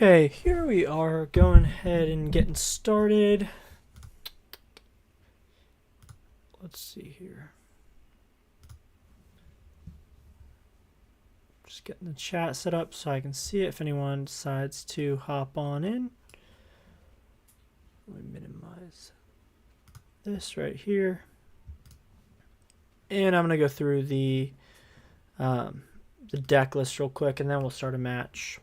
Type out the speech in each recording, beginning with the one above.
Okay, here we are going ahead and getting started. Let's see here. Just getting the chat set up so I can see it if anyone decides to hop on in. Let me minimize this right here. And I'm going to go through the deck list real quick, and then we'll start a match.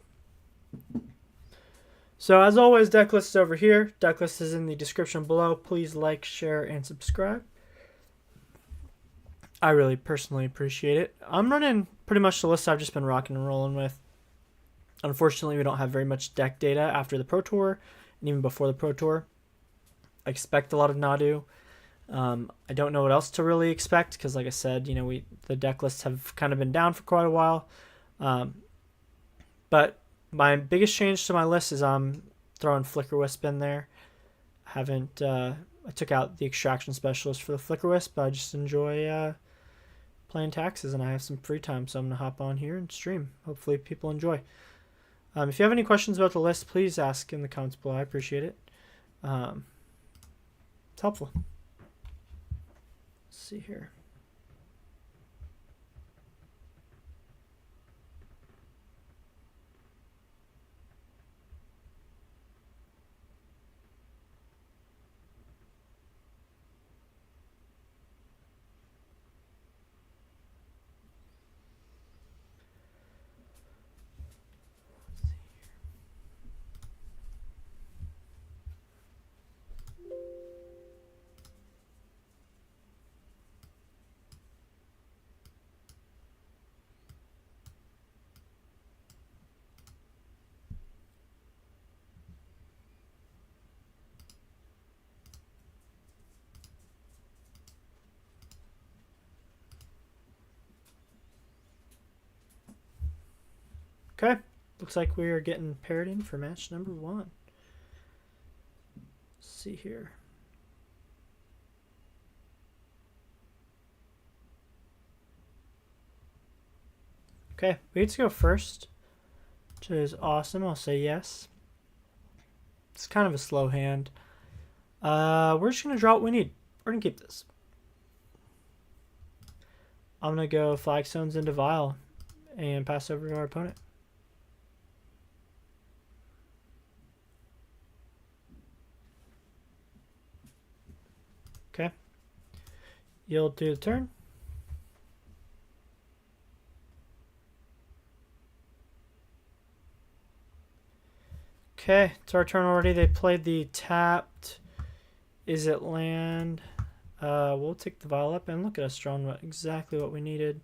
So as always, deck list is over here. Deck list is in the description below. Please like, share, and subscribe. I really personally appreciate it. I'm running pretty much the list I've just been rocking and rolling with. Unfortunately, we don't have very much deck data after the Pro Tour, and even before the Pro Tour. I expect a lot of Nadu. I don't know what else to really expect because, like I said, you know, the deck lists have kind of been down for quite a while. But my biggest change to my list is I'm throwing Flickerwisp in there. I took out the Extraction Specialist for the Flickerwisp, but I just enjoy playing taxes, and I have some free time, so I'm going to hop on here and stream. Hopefully people enjoy. If you have any questions about the list, please ask in the comments below. I appreciate it. It's helpful. Let's see here. Okay, looks like we are getting paired in for match number 1. Let's see here. Okay, we get to go first, which is awesome. I'll say yes. It's kind of a slow hand. We're just going to draw what we need. We're going to keep this. I'm going to go Flagstones into Vial and pass over to our opponent. Okay. Yield to the turn. Okay, it's our turn already. They played the tapped. Is it land? We'll take the Vial up, and look at us drawing exactly what we needed.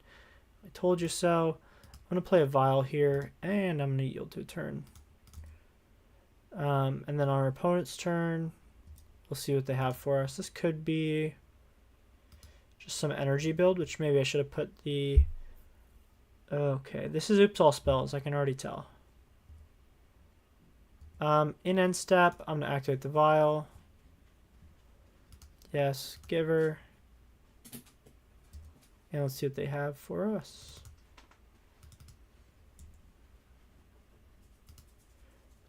I told you so. I'm going to play a Vial here, and I'm going to yield to a turn. And then our opponent's turn. We'll see what they have for us. This could be just some energy build, which maybe I should have put the... Okay, this is Oops All Spells, I can already tell. In end step, I'm going to activate the Vial. Yes, Giver. And let's see what they have for us.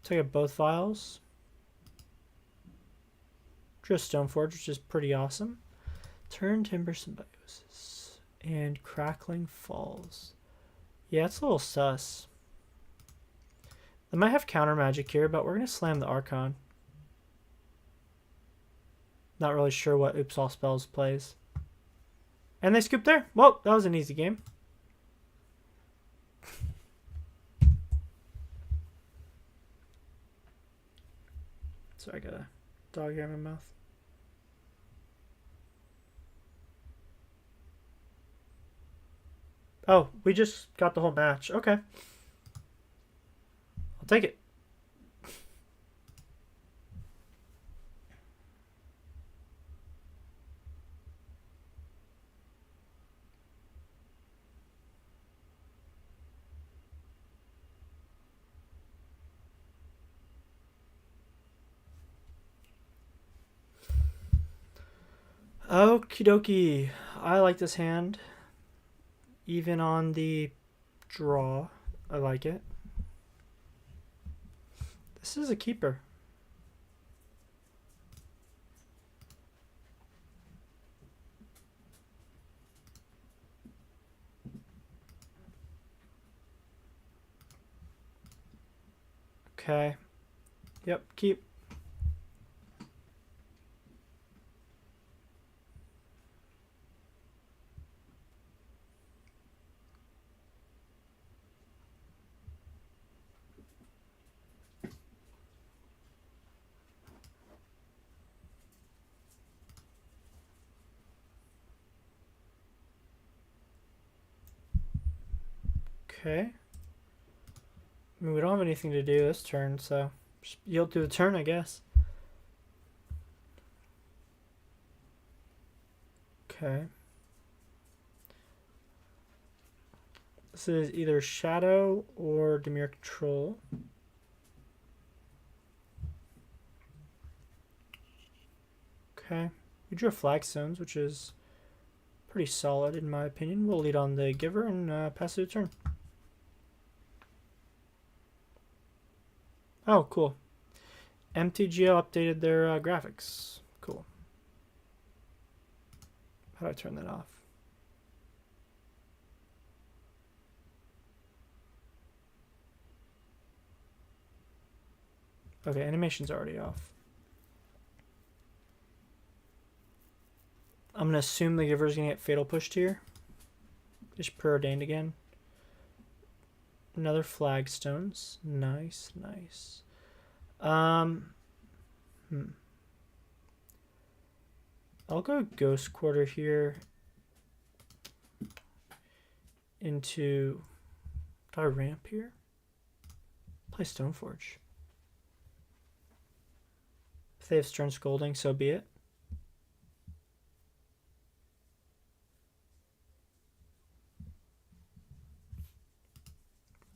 Take up both Vials. Drew a Stoneforge, which is pretty awesome. Turn Timber Symbiosis. And Crackling Falls. Yeah, it's a little sus. They might have counter magic here, but we're going to slam the Archon. Not really sure what Oops All Spells plays. And they scoop there. Well, that was an easy game. Sorry, I got a dog here in my mouth. Oh, we just got the whole match. Okay. I'll take it. Okie dokie. I like this hand. Even on the draw, I like it. This is a keeper. Okay. Yep, keep. Okay. I mean, we don't have anything to do this turn, so just yield to the turn, I guess. Okay. This is either Shadow or Dimir Control. Okay. We drew Flagstones, which is pretty solid in my opinion. We'll lead on the Giver and pass it a turn. Oh, cool. MTGO updated their graphics. Cool. How do I turn that off? Okay, animation's already off. I'm going to assume the Giver's going to get Fatal Pushed here. Just preordained again. Another Flagstones. Nice, nice. I'll go Ghost Quarter here into... Do I ramp here? Play Stoneforge. If they have Stern Scolding, so be it.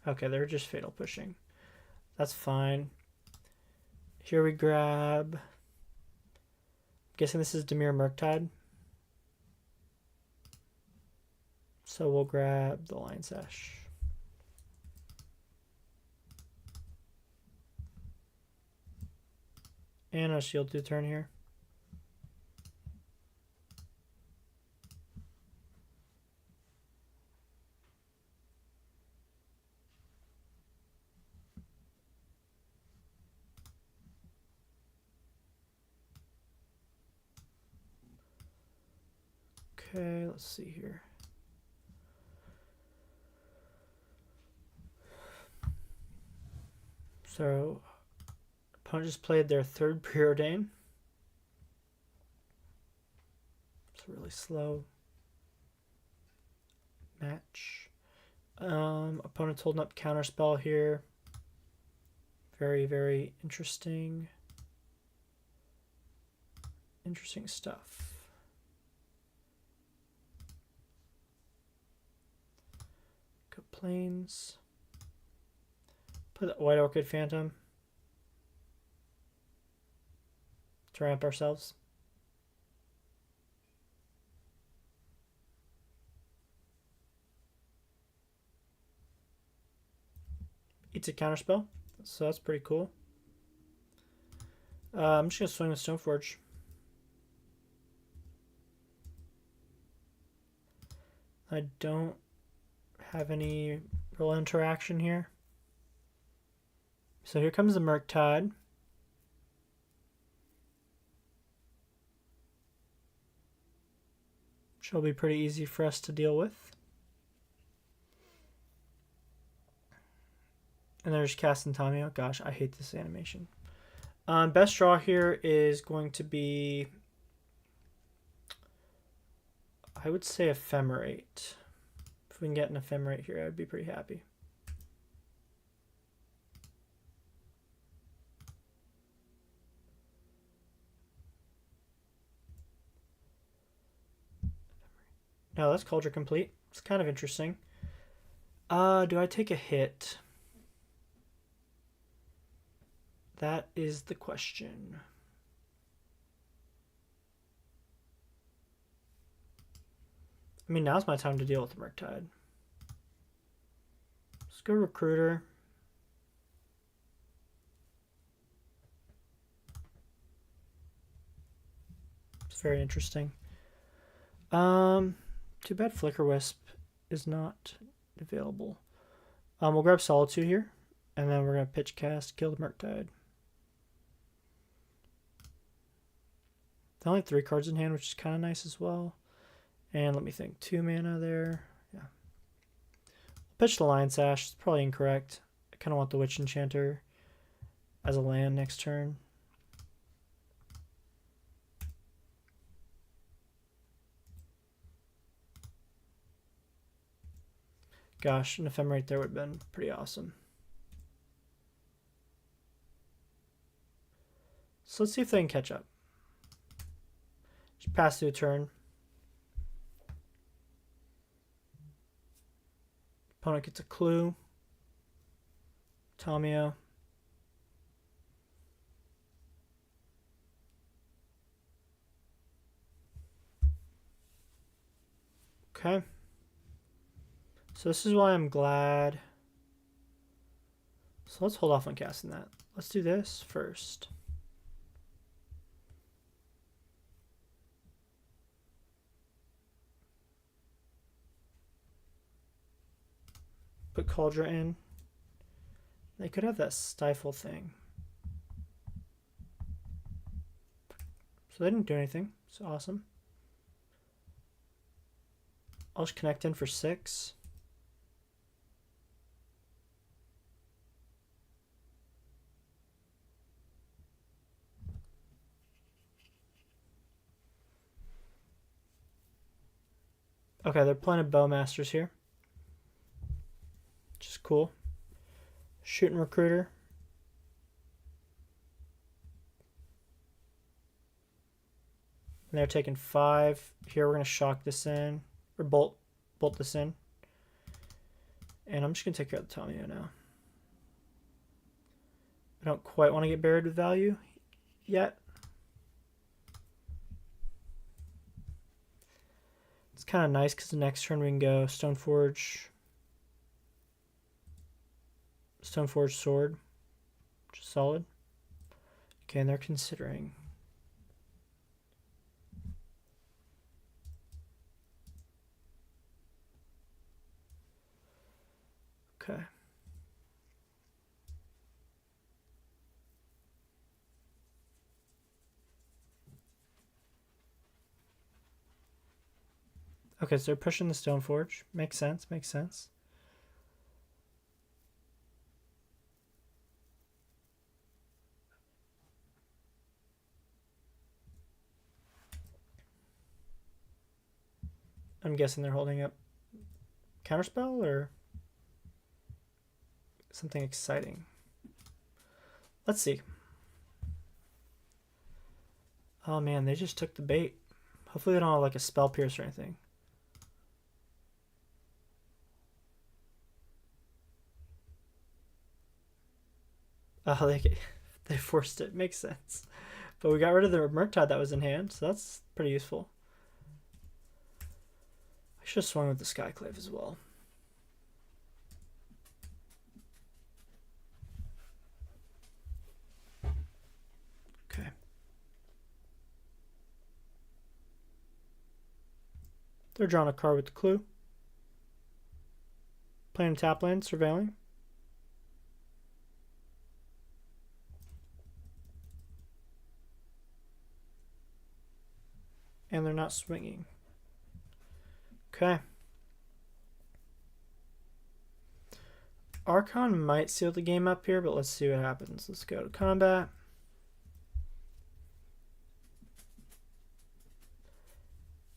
Okay, they're just Fatal Pushing. That's fine. Here we grab... I'm guessing this is Dimir Murktide. So we'll grab the Lion Sash. And a shield to turn here. Okay, let's see here. So, opponent just played their third preordain. It's really slow match. Opponent's holding up Counterspell here. Very, very interesting. Interesting stuff. Go Plains. Put the White Orchid Phantom to ramp ourselves. Eats a Counterspell, so that's pretty cool. I'm just going to swing with Stoneforge. I don't have any real interaction here. So here comes the Murktide. Which will be pretty easy for us to deal with. And there's Cast Antamio. Gosh, I hate this animation. Best draw here is going to be, I would say, Ephemerate. If we can get an Ephemerate here, I'd be pretty happy. No, that's Kaldra Compleat. It's kind of interesting. Do I take a hit? That is the question. I mean, now's my time to deal with the Murktide. Let's go Recruiter. It's very interesting. Too bad Flickerwisp is not available. We'll grab Solitude here, and then we're going to pitch cast, kill the Murktide. They only have 3 cards in hand, which is kind of nice as well. And let me think, 2 mana there. Yeah. Pitch the Lion Sash. It's probably incorrect. I kind of want the Witch Enchanter as a land next turn. Gosh, an Ephemerate there would have been pretty awesome. So let's see if they can catch up. Just pass through a turn. Opponent gets a clue. Tamio. Okay. So this is why I'm glad. So let's hold off on casting that. Let's do this first. Put Kaldra in. They could have that stifle thing. So they didn't do anything. It's awesome. I'll just connect in for 6. Okay, they're playing a Bowmasters here. Which is cool. Shooting Recruiter. And they're taking 5. Here we're going to shock this in. Or bolt this in. And I'm just going to take care of the Tamio now. I don't quite want to get buried with value yet. It's kind of nice because the next turn we can go Stoneforge Sword, which is solid. Okay, and they're considering. Okay. Okay, so they're pushing the Stoneforge. Makes sense, makes sense. I'm guessing they're holding up Counterspell or something exciting. Let's see. Oh man, they just took the bait. Hopefully they don't have like a Spell Pierce or anything. Oh, they forced it. Makes sense. But we got rid of the Murktide that was in hand, so that's pretty useful. I should have swung with the Skyclave as well. Okay. They're drawing a card with the clue. Playing a tap land, surveilling. And they're not swinging. Okay. Archon might seal the game up here, but let's see what happens. Let's go to combat.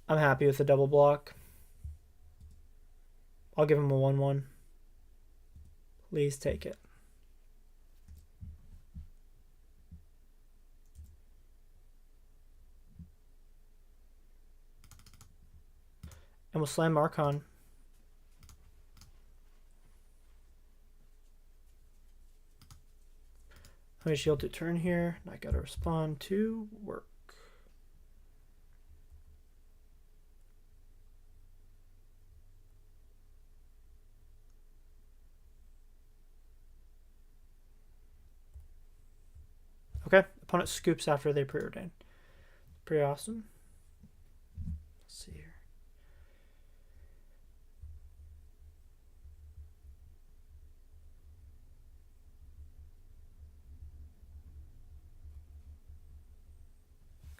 I'm happy with the double block. I'll give him a 1/1. Please take it. And we'll slam Archon. I'm going to shield to turn here. I got to respond to work. Okay, opponent scoops after they preordain. Pretty awesome. Let's see here.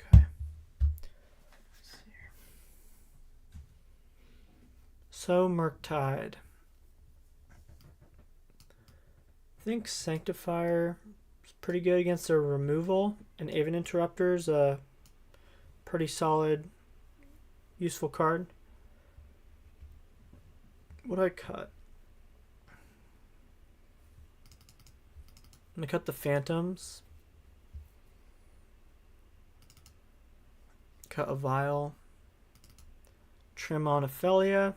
Okay. Let's see here. So Murktide. I think Sanctifier is pretty good against their removal, and Aven Interrupter is a pretty solid, useful card. What do I cut? I'm going to cut the Phantoms. Cut a Vial. Trim on a Phelia.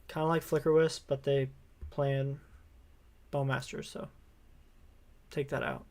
Kind of like Flickerwisp, but they play in Bowmasters, so take that out.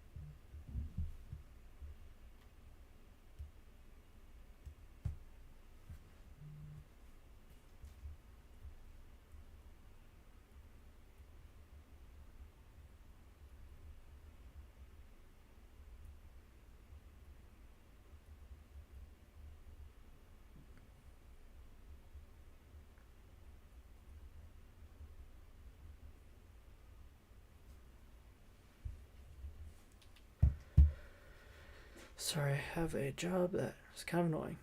Sorry, I have a job that is kind of annoying.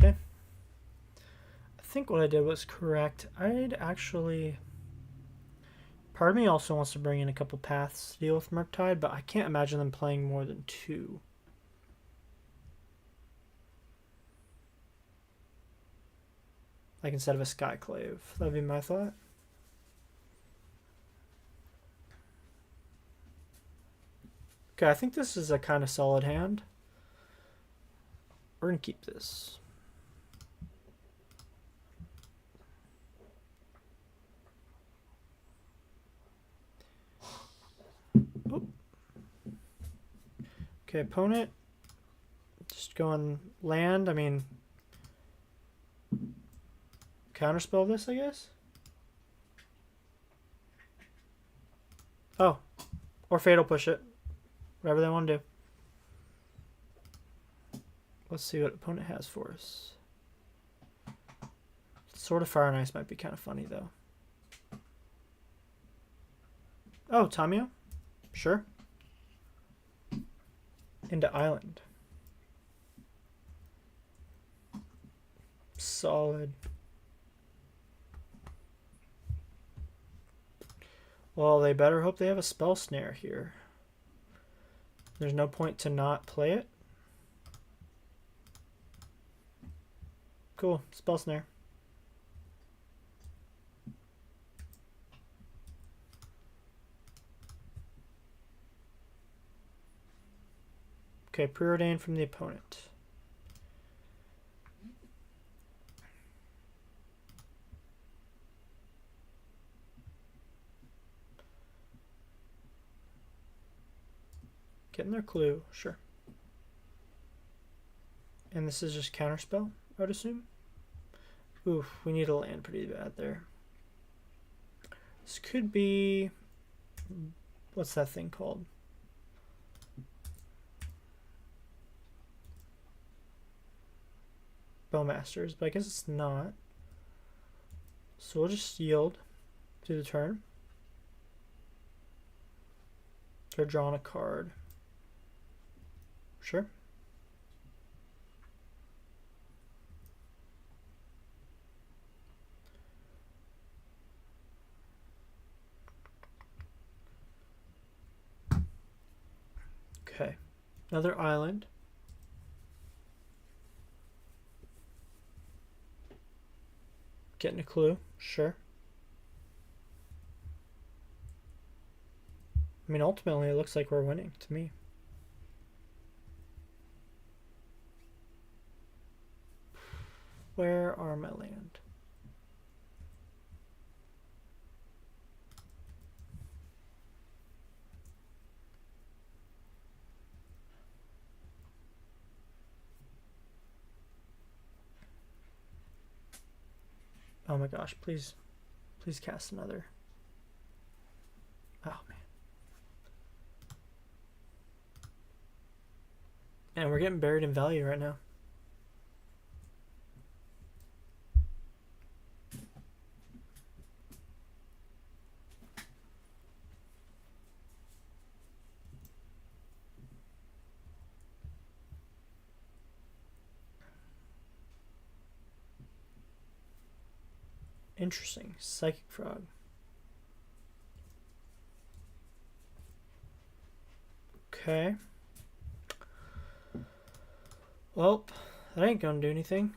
Okay. I think what I did was correct. I'd actually... Part of me also wants to bring in a couple paths to deal with Murktide, but I can't imagine them playing more than 2. Like instead of a Skyclave. That'd be my thought. Okay, I think this is a kind of solid hand. We're going to keep this. Oh. Okay, opponent. Just go on land. I mean, counterspell this, I guess? Oh. Or Fatal Push it. Whatever they want to do. Let's see what opponent has for us. Sword of Fire and Ice might be kind of funny, though. Oh, Tamiyo? Sure. Into Island. Solid. Well, they better hope they have a Spell Snare here. There's no point to not play it. Cool. Spell Snare. Okay, Preordain from the opponent. Getting their clue, sure. And this is just counterspell, I would assume. Oof, we need a land pretty bad there. This could be... What's that thing called? Bowmasters, but I guess it's not. So we'll just yield to the turn. They're drawing a card. Sure. Okay. Another island. Getting a clue. Sure. I mean, ultimately, it looks like we're winning to me. Where are my land? Oh my gosh, please cast another. Oh man. And we're getting buried in value right now. Interesting. Psychic Frog. Okay. Well, that ain't gonna do anything.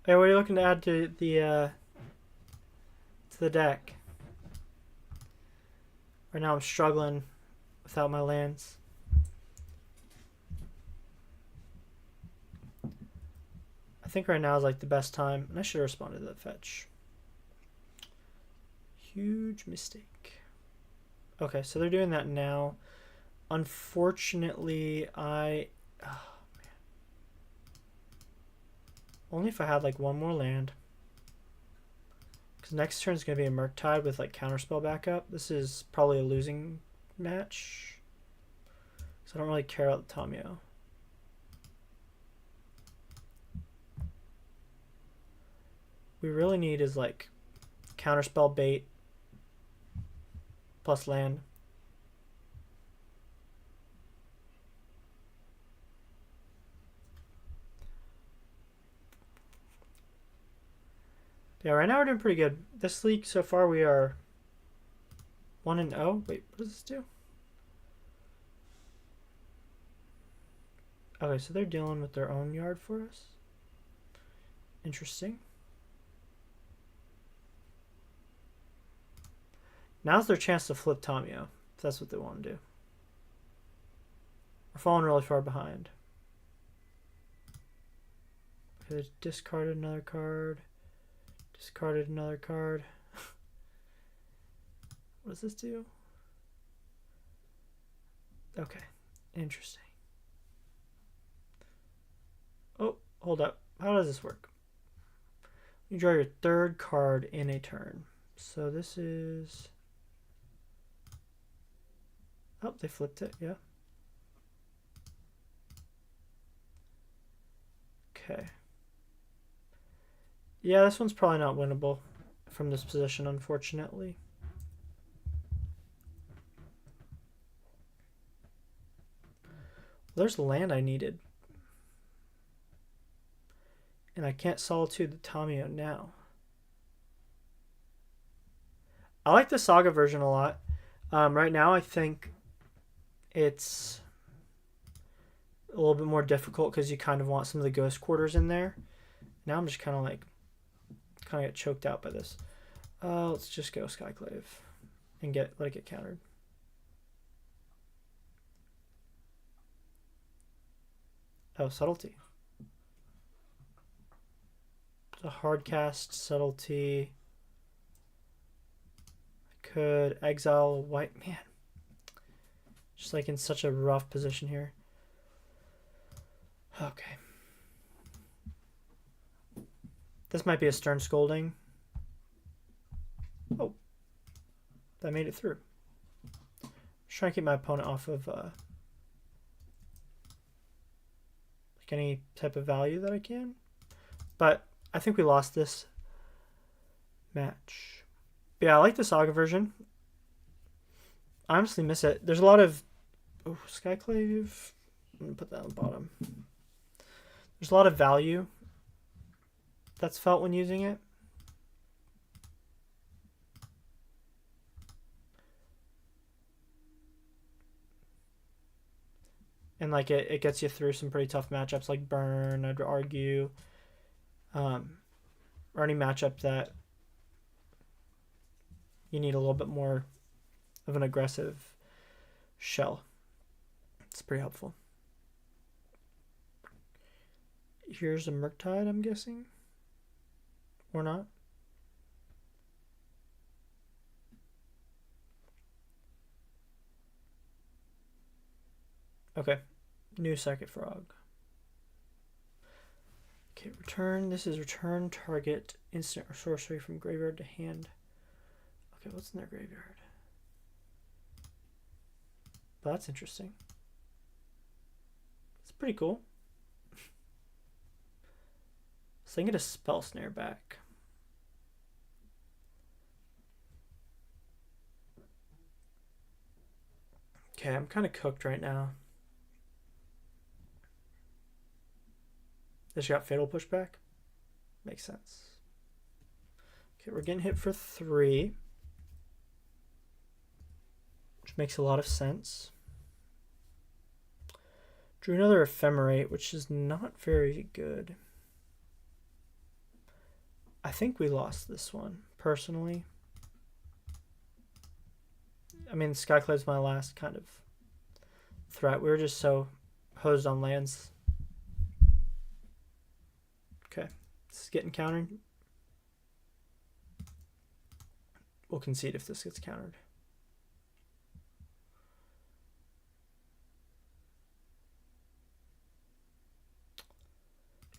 Hey, what are you looking to add to the deck? Right now I'm struggling without my lands. I think right now is like the best time, and I should have responded to that fetch. Huge mistake. Okay, so they're doing that now. Unfortunately, oh man. Only if I had like one more land. Because next turn is going to be a Murktide with like counterspell backup. This is probably a losing match. So I don't really care about the Tamiyo. We really need is like counterspell bait plus land. Yeah, right now we're doing pretty good. This league so far we are 1-0. Wait, what does this do? Okay, so they're dealing with their own yard for us. Interesting. Now's their chance to flip Tamiyo, if that's what they want to do. We're falling really far behind. Okay, they discarded another card. Discarded another card. What does this do? Okay, interesting. Oh, hold up. How does this work? You draw your third card in a turn. So this is... Oh, they flipped it, yeah. Okay. Yeah, this one's probably not winnable from this position, unfortunately. There's land I needed. And I can't Solitude the Tamiyo now. I like the Saga version a lot. Right now I think it's a little bit more difficult because you kind of want some of the ghost quarters in there. Now I'm just kind of like, get choked out by this. Let's just go Skyclave and let it get countered. Oh, Subtlety. A hard cast, Subtlety. I could exile a white man. Just like in such a rough position here. Okay. This might be a Stern Scolding. Oh. That made it through. Just trying to keep my opponent off of like any type of value that I can. But I think we lost this match. But yeah, I like the Saga version. I honestly miss it. There's a lot of... Oh, Skyclave. I'm going to put that on the bottom. There's a lot of value that's felt when using it. And like it gets you through some pretty tough matchups like Burn, I'd argue. Or any matchup that you need a little bit more of an aggressive shell. It's pretty helpful. Here's a Murktide, I'm guessing. Or not. Okay. New Psychic Frog. Okay, return. This is return target instant or sorcery from graveyard to hand. Okay, what's in their graveyard? Well, that's interesting. It's pretty cool. So I can get a Spell Snare back. Okay, I'm kind of cooked right now. They just got Fatal Pushback. Makes sense. Okay, we're getting hit for 3. Which makes a lot of sense. Drew another Ephemerate, which is not very good. I think we lost this one, personally. I mean, Skyclave's my last kind of threat. We were just so hosed on lands. Okay, this is getting countered. We'll concede if this gets countered.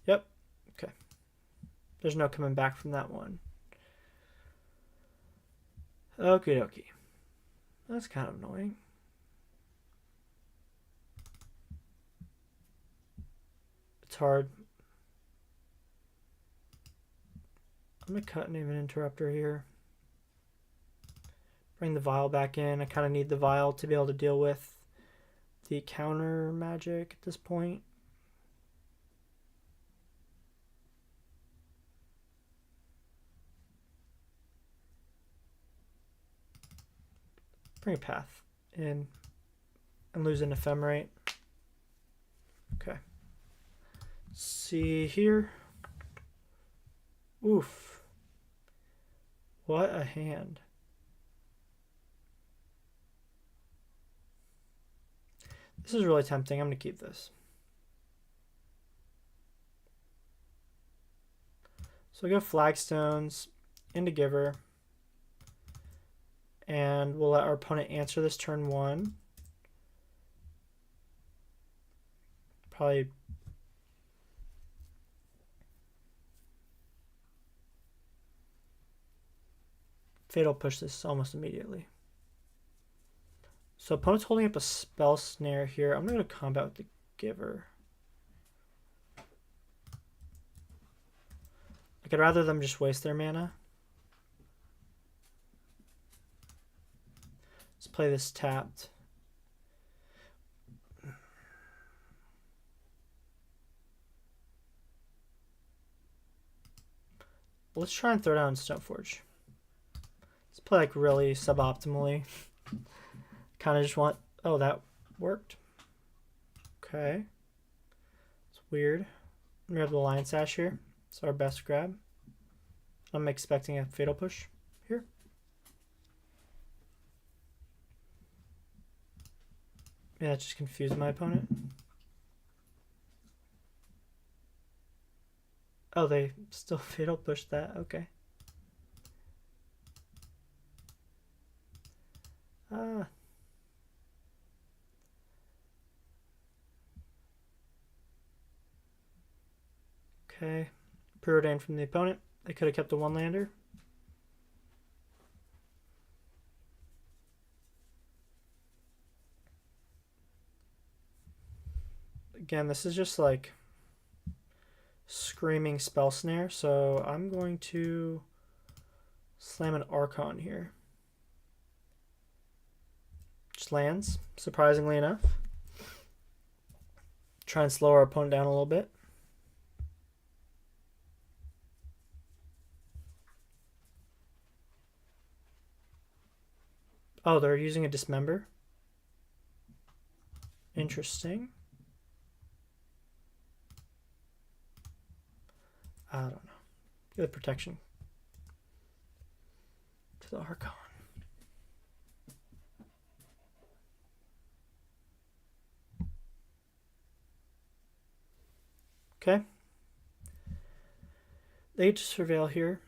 Yep, okay. There's no coming back from that one. Okie dokie. That's kind of annoying. It's hard. I'm going to cut an Aven Interrupter here. Bring the Vial back in. I kind of need the Vial to be able to deal with the counter magic at this point. Bring a Path in and lose an Ephemerate. Okay. See here. Oof. What a hand. This is really tempting. I'm going to keep this. So we go Flagstones into Giver. And we'll let our opponent answer this turn 1. Probably Fatal Push this almost immediately. So opponent's holding up a Spell Snare here. I'm going to combat with the Giver. Like, I'd rather them just waste their mana. Let's play this tapped. Let's try and throw down Stoneforge. Let's play like really suboptimally. Kind of just want... Oh, that worked. Okay. It's weird. We have the Lion Sash here. It's our best grab. I'm expecting a Fatal Push here. Yeah, that just confused my opponent. Oh, they still Fatal Push that. Okay. Okay. Preordained from the opponent. They could have kept the 1-lander. Again, this is just like screaming Spell Snare, so I'm going to slam an Archon here. Just lands, surprisingly enough. Try and slow our opponent down a little bit. Oh, they're using a Dismember. Interesting. I don't know. Good protection to the Archon. Okay. They get to surveil here.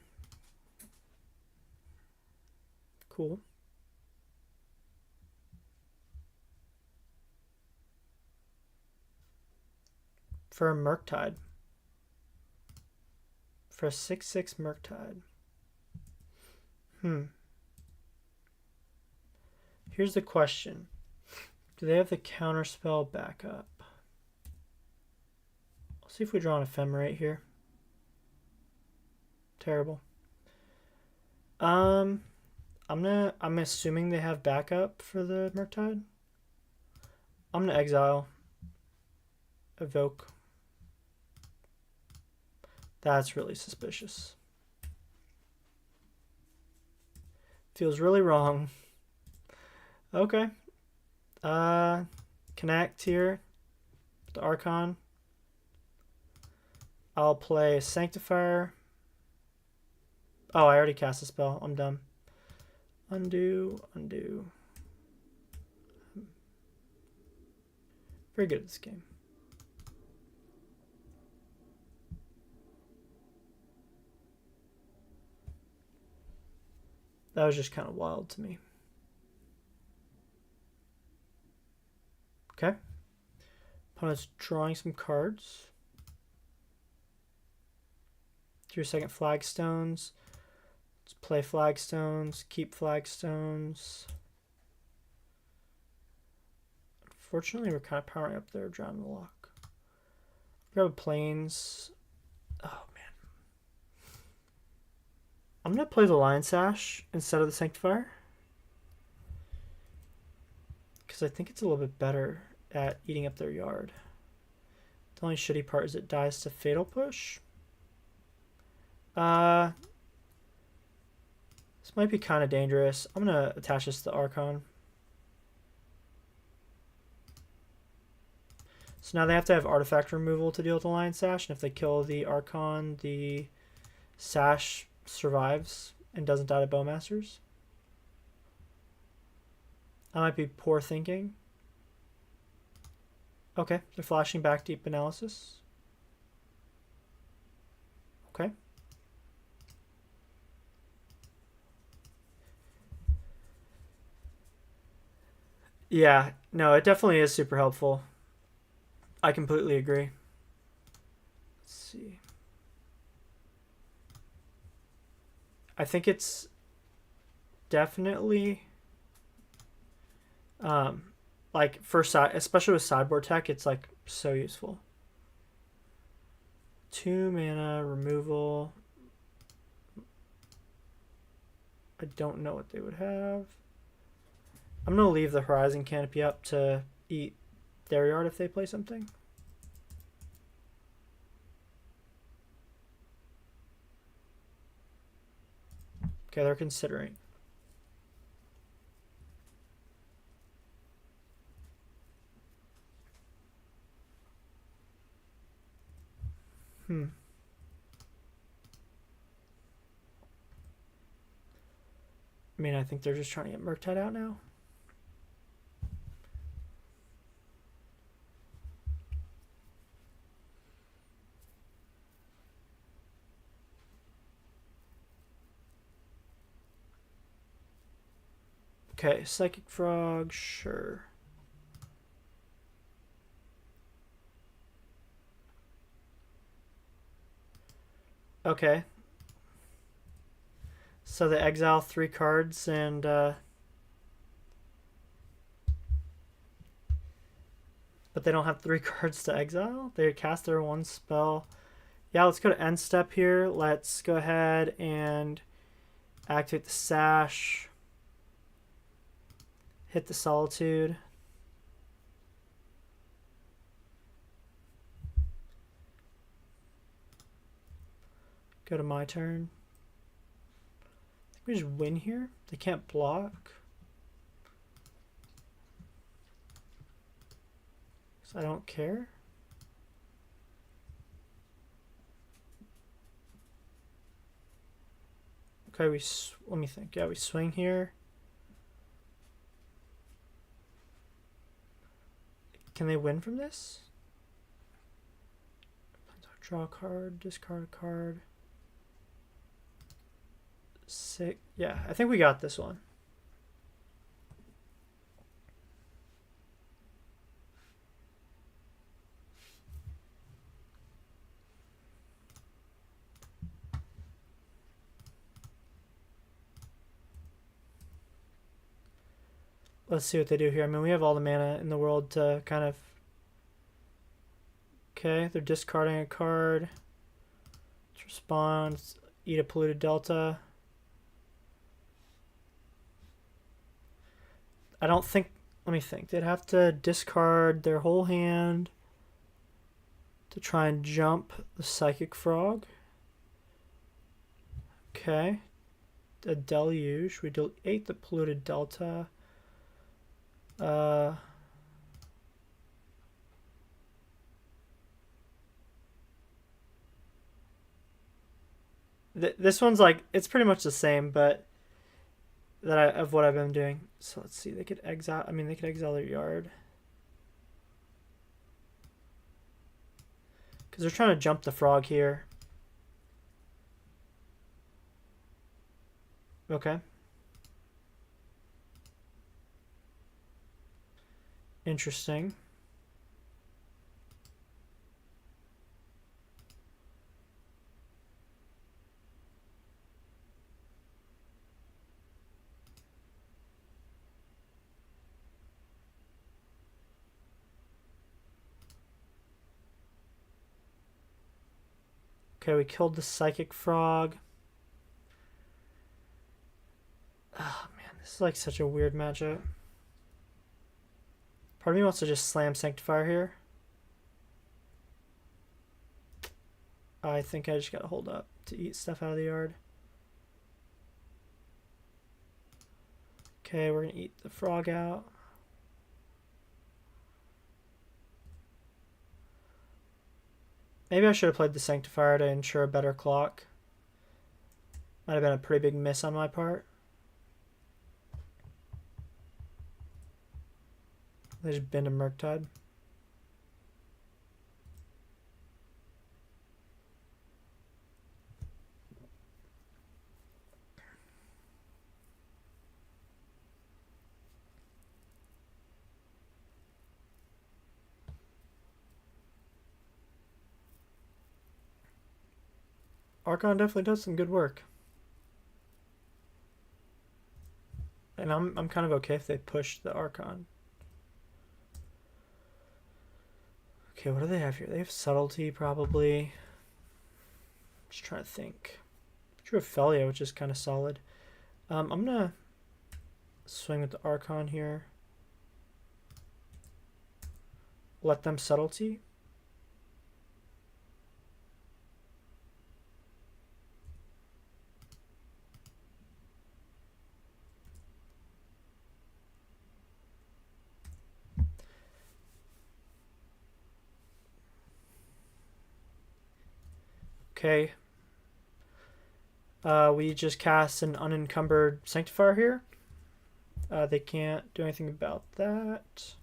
Cool. For a Murktide. For a 6/6 Murktide. Here's the question. Do they have the counterspell backup? Let's see if we draw an Ephemerate here. Terrible. I'm assuming they have backup for the Murktide. I'm gonna exile. Evoke. That's really suspicious. Feels really wrong. Okay. Connect here. The Archon. I'll play Sanctifier. Oh, I already cast a spell. I'm dumb. Undo. Very good at this game. That was just kind of wild to me. Okay. Opponent's drawing some cards. Do your second Flagstones. Let's play Flagstones. Keep Flagstones. Unfortunately, we're kind of powering up there, Drown the Lock. Grab Plains. Oh, man. I'm going to play the Lion Sash instead of the Sanctifier. Because I think it's a little bit better at eating up their yard. The only shitty part is it dies to Fatal Push. This might be kind of dangerous. I'm going to attach this to the Archon. So now they have to have artifact removal to deal with the Lion Sash, and if they kill the Archon, the Sash survives and doesn't die to Bowmasters. That might be poor thinking. Okay, they're flashing back Deep Analysis. Okay. Yeah, no, it definitely is super helpful. I completely agree. Let's see. I think it's definitely like for side, especially with sideboard tech, it's like so useful. 2 mana removal. I don't know what they would have. I'm gonna leave the Horizon Canopy up to eat their yard if they play something. Okay, they're considering. I mean, I think they're just trying to get Murktide out now. Okay, Psychic Frog, sure. Okay. So they exile 3 cards and but they don't have 3 cards to exile. They cast their 1 spell. Yeah, let's go to end step here. Let's go ahead and activate the Sash. Hit the Solitude. Go to my turn. I think we just win here. They can't block. So I don't care. Okay, let me think. Yeah, we swing here. Can they win from this? Draw a card, discard a card. 6. Yeah, I think we got this one. Let's see what they do here. I mean, we have all the mana in the world to kind of... Okay, they're discarding a card. Let's respond. Eat a Polluted Delta. I don't think... Let me think. They'd have to discard their whole hand to try and jump the Psychic Frog. Okay. A Deluge. We ate the Polluted Delta. This one's like, it's pretty much the same, but of what I've been doing. So let's see, they could exile, I mean, they could exile their yard. Because they're trying to jump the frog here. Okay. Interesting. Okay, we killed the Psychic Frog. Oh man, this is like such a weird matchup. Part of me wants to just slam Sanctifier here. I think I just gotta hold up to eat stuff out of the yard. Okay, we're gonna eat the frog out. Maybe I should have played the Sanctifier to ensure a better clock. Might have been a pretty big miss on my part. They just bend a Murktide. Archon definitely does some good work. And I'm kind of okay if they push the Archon. Okay, what do they have here? They have Subtlety, probably. Just trying to think. Drew a Phelia, which is kind of solid. I'm going to swing with the Archon here. Let them Subtlety. Okay. We just cast an unencumbered Sanctifier here. They can't do anything about that.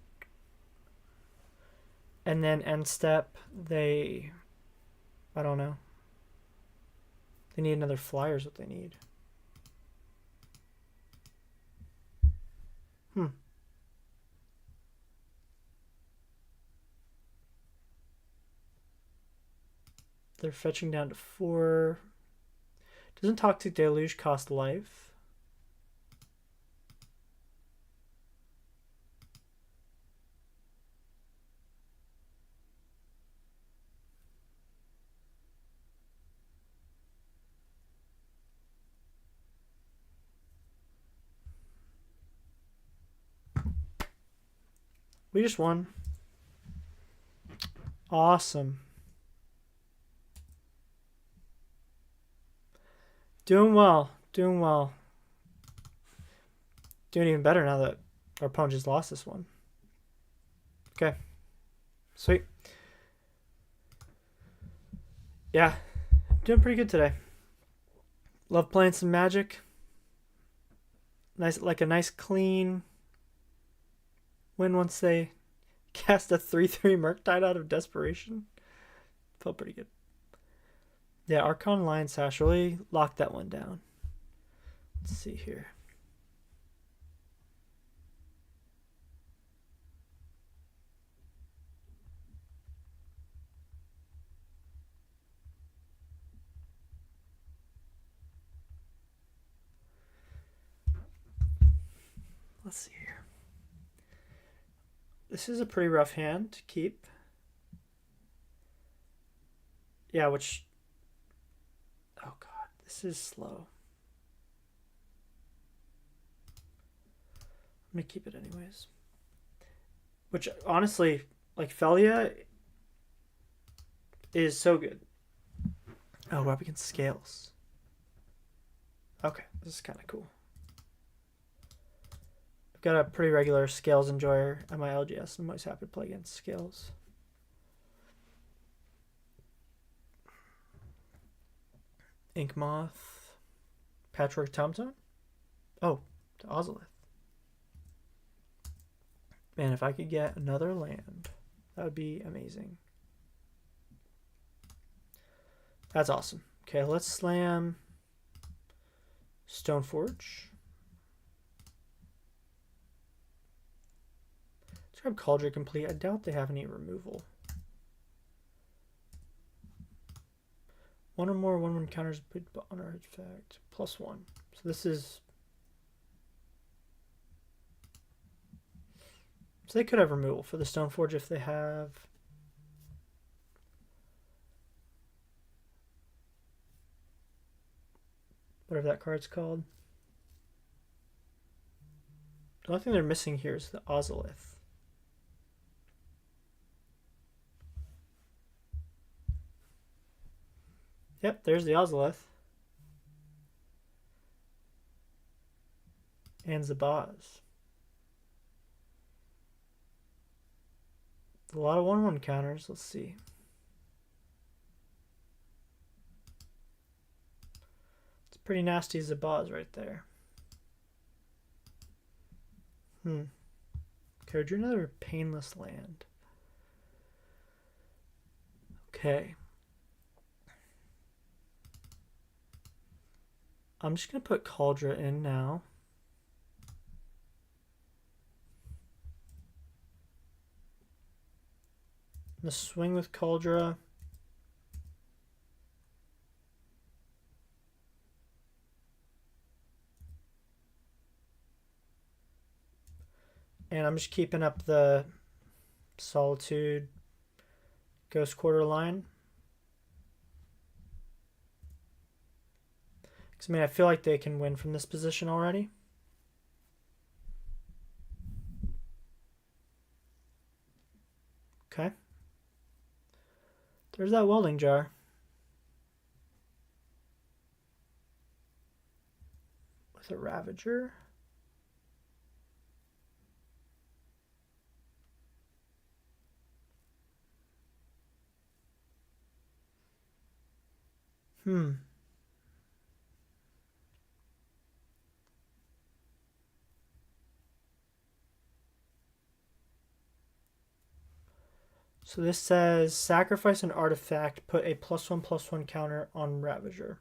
And then end step, I don't know. They need another flyer is what they need. They're fetching down to 4. Doesn't Toxic Deluge cost life? We just won. Awesome. Doing well. Doing well. Doing even better now that our opponent just lost this one. Okay. Sweet. Yeah. Doing pretty good today. Love playing some Magic. Nice, like a nice clean win once they cast a 3/3 Murktide out of desperation. Felt pretty good. Yeah, Archon Lion Sash really locked that one down. Let's see here. Let's see here. This is a pretty rough hand to keep. Yeah, which... Oh god, this is slow. I'm gonna keep it anyways. Which, honestly, like, Phelia is so good. Oh, we're up against Scales. Okay, this is kind of cool. I've got a pretty regular Scales enjoyer at my LGS, and I'm always happy to play against Scales. Ink Moth. Patchwork Tombstone? Oh, the Ozolith. Man, if I could get another land, that would be amazing. That's awesome. Okay, let's slam Stoneforge. Let's grab Kaldra Compleat. I doubt they have any removal. One or more 1/1 counters put on artifact. +1. So this is... So they could have removal for the Stoneforge if they have... whatever that card's called. The only thing they're missing here is the Ozolith. Yep, there's the Ozolith. And Zabaz. A lot of 1/1 counters. Let's see. It's pretty nasty Zabaz right there. Okay, drew another painless land. Okay. I'm just going to put Kaldra in now. I'm going to swing with Kaldra. And I'm just keeping up the Solitude Ghost Quarter line. Because, I mean, I feel like they can win from this position already. Okay. There's that welding jar. With a Ravager. So this says sacrifice an artifact, put a +1/+1 counter on Ravager.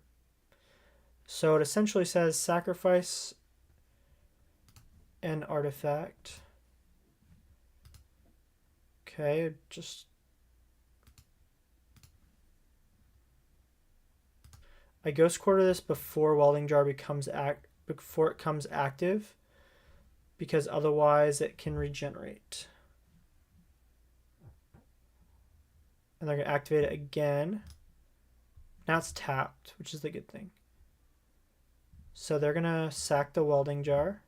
So it essentially says sacrifice an artifact. Okay, just... I Ghost Quarter this before Welding Jar becomes before it comes active, because otherwise it can regenerate. And they're going to activate it again. Now it's tapped, which is the good thing. So they're going to sack the Welding Jar.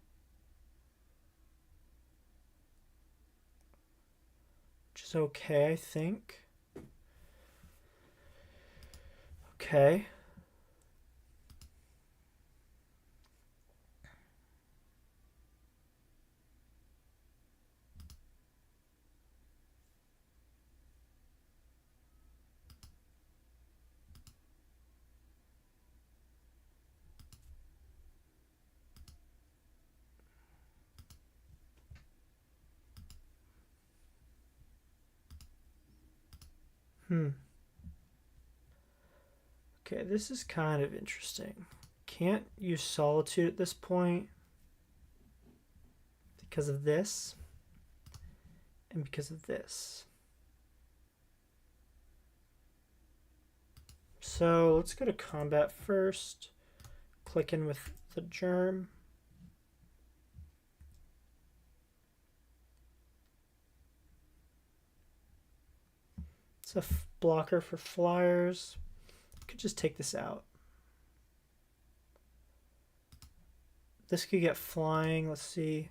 Which is okay, I think. Okay. Okay, this is kind of interesting. Can't use Solitude at this point because of this and because of this. So let's go to combat first. Click in with the germ. It's a blocker for flyers. Could just take this out. This could get flying. Let's see.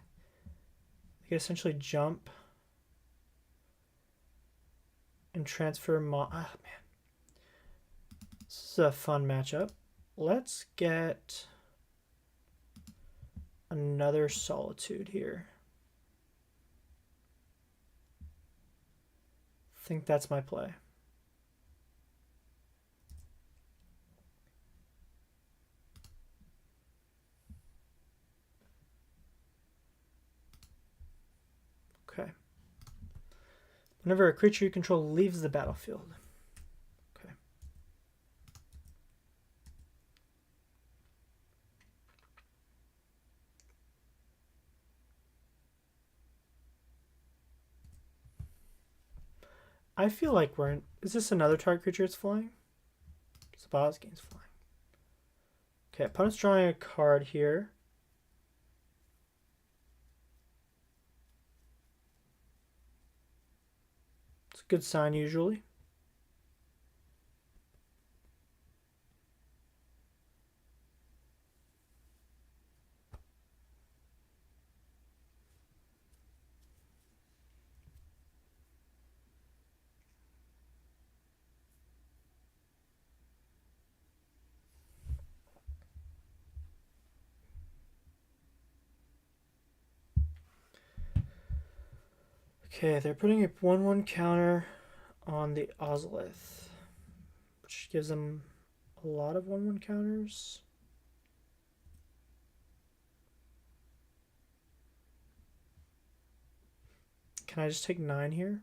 You can essentially jump and transfer. Ah, man. This is a fun matchup. Let's get another Solitude here. I think that's my play. Okay. Whenever a creature you control leaves the battlefield. Okay. I feel like we're in... Is this another target creature that's flying? Zabazgain's flying. Okay, opponent's drawing a card here. It's a good sign usually. Okay, they're putting a 1/1 counter on the Ozolith, which gives them a lot of 1/1 counters. Can I just take 9 here?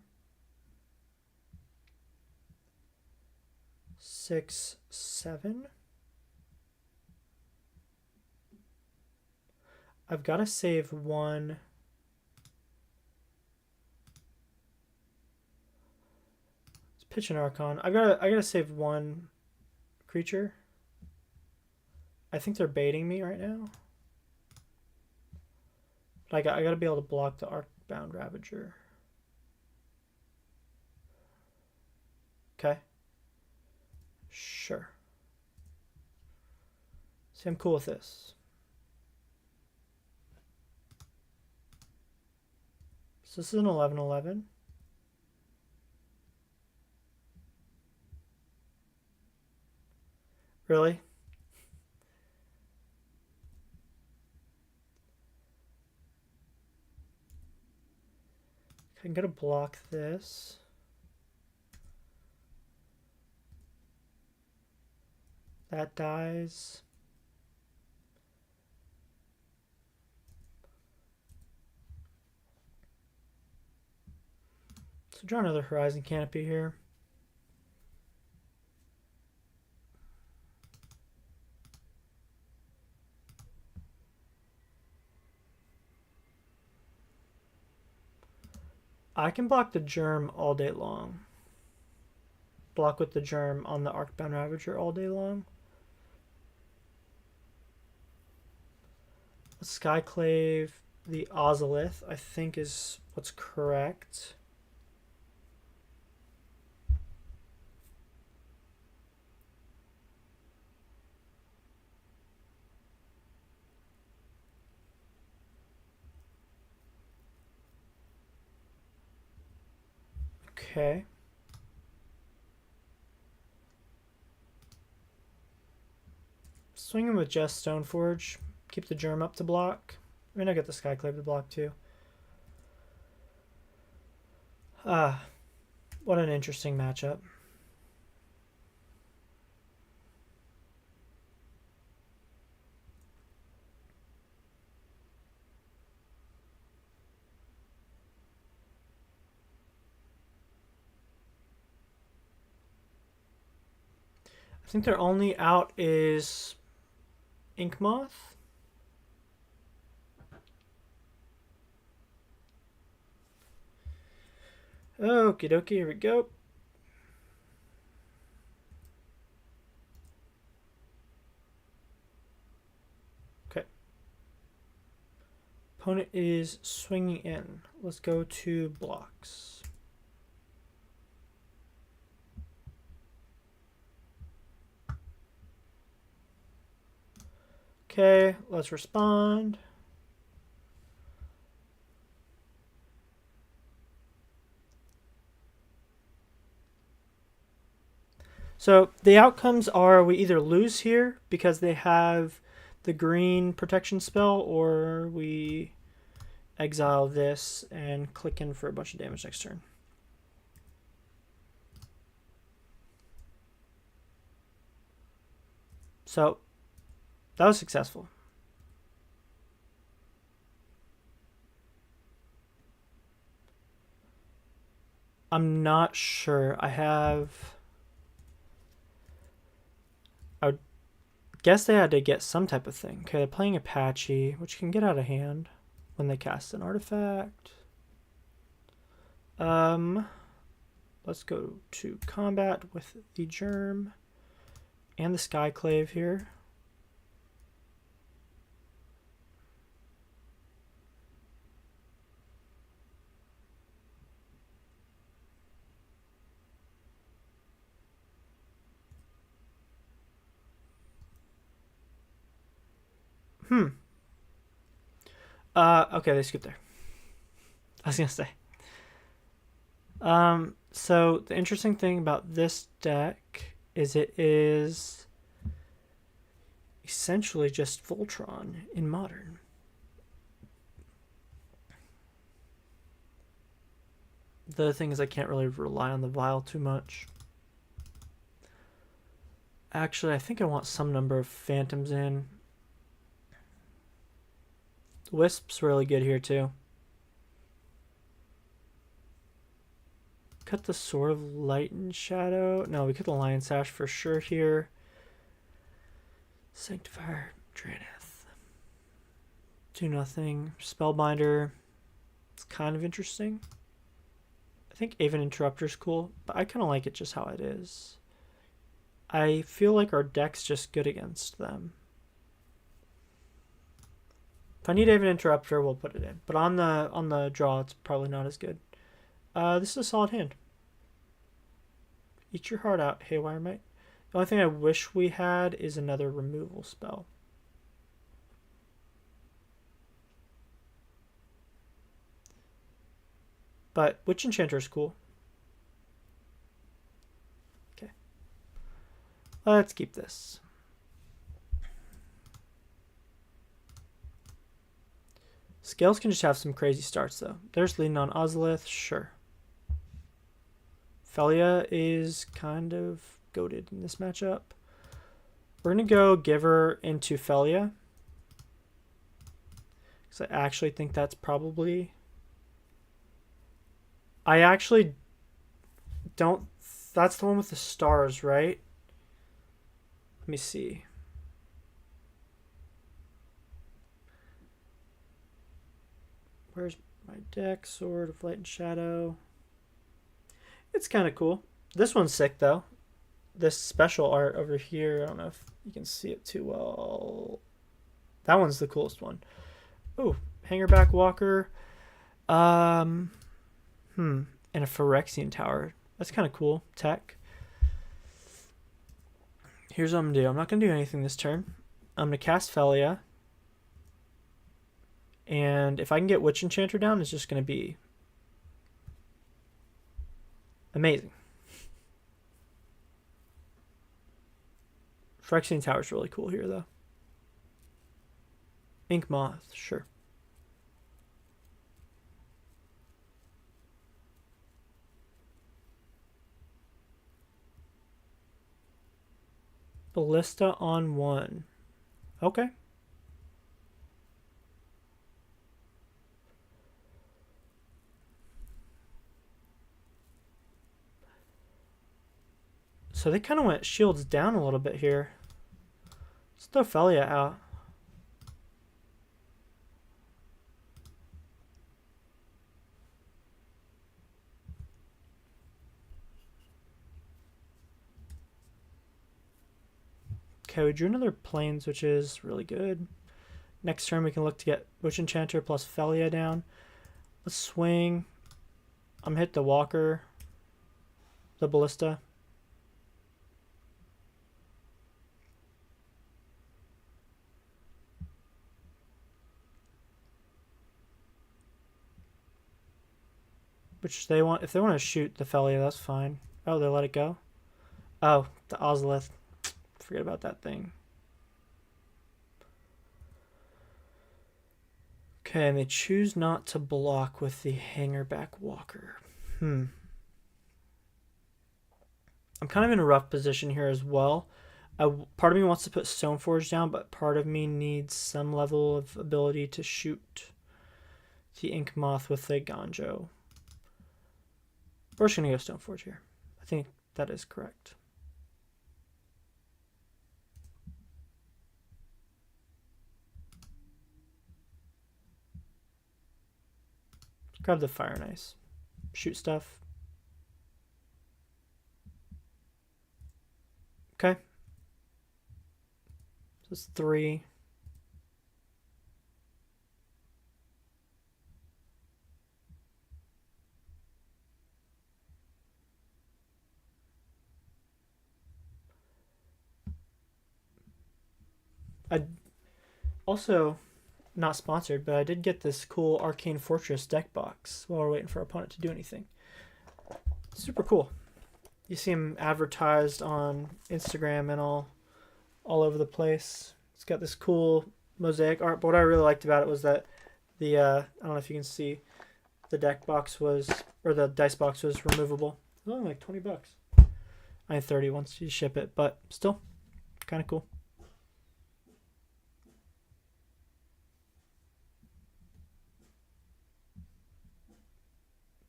6, 7. I've got to save 1. Let's pitch an Archon. I gotta save 1 creature. I think they're baiting me right now. But I gotta be able to block the Arcbound Ravager. Okay. Sure. See, I'm cool with this. So this is an 11/11. Really? I'm gonna block this. That dies. So draw another Horizon Canopy here. I can block the germ all day long. Block with the germ on the Arcbound Ravager all day long. Skyclave, the Ozolith, I think is what's correct. Okay. Swing him with just Stoneforge. Keep the germ up to block. I mean, I get the Skyclave to block too. Ah, what an interesting matchup. I think their only out is Ink Moth. Okie dokie, here we go. Okay. Opponent is swinging in. Let's go to blocks. Okay, let's respond. So the outcomes are we either lose here because they have the green protection spell, or we exile this and click in for a bunch of damage next turn. So that was successful. I'm not sure. I would guess they had to get some type of thing. Okay, they're playing Apache, which can get out of hand when they cast an artifact. Let's go to combat with the Germ and the Skyclave here. Okay, they scooped there. I was gonna say. So the interesting thing about this deck is it is essentially just Voltron in Modern. The other thing is I can't really rely on the Vial too much. Actually, I think I want some number of Phantoms in. Wisp's really good here too. Cut the Sword of Light and Shadow. No, we cut the Lion Sash for sure here. Sanctifier, Drannith. 2-0. Spellbinder. It's kind of interesting. I think Aven Interrupter is cool, but I kind of like it just how it is. I feel like our deck's just good against them. If I need Aven Interrupter, we'll put it in. But on the draw, it's probably not as good. This is a solid hand. Eat your heart out, Haywire Mite. The only thing I wish we had is another removal spell. But Witch Enchanter is cool. Okay. Let's keep this. Scales can just have some crazy starts, though. There's leaning on Ozolith, sure. Phelia is kind of goated in this matchup. We're going to go Giver into Phelia, because I actually think that's probably... I actually don't... That's the one with the stars, right? Let me see. Where's my deck? Sword of Light and Shadow. It's kind of cool. This one's sick, though. This special art over here, I don't know if you can see it too well. That one's the coolest one. Oh, Hangerback Walker. And a Phyrexian Tower. That's kind of cool. Tech. Here's what I'm going to do. I'm not going to do anything this turn. I'm going to cast Phelia. And if I can get Witch Enchanter down, it's just going to be amazing. Phyrexian Tower is really cool here, though. Ink Moth, sure. Ballista on 1. Okay. So they kind of went shields down a little bit here. Let's throw Phelia out. Okay, we drew another Plains, which is really good. Next turn we can look to get Witch Enchanter plus Phelia down. Let's swing. I'm hit the Walker, the Ballista. Which they want, if they want to shoot the Phelia, that's fine. Oh, they let it go? Oh, the Ozolith. Forget about that thing. Okay, and they choose not to block with the Hangerback Walker. I'm kind of in a rough position here as well. Part of me wants to put Stoneforge down, but part of me needs some level of ability to shoot the Ink Moth with the Eiganjo. We're just going to go Stoneforge here. I think that is correct. Grab the Fire and Ice. Shoot stuff. Okay. So it's 3. I also, not sponsored, but I did get this cool Arcane Fortress deck box while we're waiting for our opponent to do anything. Super cool. You see them advertised on Instagram and all over the place. It's got this cool mosaic art, but what I really liked about it was that the I don't know if you can see, the deck box was, or the dice box was removable. It was only like $20. I mean 30 once you ship it, but still kind of cool.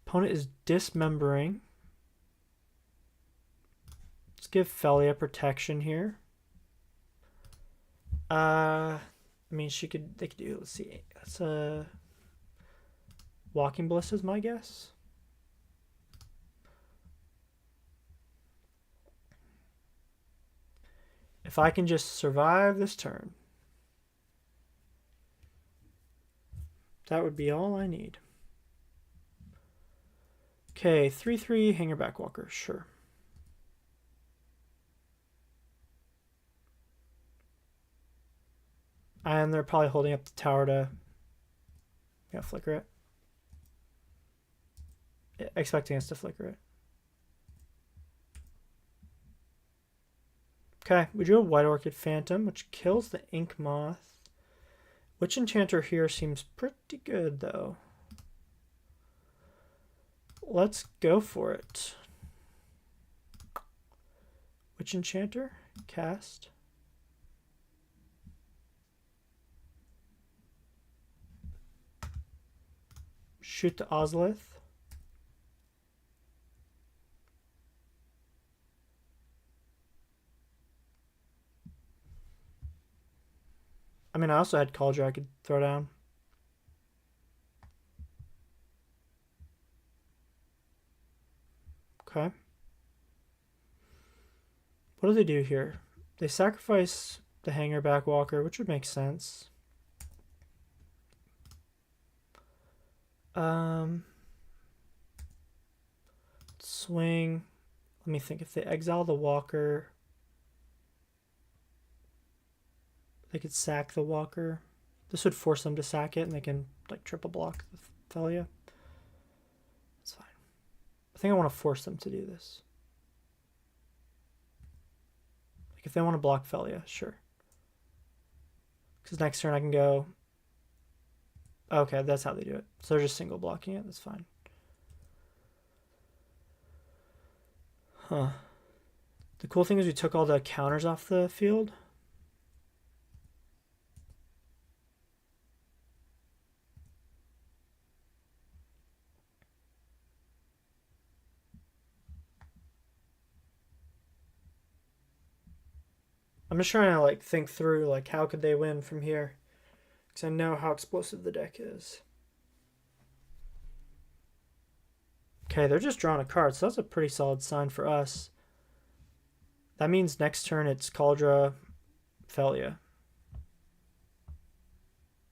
Opponent is dismembering. Let's give Phelia protection here. I mean, they could do, let's see, that's a Walking Ballista is my guess. If I can just survive this turn, that would be all I need. Okay, 3/3 Hangerback Walker, sure. And they're probably holding up the tower to flicker it. Expecting us to flicker it. Okay, we drew a White Orchid Phantom, which kills the Ink Moth. Witch Enchanter here seems pretty good, though. Let's go for it. Witch Enchanter, cast. Shoot the Ozolith. I mean, I also had Kaldra I could throw down. Okay. What do they do here? They sacrifice the Hangerback Walker, which would make sense. Swing. Let me think. If they exile the Walker, they could sack the Walker. This would force them to sack it, and they can like triple block the Phelia. That's fine. I think I want to force them to do this. Like if they want to block Phelia, sure. Because next turn I can go. Okay, that's how they do it. So they're just single blocking it. That's fine. Huh. The cool thing is we took all the counters off the field. I'm just trying to like think through like how could they win from here, because I know how explosive the deck is. Okay, they're just drawing a card, so that's a pretty solid sign for us. That means next turn it's Kaldra, Phelia.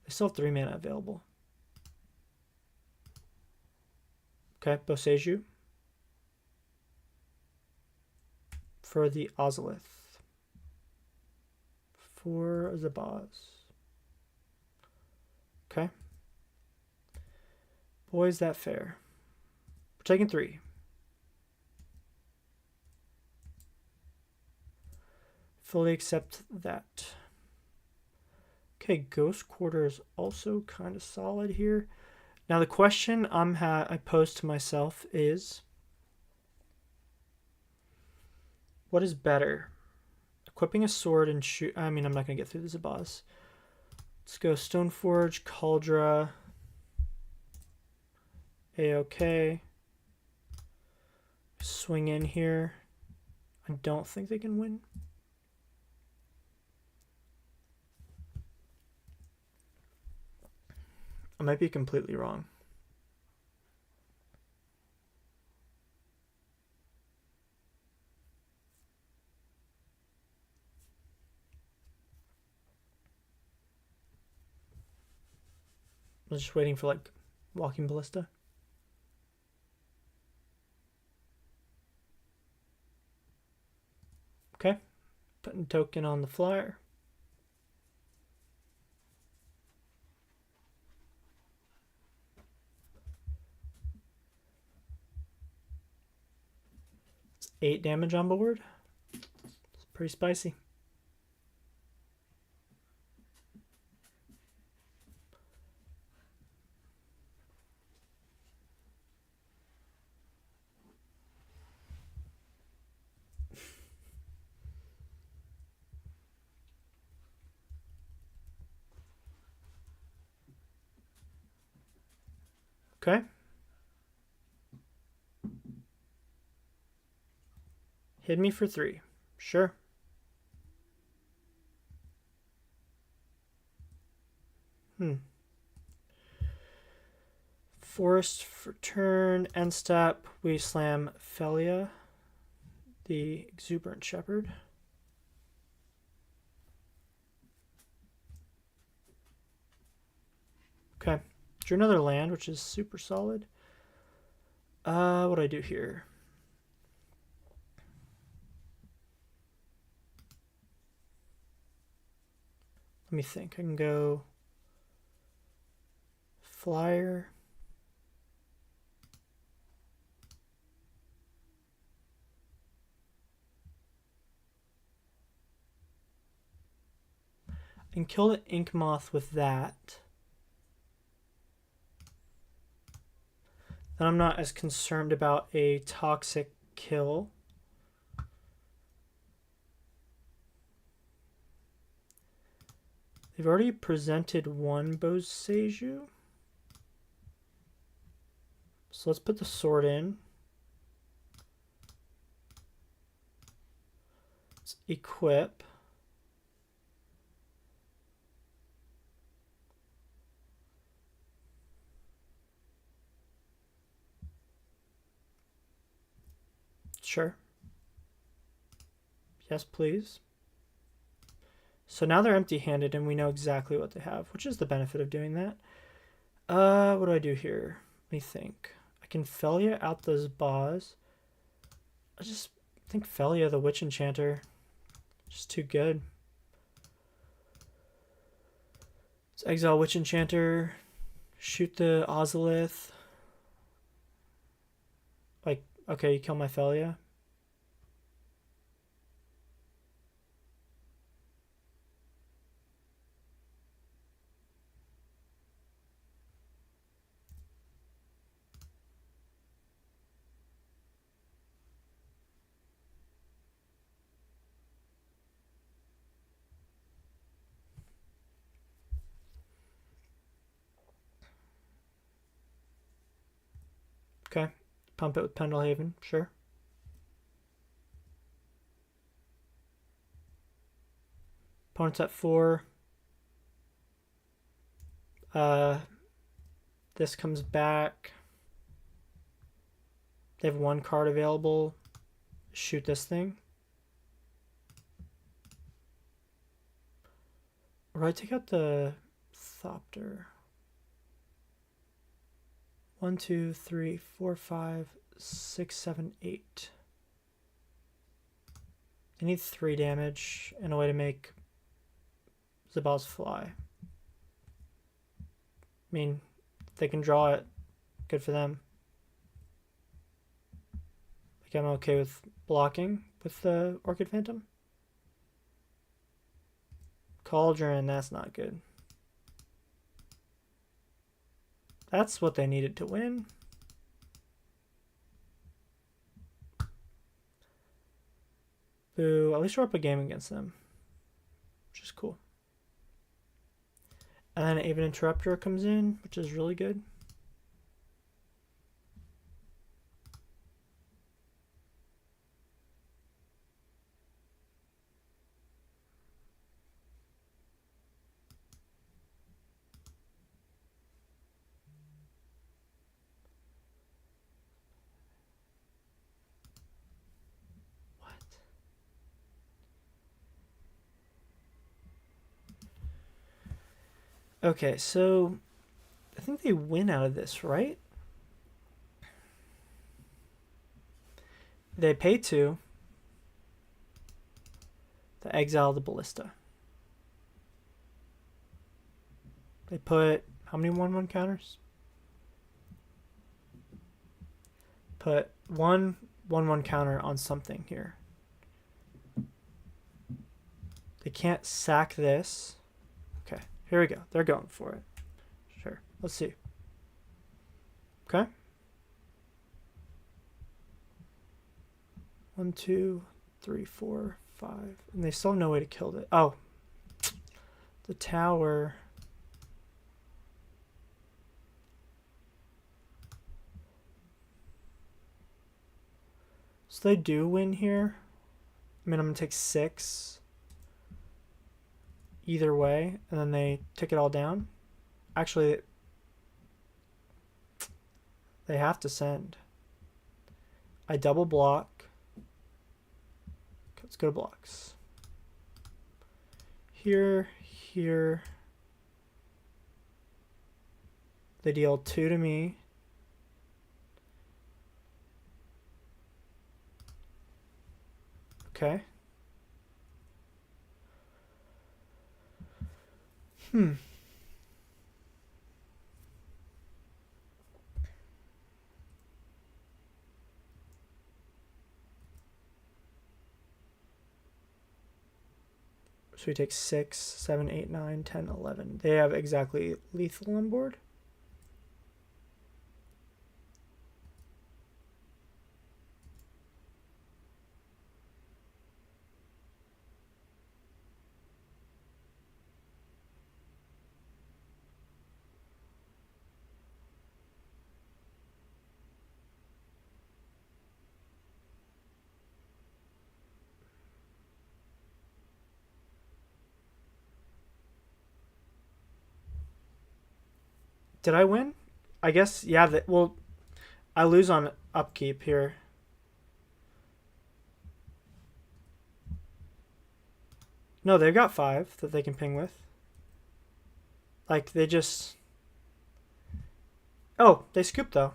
They still have 3 mana available. Okay, Boseiju for the Ozolith. For Zabaz. Okay. Boy, is that fair. We're taking 3. Fully accept that. Okay, Ghost Quarter is also kind of solid here. Now the question I pose to myself is, what is better? Equipping a sword and shoot... I mean, I'm not going to get through the Zabaz. Let's go Stoneforge, Kaldra, A-OK. Swing in here. I don't think they can win. I might be completely wrong. I was just waiting for like Walking Ballista. Okay, putting token on the flyer. It's 8 damage on board. It's pretty spicy. Okay. Hit me for 3. Sure. Forest for turn. End step. We slam Phelia, the Exuberant Shepherd. Okay. Drew another land, which is super solid. What do I do here? Let me think. I can go flyer. And kill the Ink Moth with that. Then I'm not as concerned about a toxic kill. They've already presented one Boseiju. So let's put the sword in. Let's equip. Sure. Yes, please. So now they're empty-handed and we know exactly what they have, which is the benefit of doing that. What do I do here? Let me think. I can Phelia out those Boz. I just think Phelia, the Witch Enchanter, just too good. Let's exile Witch Enchanter, shoot the Ozolith. Like, okay, you kill my Phelia. Okay, pump it with Pendelhaven, sure. Opponent's at 4. This comes back. They have 1 card available. Shoot this thing. Or do I take out the Thopter? 1, 2, 3, 4, 5, 6, 7, 8. I need 3 damage and a way to make the balls fly. I mean, if they can draw it, good for them. Like, I'm okay with blocking with the Orchid Phantom. Cauldron, that's not good. That's what they needed to win. Boo, at least we're up a game against them, which is cool. And then Aven Interrupter comes in, which is really good. Okay, so I think they win out of this, right? They pay 2. They exile the Ballista. They put how many 1/1 counters? Put 1 1/1 counter on something here. They can't sack this. Okay, here we go. They're going for it. Sure. Let's see. Okay. 1, 2, 3, 4, 5. And they still have no way to kill it. Oh. The tower. So they do win here. I mean, I'm going to take 6. Either way. And then they take it all down. Actually, they have to send. I double block. Let's go to blocks. Here, here. They deal 2 to me. Okay. So we take 6, 7, 8, 9, 10, 11. They have exactly lethal on board. Did I win? I guess, yeah. Well, I lose on upkeep here. No, they've got 5 that they can ping with. Like, they just... Oh, they scoop, though.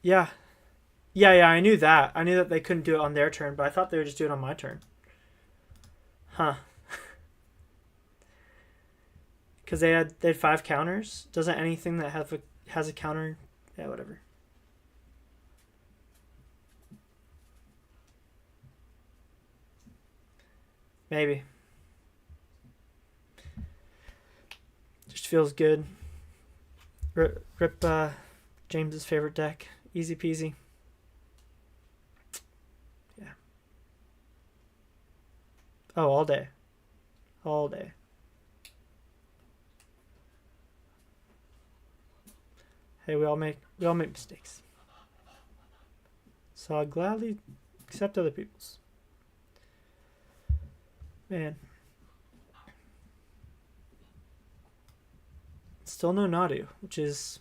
Yeah. Yeah, I knew that. I knew that they couldn't do it on their turn, but I thought they would just do it on my turn. Huh. Because they had 5 counters. Doesn't anything that has a counter... Yeah, whatever. Maybe. Just feels good. Rip James's favorite deck. Easy peasy. Yeah. Oh, all day. All day. Hey, we all make mistakes. So I'll gladly accept other people's. Man. Still no Nadu, which is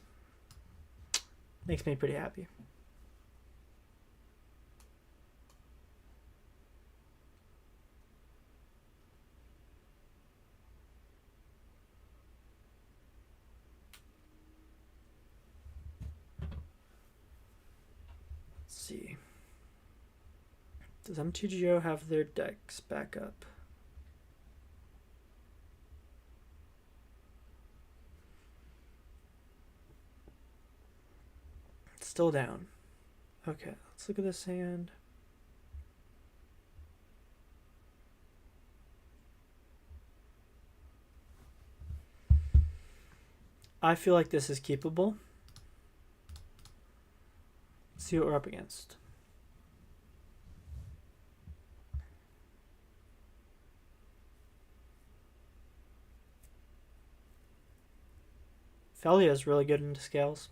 makes me pretty happy. Let's see. Does MTGO have their decks back up? It's still down. Okay, let's look at this hand. I feel like this is keepable. Let's see what we're up against. Phelia is really good into scales.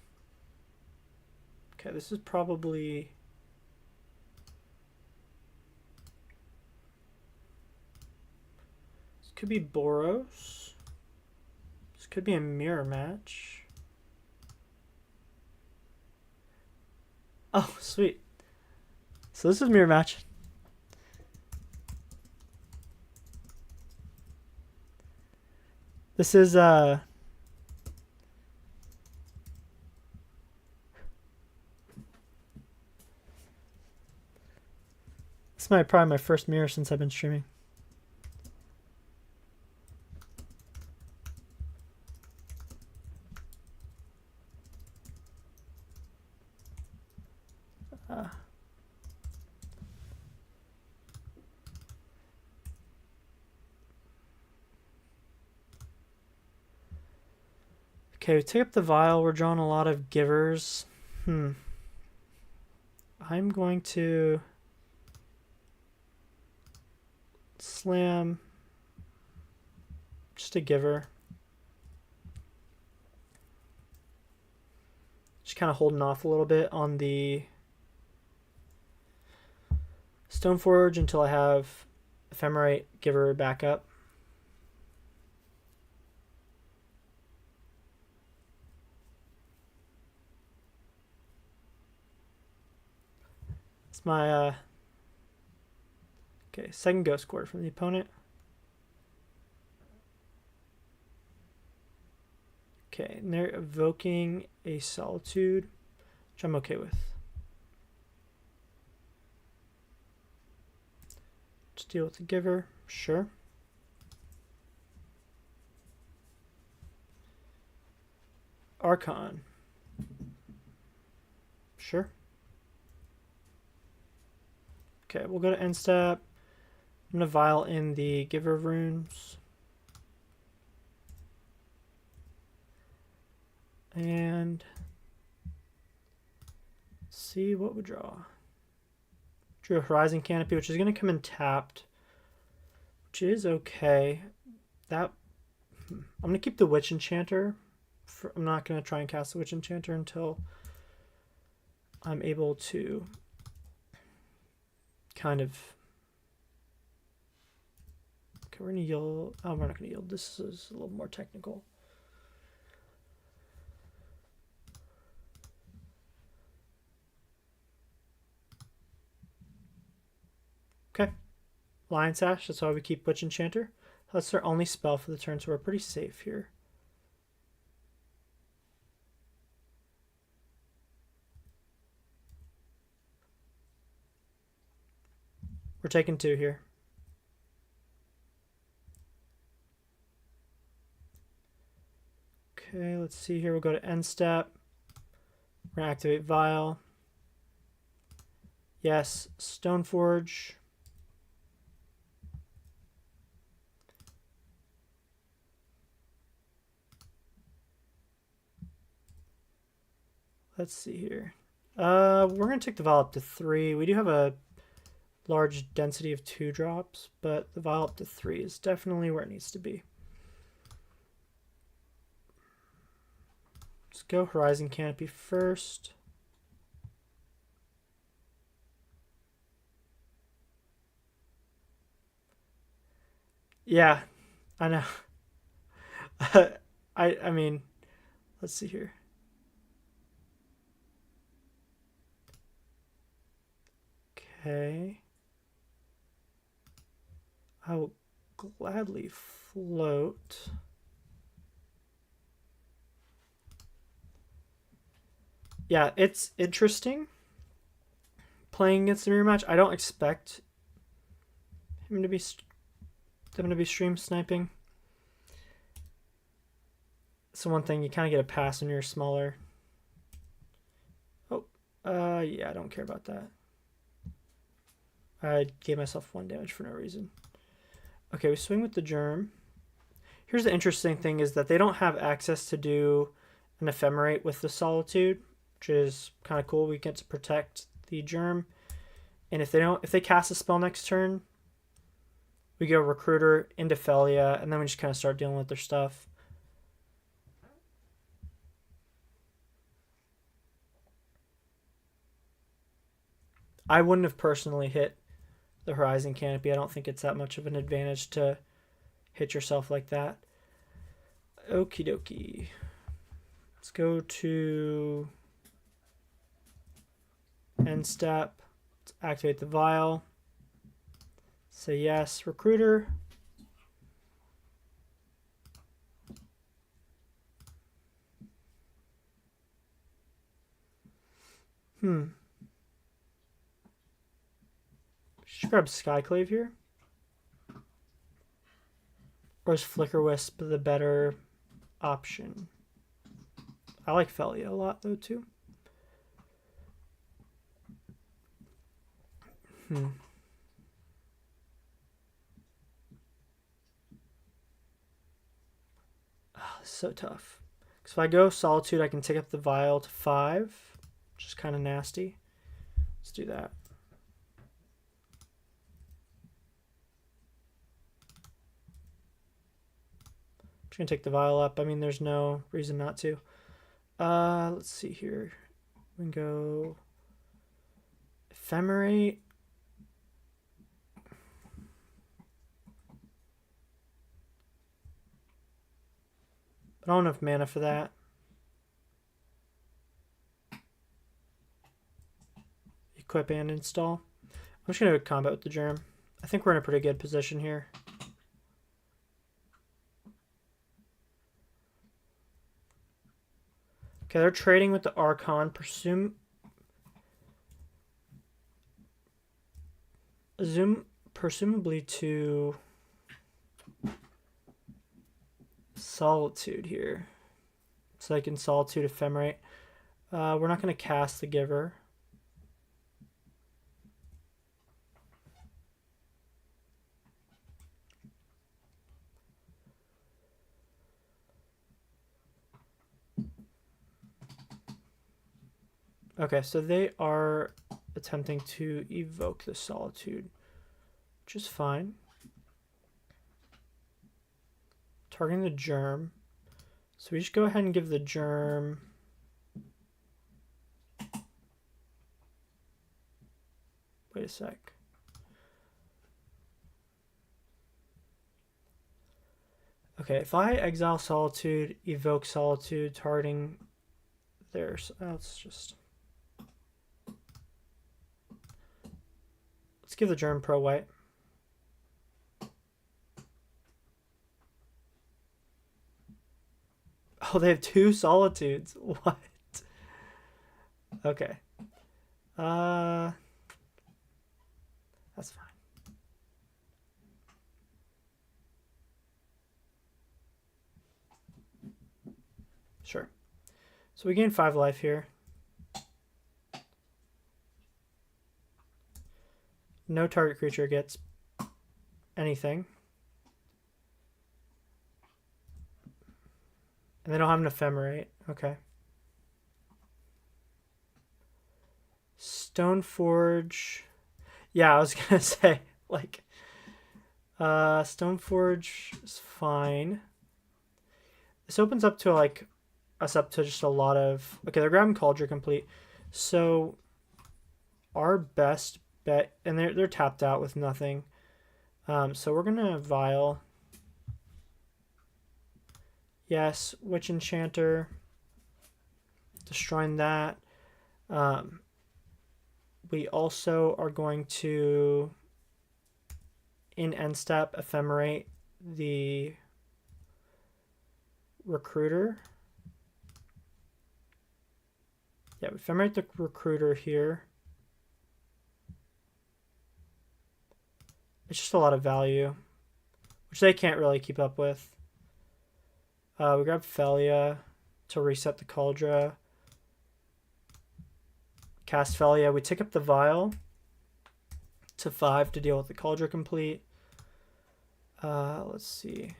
Okay, this is probably... This could be Boros. This could be a mirror match. Oh, sweet. So this is mirror match. This is this is probably my first mirror since I've been streaming. Okay, we take up the vial. We're drawing a lot of givers. I'm going to slam just a giver. Just kind of holding off a little bit on the Stoneforge until I have Ephemerate giver back up. It's my okay, second ghost cord from the opponent. Okay, and they're evoking a Solitude, which I'm okay with. Just deal with the giver, sure. Archon, sure. Okay, we'll go to end step. I'm going to vial in the giver runes. And see what we draw. Drew a Horizon Canopy, which is going to come in tapped, which is okay. That I'm going to keep the Witch Enchanter. I'm not going to try and cast the Witch Enchanter until I'm able to kind of... Okay, we're going to yield. Oh, we're not going to yield. This is a little more technical. Okay. Lion Sash, that's why we keep Witch Enchanter. That's their only spell for the turn, so we're pretty safe here. We're taking 2 here. Okay, let's see here. We'll go to end step. We're going to activate Vial. Yes, Stoneforge. Let's see here. We're going to take the Vial up to 3. We do have a large density of 2 drops, but the Vial up to 3 is definitely where it needs to be. Let's go Horizon Canopy first. Yeah, I know. I mean, let's see here. Okay. I will gladly float. Yeah, it's interesting playing against the mirror match. I don't expect him to be stream sniping. So one thing, you kind of get a pass when you're smaller. Oh, yeah, I don't care about that. I gave myself 1 damage for no reason. Okay, we swing with the germ. Here's the interesting thing is that they don't have access to do an Ephemerate with the Solitude, which is kind of cool. We get to protect the germ. And if they cast a spell next turn, we go Recruiter into Phelia, and then we just kind of start dealing with their stuff. I wouldn't have personally hit the Horizon Canopy. I don't think it's that much of an advantage to hit yourself like that. Okie dokie. Let's go to end step. Let's activate the vial. Say yes, Recruiter. Should grab Skyclave here. Or is Flickerwisp the better option? I like Phelia a lot though too. Oh, this is so tough. Because if I go Solitude, I can take up the Vial to 5, which is kind of nasty. Let's do that. I'm just going to take the Vial up. I mean, there's no reason not to. Let's see here. We can go Ephemerate. I don't have enough mana for that. Equip and install. I'm just going to combat with the germ. I think we're in a pretty good position here. Okay, they're trading with the Archon. Presumably to Solitude here. So I can Solitude Ephemerate. We're not going to cast the Giver. Okay, so they are attempting to evoke the Solitude, which is fine. Targeting the germ. So we just go ahead and give the germ wait a sec. Okay, if I exile Solitude, evoke Solitude, targeting theirs. Let's give the germ pro white. Oh, they have 2 Solitudes. What? Okay. That's fine. Sure. So we gain 5 life here. No target creature gets anything. And they don't have an Ephemerate. Okay. Stoneforge. Yeah, I was going to say, like, Stoneforge is fine. This opens up to, like, us up to just a lot of... Okay, they're grabbing Kaldra Compleat. So our best bet... And they're tapped out with nothing. So we're going to Vial. Yes, Witch Enchanter. Destroying that. We also are going to, in end step, Ephemerate the Recruiter. Yeah, we Ephemerate the Recruiter here. It's just a lot of value, which they can't really keep up with. We grab Phelia to reset the Kaldra. Cast Phelia. We take up the Vial to 5 to deal with the Kaldra Compleat. Let's see.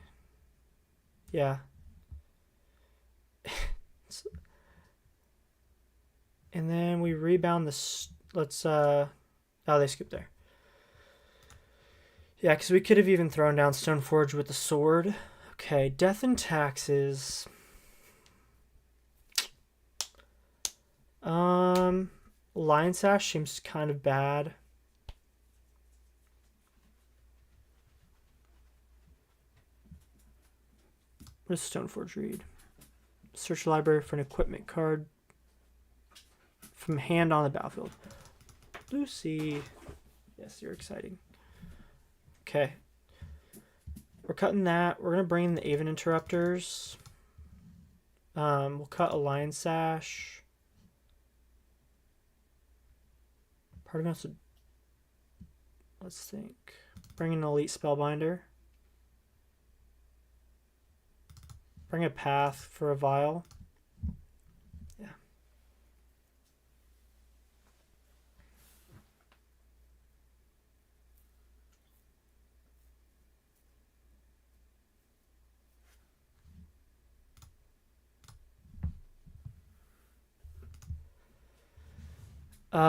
Yeah. And then we rebound this. Let's oh, they scooped there. Yeah, because we could have even thrown down Stoneforge with the sword. Okay, Death and Taxes. Lion Sash seems kind of bad. What does Stoneforge read? Search the library for an equipment card from hand on the battlefield. Lucy. Yes, you're exciting. Okay. We're cutting that. We're going to bring in the Aven Interrupters. We'll cut a Lion Sash. Part of us would... Let's think. Bring in an Elite Spellbinder. Bring a Path for a Vial. Yeah.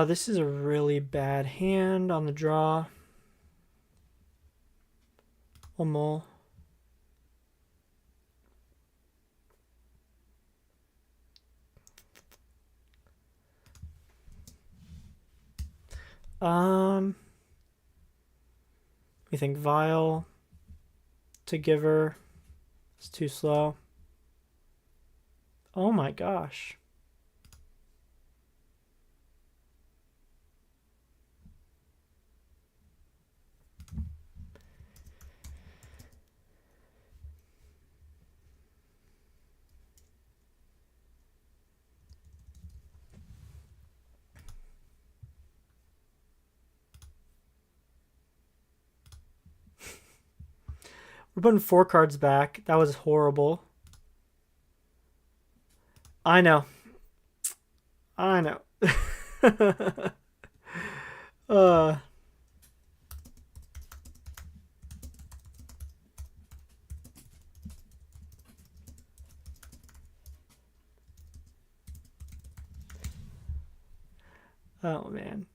This is a really bad hand on the draw. One more. We think Vial to give her. It's too slow. Oh my gosh. We're putting 4 cards back. That was horrible. I know. I know. Oh, man.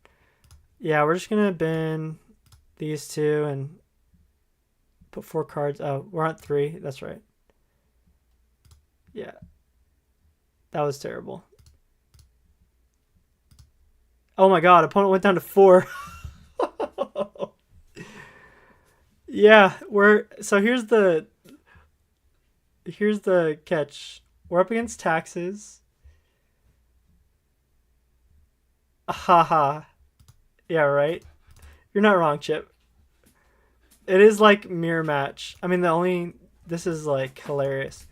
Yeah, we're just going to bin these two and put 4 cards. Oh, we're on 3. That's right. Yeah. That was terrible. Oh my god, opponent went down to 4. Yeah, so here's the catch. We're up against Taxes. Haha. Yeah, right? You're not wrong, Chip. It is like mirror match. I mean, this is like hilarious.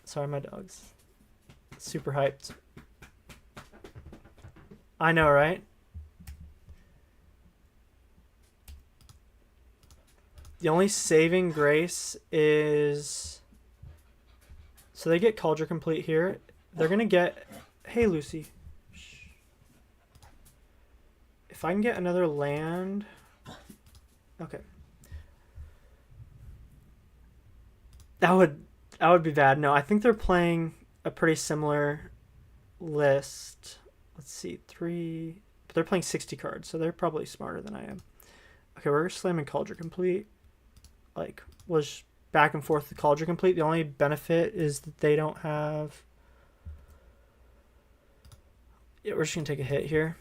Sorry, my dogs. Super hyped. I know, right? The only saving grace is... So they get Kaldra Compleat here. They're going to get... Hey, Lucy. If I can get another land... Okay. That would be bad. No, I think they're playing a pretty similar list. Let's see, 3... But they're playing 60 cards, so they're probably smarter than I am. Okay, we're slamming Kaldra Compleat. like was back and forth with Kaldra Compleat. The only benefit is that they don't have. Yeah, we're just gonna take a hit here.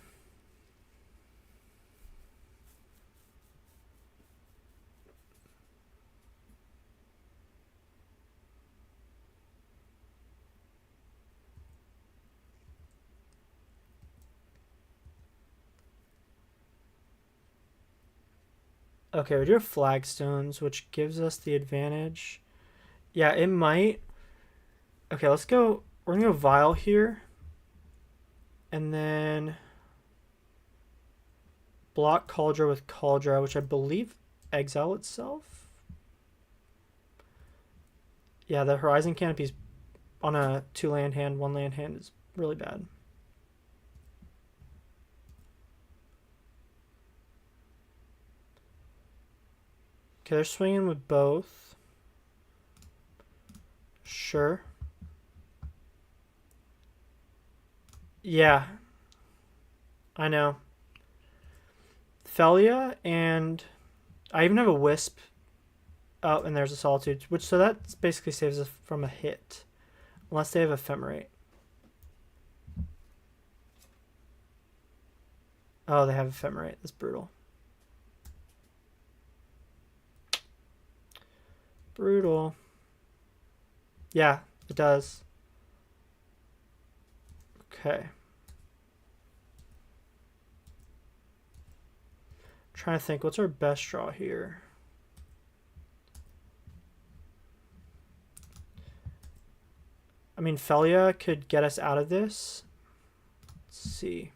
Okay, we do have Flagstones, which gives us the advantage. Yeah, it might. Okay, let's go. We're gonna go Vial here. And then block Kaldra with Kaldra, which I believe Exile itself. Yeah, the Horizon Canopy's on a 2-land hand, 1-land hand is really bad. Okay, they're swinging with both. Sure. Yeah. I know. Phelia, and I even have a Wisp. Oh, and there's a Solitude, which so that basically saves us from a hit. Unless they have Ephemerate. Oh, they have Ephemerate. That's brutal. Brutal. Yeah, it does. Okay. Trying to think, what's our best draw here? I mean, Phelia could get us out of this. Let's see.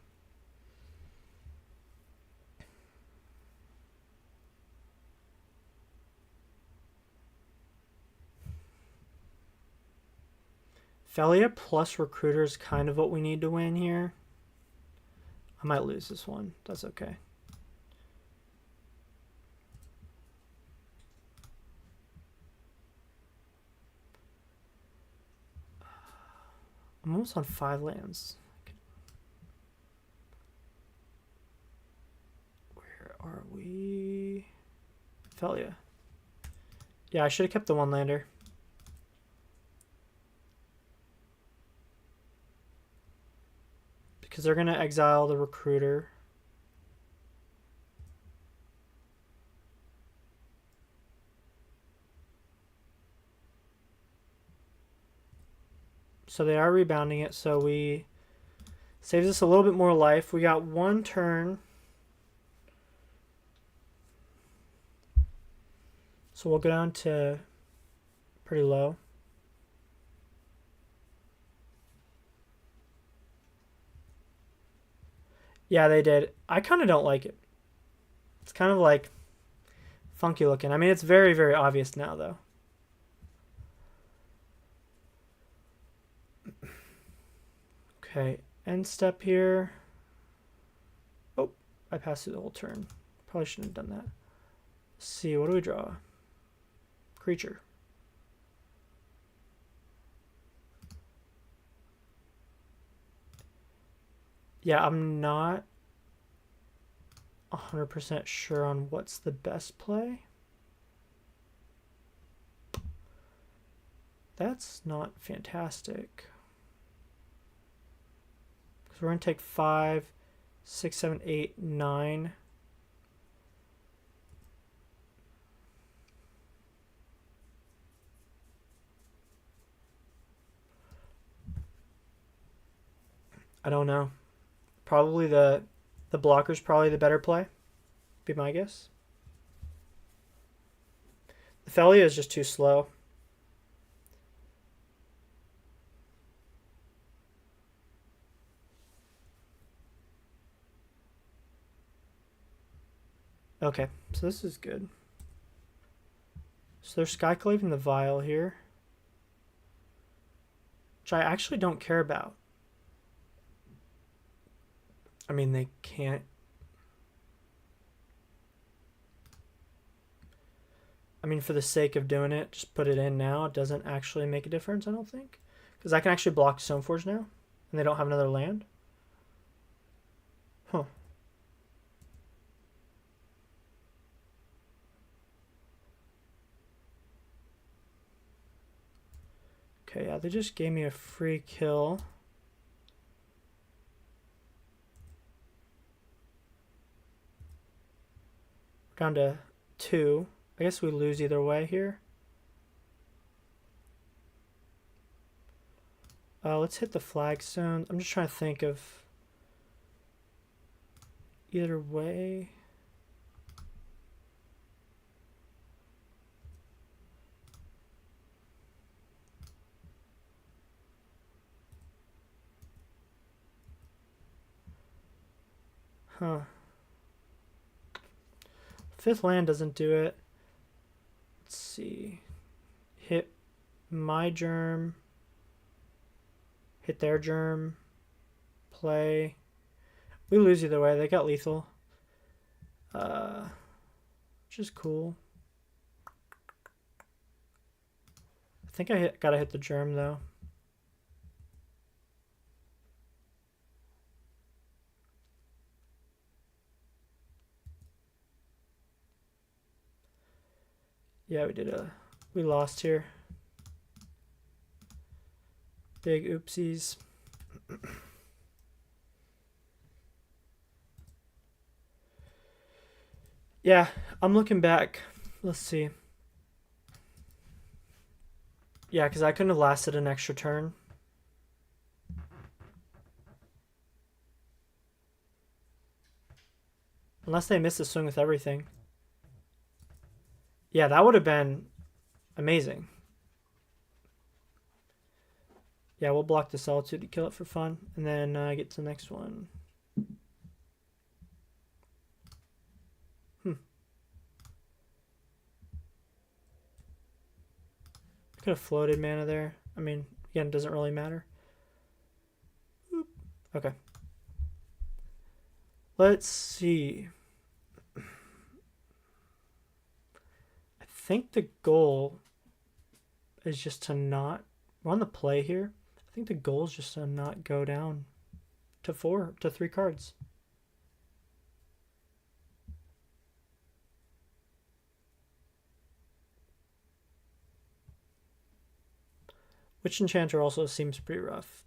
Phelia plus Recruiter is kind of what we need to win here. I might lose this one. That's okay. I'm almost on 5 lands. Where are we? Phelia. Yeah, I should have kept the 1-lander. Because they're going to exile the Recruiter. So they are rebounding it, so we saves us a little bit more life. We got 1 turn. So we'll go down to pretty low. Yeah, they did. I kind of don't like it. It's kind of like funky looking. I mean, it's very, very obvious now, though. Okay, end step here. Oh, I passed through the whole turn. Probably shouldn't have done that. Let's see, what do we draw? Creature. Yeah, I'm not 100% sure on what's the best play. That's not fantastic. Because we're going to take 5, 6, 7, 8, 9. I don't know. Probably the blocker's probably the better play. Be my guess. The Phelia is just too slow. Okay, so this is good. So they're Skyclaving the Vial here, which I actually don't care about. I mean, they can't. I mean, for the sake of doing it, just put it in now. It doesn't actually make a difference, I don't think. Because I can actually block Stoneforge now, and they don't have another land. Huh. Okay, yeah, they just gave me a free kill. We're down to 2. I guess we lose either way here. Let's hit the flagstone. I'm just trying to think of either way. Huh. 5th land doesn't do it. Let's see. Hit my germ. Hit their germ. Play. We lose either way. They got lethal. Which is cool. I think I gotta hit the germ though. Yeah, we lost here. Big oopsies. Yeah, I'm looking back. Let's see. Yeah, because I couldn't have lasted an extra turn. Unless they missed a swing with everything. Yeah, that would have been amazing. Yeah, we'll block the Solitude to kill it for fun. And then get to the next one. Could have floated mana there. I mean, again, it doesn't really matter. Oop. Okay. Let's see. I think the goal is just to not... We're on the play here. I think the goal is just to not go down to 3 cards. Witch Enchanter also seems pretty rough.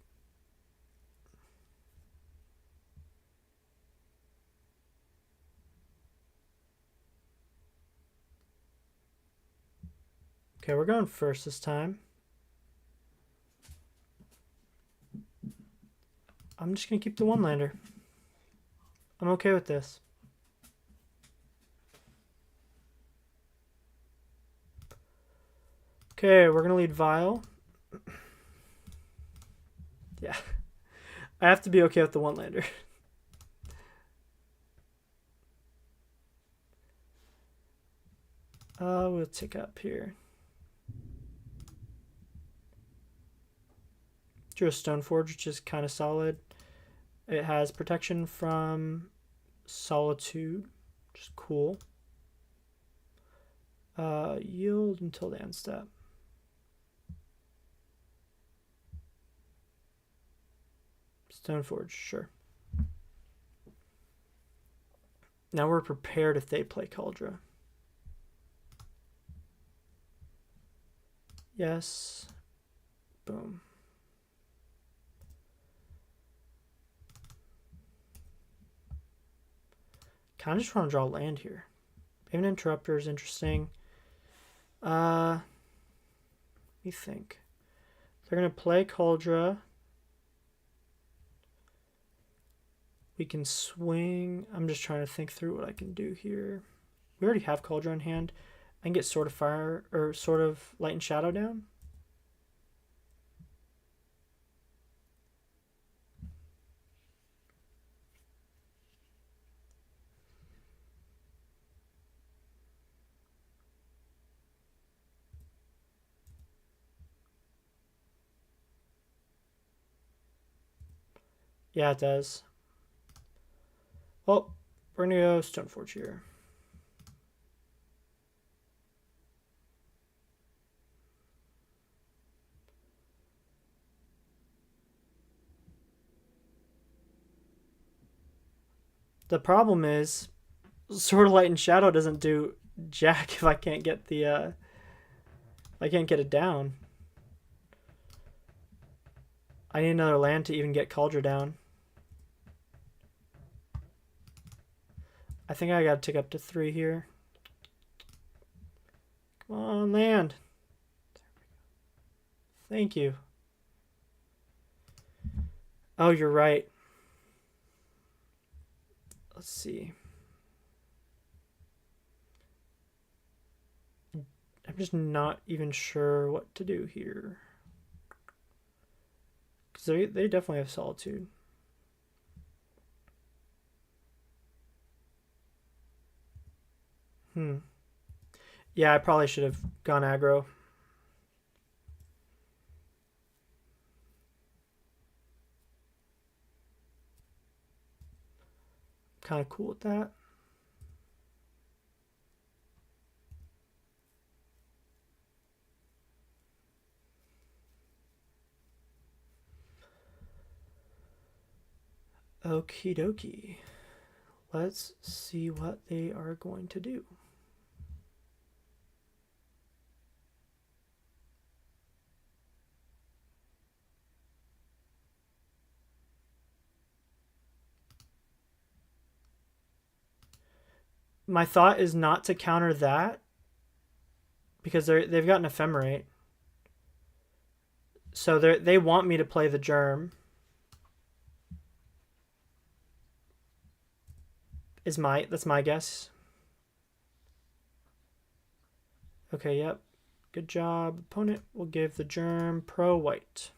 Okay, we're going first this time. I'm just going to keep the 1-lander. I'm okay with this. Okay, we're going to lead Vial. Yeah. I have to be okay with the 1-lander. We'll tick up here. Drew a Stoneforge, which is kind of solid. It has protection from Solitude, which is cool. Yield until the end step. Stoneforge, sure. Now we're prepared if they play Kaldra. Yes. Boom. Kind of just want to draw land here. Aven Interrupter is interesting. Let me think. They're going to play Kaldra. We can swing. I'm just trying to think through what I can do here. We already have Kaldra in hand. I can get Sword of Fire or Sword of Light and Shadow down. Yeah, it does. Well, we're going to go Stoneforge here. The problem is Sword of Light and Shadow doesn't do jack if I can't get the I can't get it down. I need another land to even get Kaldra down. I think I gotta tick up to 3 here. Come on, land. Thank you. Oh, you're right. Let's see. I'm just not even sure what to do here. Because they definitely have Solitude. Yeah, I probably should have gone aggro. Kind of cool with that. Okie dokie. Let's see what they are going to do. My thought is not to counter that because they've got an Ephemerate. So they want me to play the Germ. That's my guess. Okay, yep. Good job. Opponent will give the Germ pro white.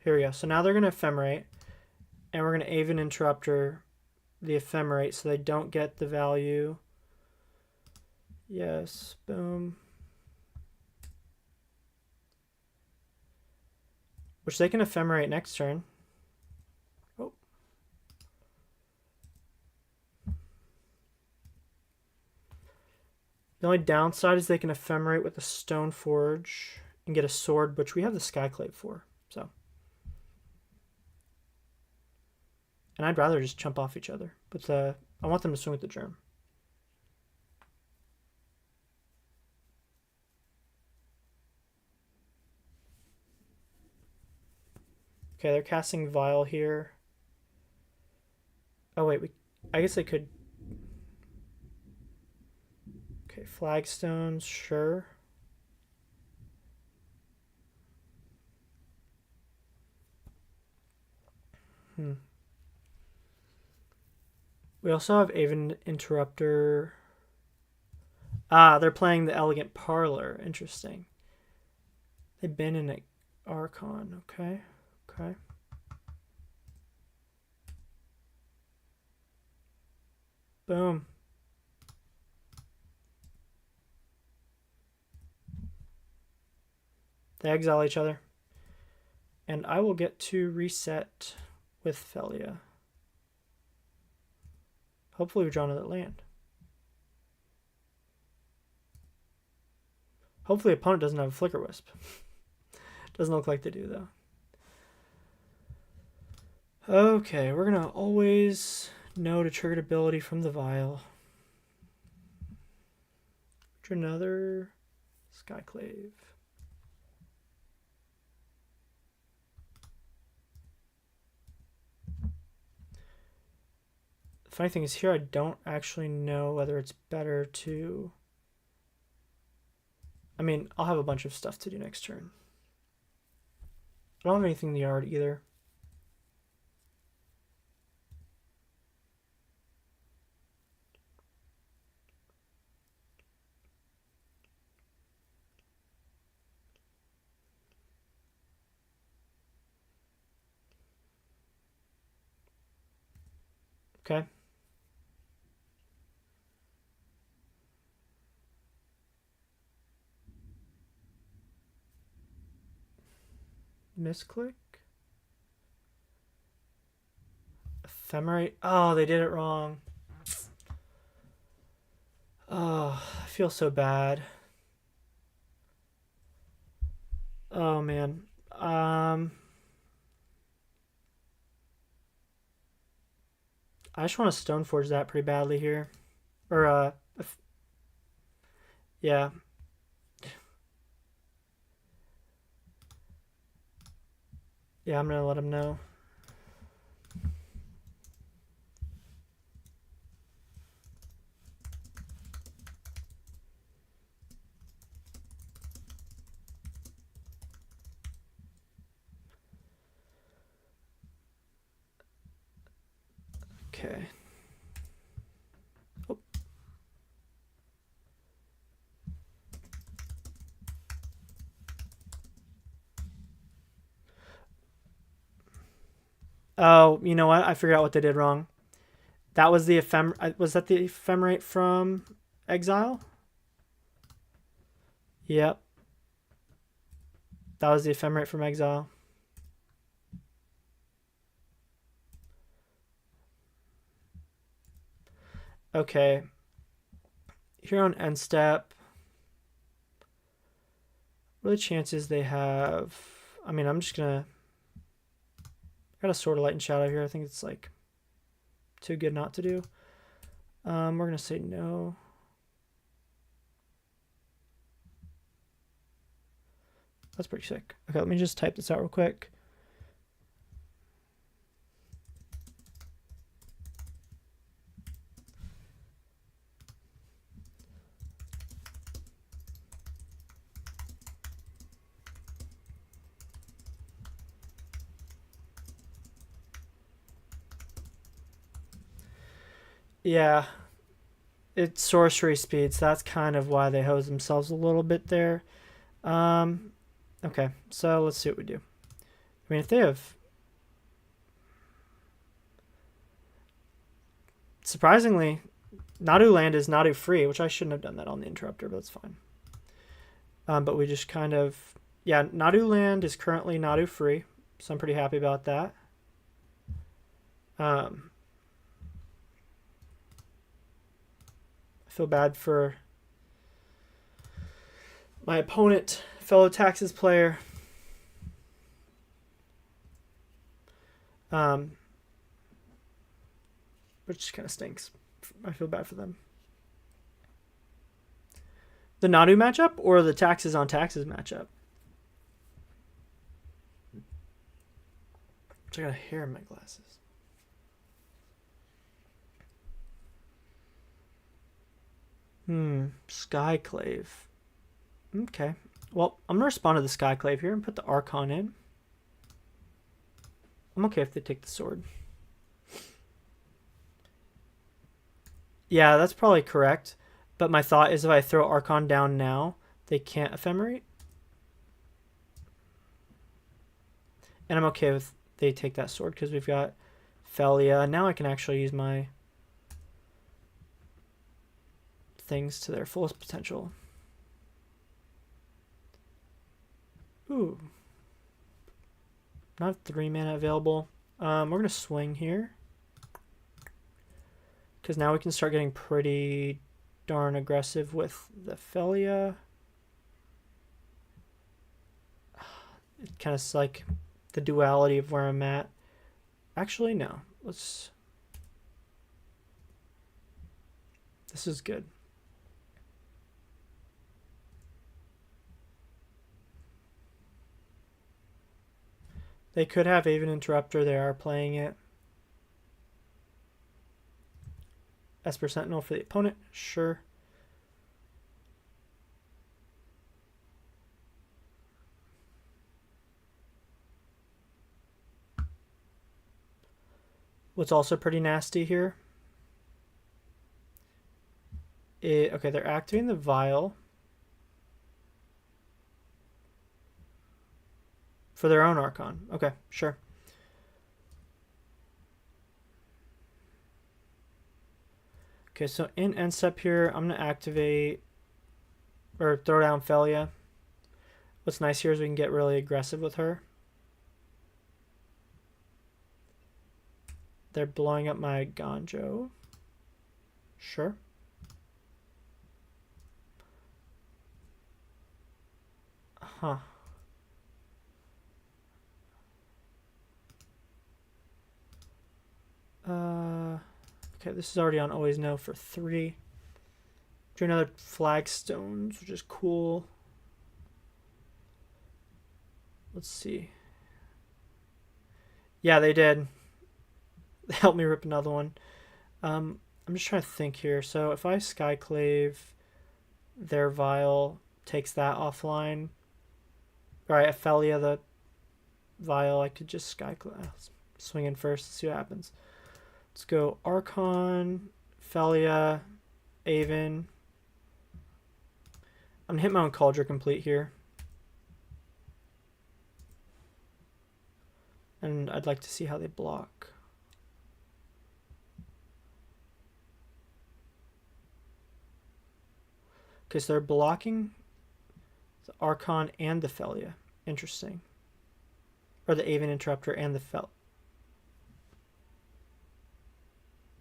Here we go. So now they're going to Ephemerate. And we're going to Aven Interrupter the Ephemerate so they don't get the value. Yes. Boom. Which they can Ephemerate next turn. Oh. The only downside is they can Ephemerate with a Stoneforge and get a sword, which we have the Skyclave for. So. And I'd rather just jump off each other. But I want them to swing with the Germ. Okay, they're casting Vial here. Oh, wait. I guess they could... Okay, Flagstones, sure. We also have Aven Interrupter. Ah, they're playing the Elegant Parlor. Interesting. They've been in an Archon. Okay. Okay. Boom. They exile each other. And I will get to reset with Phelia. Hopefully we draw another land. Hopefully opponent doesn't have a Flickerwisp. Doesn't look like they do though. Okay, we're gonna always know to trigger ability from the Vial. Another Skyclave. The funny thing is here I don't actually know whether it's better to... I mean, I'll have a bunch of stuff to do next turn. I don't have anything in the yard either. Okay. Misclick. Ephemerate. Oh, they did it wrong. Oh, I feel so bad. Oh, man. I just want to Stoneforge that pretty badly here. Or, yeah. Yeah, I'm gonna let him know. Okay. Oh. Oh, you know what? I figured out what they did wrong. That was the was that the Ephemerate from Exile? Yep. That was the Ephemerate from Exile. Okay. Here on end step, what are the chances they have? I mean, I'm just gonna. I got a Sword of Light and Shadow here. I think it's like too good not to do. We're gonna say no. That's pretty sick. Okay, let me just type this out real quick. Yeah, it's sorcery speeds. That's kind of why they hose themselves a little bit there. Okay, so let's see what we do. I mean, if they have... Surprisingly, Nadu land is Nadu free, which I shouldn't have done that on the Interrupter, but that's fine. But we just kind of... Yeah, Nadu land is currently Nadu free, so I'm pretty happy about that. I feel bad for my opponent, fellow Taxes player. Which kind of stinks. I feel bad for them. The Nadu matchup or the Taxes on Taxes matchup? I got hair in my glasses. Skyclave. Okay. Well, I'm going to respond to the Skyclave here and put the Archon in. I'm okay if they take the sword. Yeah, that's probably correct. But my thought is if I throw Archon down now, they can't Ephemerate. And I'm okay with they take that sword because we've got Phelia. Now I can actually use my things to their fullest potential. Ooh. Not 3 mana available. We're going to swing here. Because now we can start getting pretty darn aggressive with the Phelia. It kind of like the duality of where I'm at. Actually, no. Let's... This is good. They could have Aven Interrupter. They are playing it. Esper Sentinel for the opponent. Sure. What's also pretty nasty here. Okay, they're activating the Vial. For their own Archon. Okay, sure. Okay, so in end step here, I'm going to activate or throw down Phelia. What's nice here is we can get really aggressive with her. They're blowing up my Eiganjo. Sure. Huh. Okay, this is already on Always No for 3. Do another Flagstones, which is cool. Let's see. Yeah, they did. They helped me rip another one. I'm just trying to think here. So if I Skyclave their Vial, takes that offline. Alright, Phelia the Vial, I could just Skyclave. Swing in first, see what happens. Let's go Archon, Phelia, Aven. I'm gonna hit my own Kaldra Compleat here. And I'd like to see how they block. Okay, so they're blocking the Archon and the Phelia. Interesting. Or the Aven Interrupter and the Fel.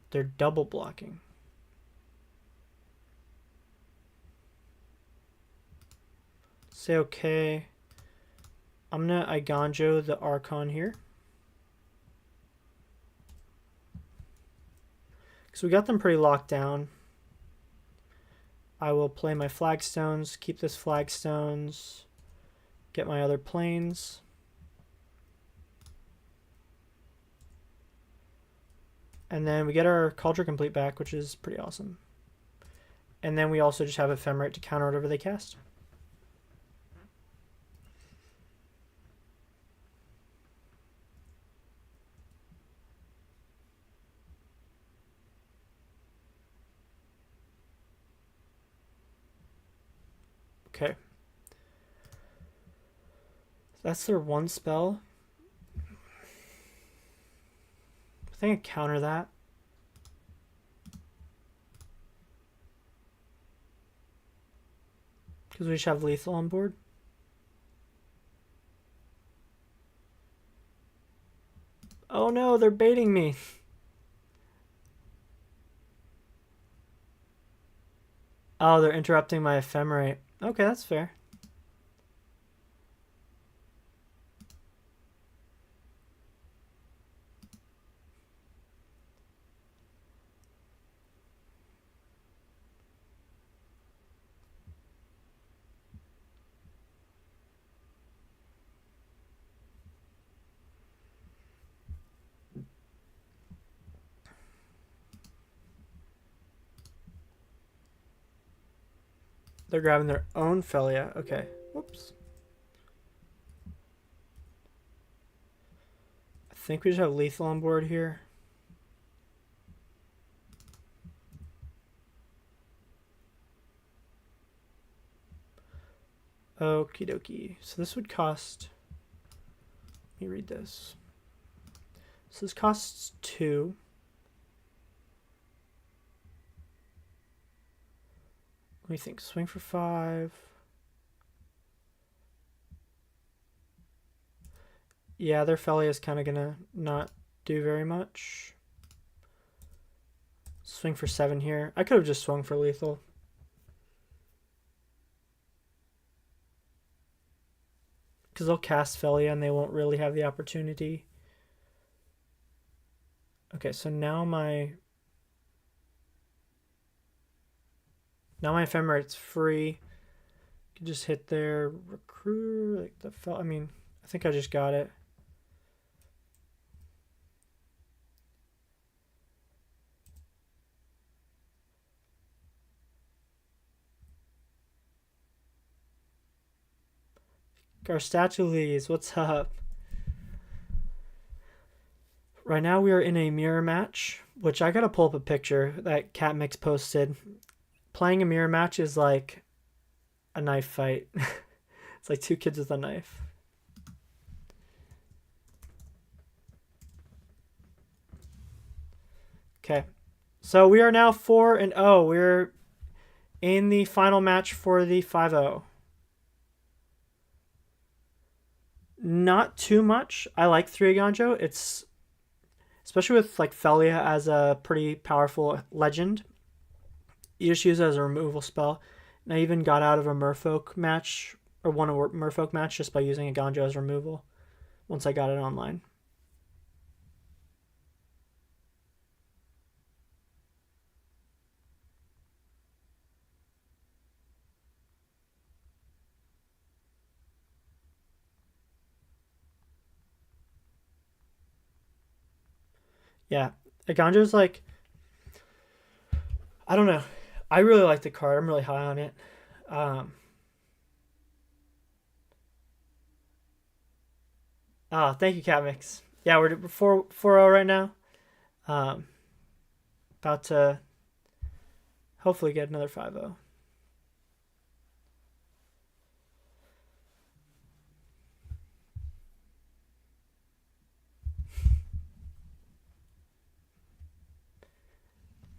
They're double blocking. Say okay. I'm gonna Eiganjo the Archon here. So we got them pretty locked down. I will play my Flagstones, keep this Flagstones, get my other planes. And then we get our Kaldra Compleat back, which is pretty awesome. And then we also just have Ephemerate to counter whatever they cast. Okay. That's their one spell. I think I counter that. Because we just have lethal on board. Oh no, they're baiting me. Oh, they're interrupting my Ephemerate. Okay, that's fair. They're grabbing their own Phelia. Okay. Whoops. I think we just have lethal on board here. Okie dokie. So this would cost... Let me read this. So this costs 2. Let me think. Swing for 5. Yeah, their Phelia is kind of going to not do very much. Swing for 7 here. I could have just swung for lethal. Because they'll cast Phelia and they won't really have the opportunity. Okay, so now my Ephemerate's free. Can just hit their recruiter, like the I mean, I think I just got it. Garstatules, what's up? Right now we are in a mirror match, which I gotta pull up a picture that Catmix posted. Playing a mirror match is like a knife fight. It's like 2 kids with a knife. Okay. So we are now 4-0. We're in the final match for the 5-0. Not too much. I like 3 Eiganjo. It's especially with like Phelia as a pretty powerful legend. You just use it as a removal spell. And I even got out of a Merfolk match, or won a Merfolk match just by using Eiganjo as removal once I got it online. Yeah. Eiganjo's like, I don't know. I really like the card. I'm really high on it. Thank you, Catmix. Yeah, we're 4-0 right now. Um, about to hopefully get another 5-0.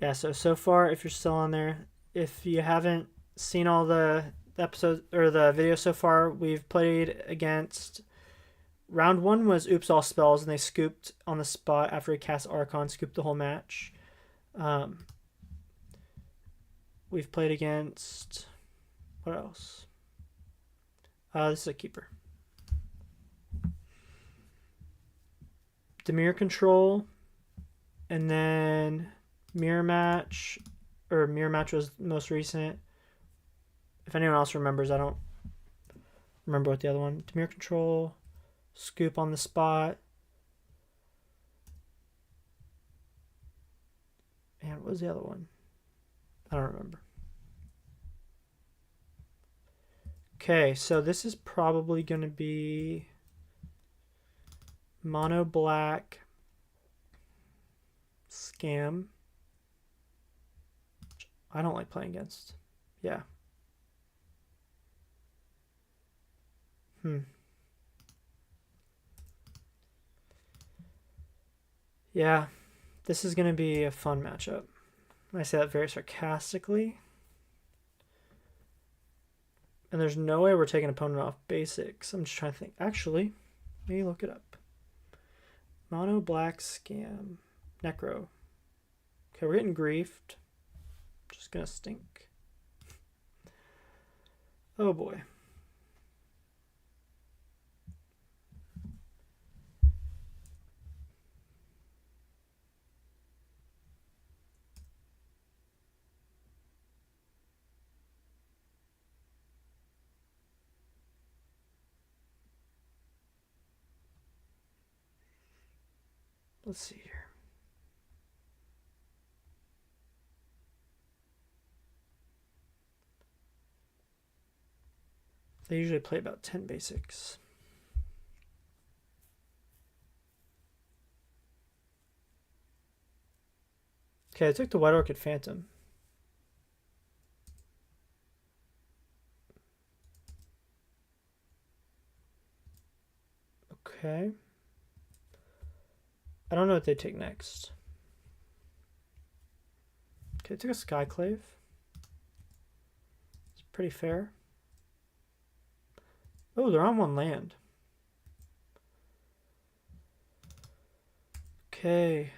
Yeah, so far, if you're still on there, if you haven't seen all the episodes or the videos so far, we've played against. Round 1 was Oops All Spells, and they scooped on the spot after he cast Archon, scooped the whole match. We've played against. What else? This is a keeper. Dimir Control, and then Mirror Match, or Mirror Match was most recent. If anyone else remembers, I don't remember what the other one. Dimir Control, Scoop on the spot, and what was the other one? I don't remember. Okay, so this is probably going to be Mono Black Scam. I don't like playing against. Yeah. Yeah, this is going to be a fun matchup. I say that very sarcastically. And there's no way we're taking an opponent off basics. I'm just trying to think. Actually, maybe look it up. Mono Black Scam. Necro. Okay, we're getting griefed. Just gonna stink. Oh boy. Let's see here. They usually play about 10 basics. Okay, I took the White Orchid Phantom. Okay. I don't know what they take next. Okay, I took a Skyclave. It's pretty fair. Oh, they're on one land. Okay.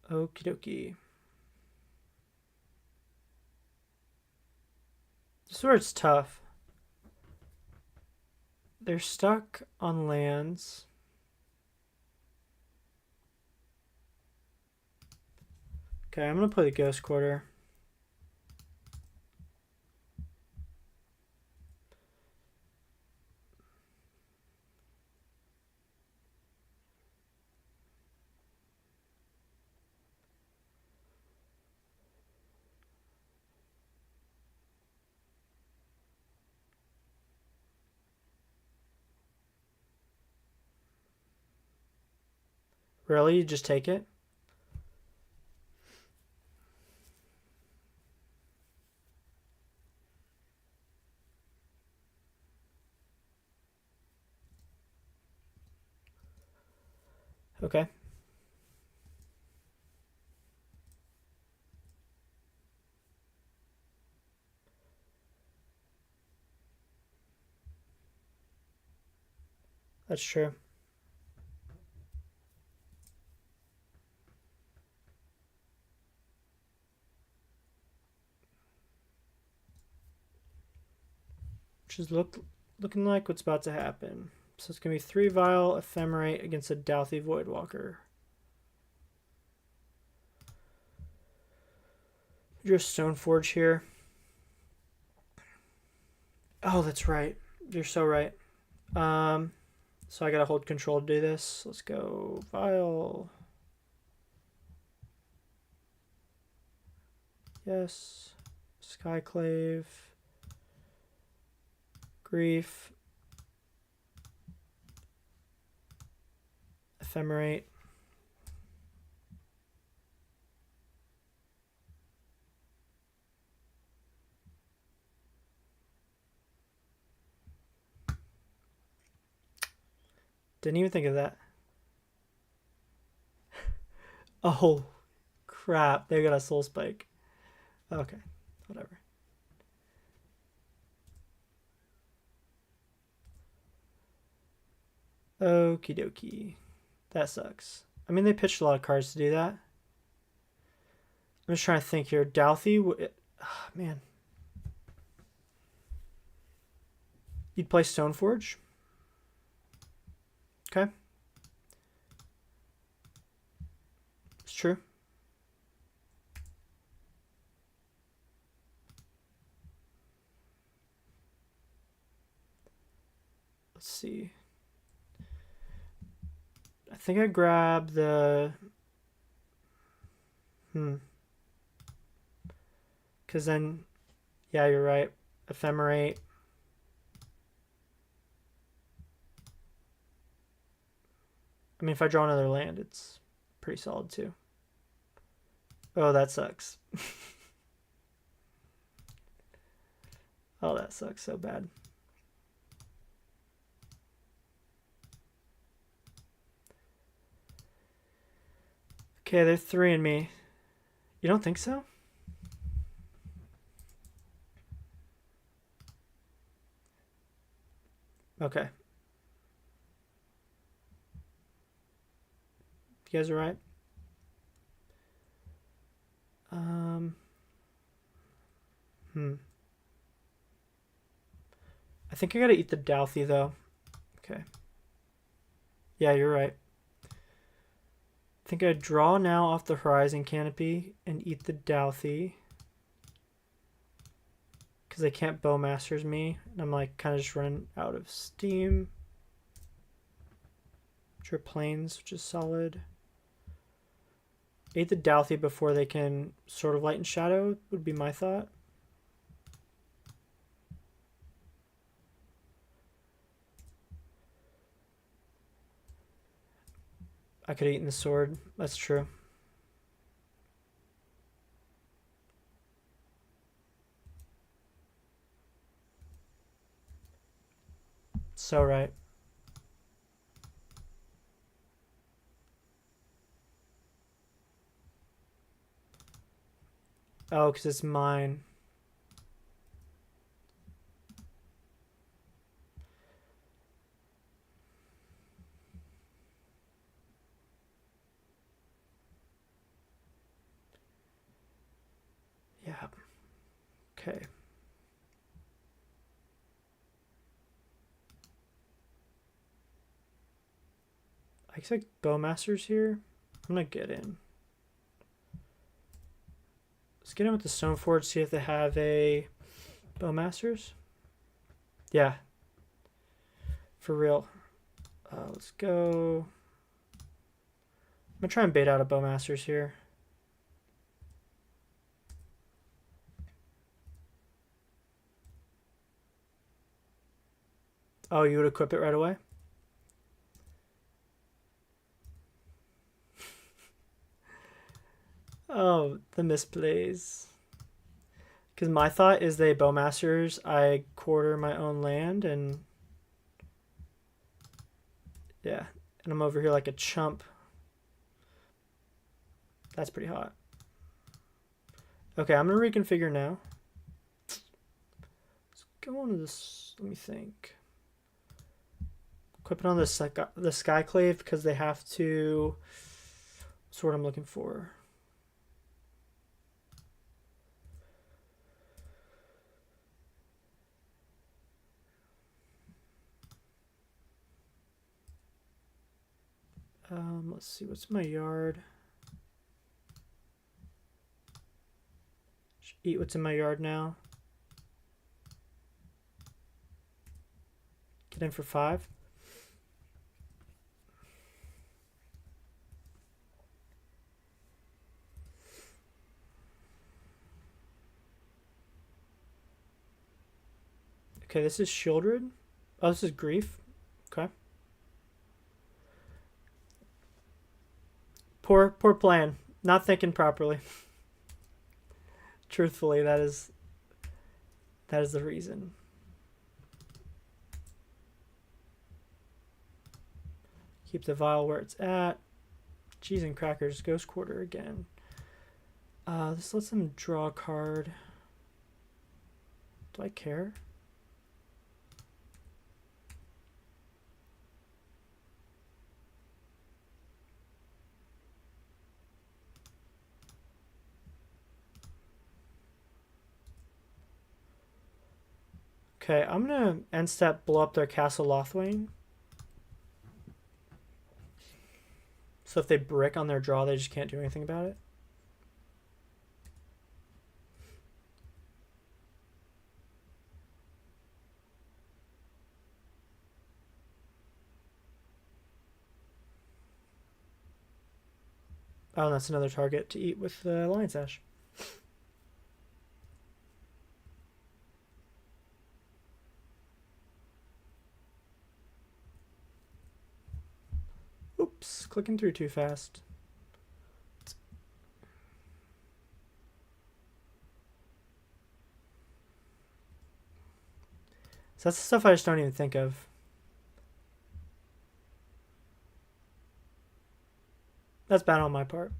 Okie dokie. This is where it's tough. They're stuck on lands. Okay, I'm going to play the Ghost Quarter. Really? You just take it? Okay. That's true. which is looking like what's about to happen. So it's going to be 3 Vial, Ephemerate against a Dauthi Voidwalker. Just Stoneforge here. Oh, that's right. You're so right. So I gotta hold control to do this. Let's go Vial. Yes. Skyclave. Grief. Ephemerate. Didn't even think of that. Oh, crap. They got a Soul Spike. Okay, whatever. Okie dokie. That sucks. I mean, they pitched a lot of cards to do that. I'm just trying to think here. Dauthi, oh, man. You'd play Stoneforge? Okay. It's true. Let's see. I think I grab the... Because then... Yeah, you're right. Ephemerate. I mean, if I draw another land, it's pretty solid too. Oh, that sucks. Oh, that sucks so bad. Okay, they're 3 me. You don't think so? Okay. You guys are right. I think I gotta eat the Dauthi though. Okay. Yeah, you're right. I think I draw now off the Horizon Canopy and eat the Dauthi. Because they can't Bowmasters me. And I'm like kind of just running out of steam. Drip Plains, which is solid. Ate the Dauthi before they can Sword of Light and Shadow would be my thought. I could have eaten the sword. That's true. So right. Oh, because it's mine. Yeah. Okay. I expect Bowmasters here. I'm gonna get in. Let's get in with the Stoneforge, see if they have a Bowmasters. Yeah. For real. Let's go. I'm gonna try and bait out a Bowmasters here. Oh, you would equip it right away? Oh, the misplays. Because my thought is they Bowmasters, I quarter my own land, and yeah, and I'm over here like a chump. That's pretty hot. Okay, I'm gonna reconfigure now. Let's go on to this. Let me think. Equip it on the Skyclave because they have to. That's what I'm looking for. Let's see, what's in my yard? Should eat what's in my yard now. Get in for 5. Okay, this is Shieldred. Oh, this is Grief. Okay. Poor plan. Not thinking properly. Truthfully, that is the reason. Keep the vial where it's at. Cheese and crackers. Ghost Quarter again. This lets them draw a card. Do I care? Okay, I'm gonna end step blow up their Castle Lothwain. So if they brick on their draw, they just can't do anything about it. Oh, and that's another target to eat with the Lion Sash. Oops, clicking through too fast. So that's the stuff I just don't even think of. That's bad on my part.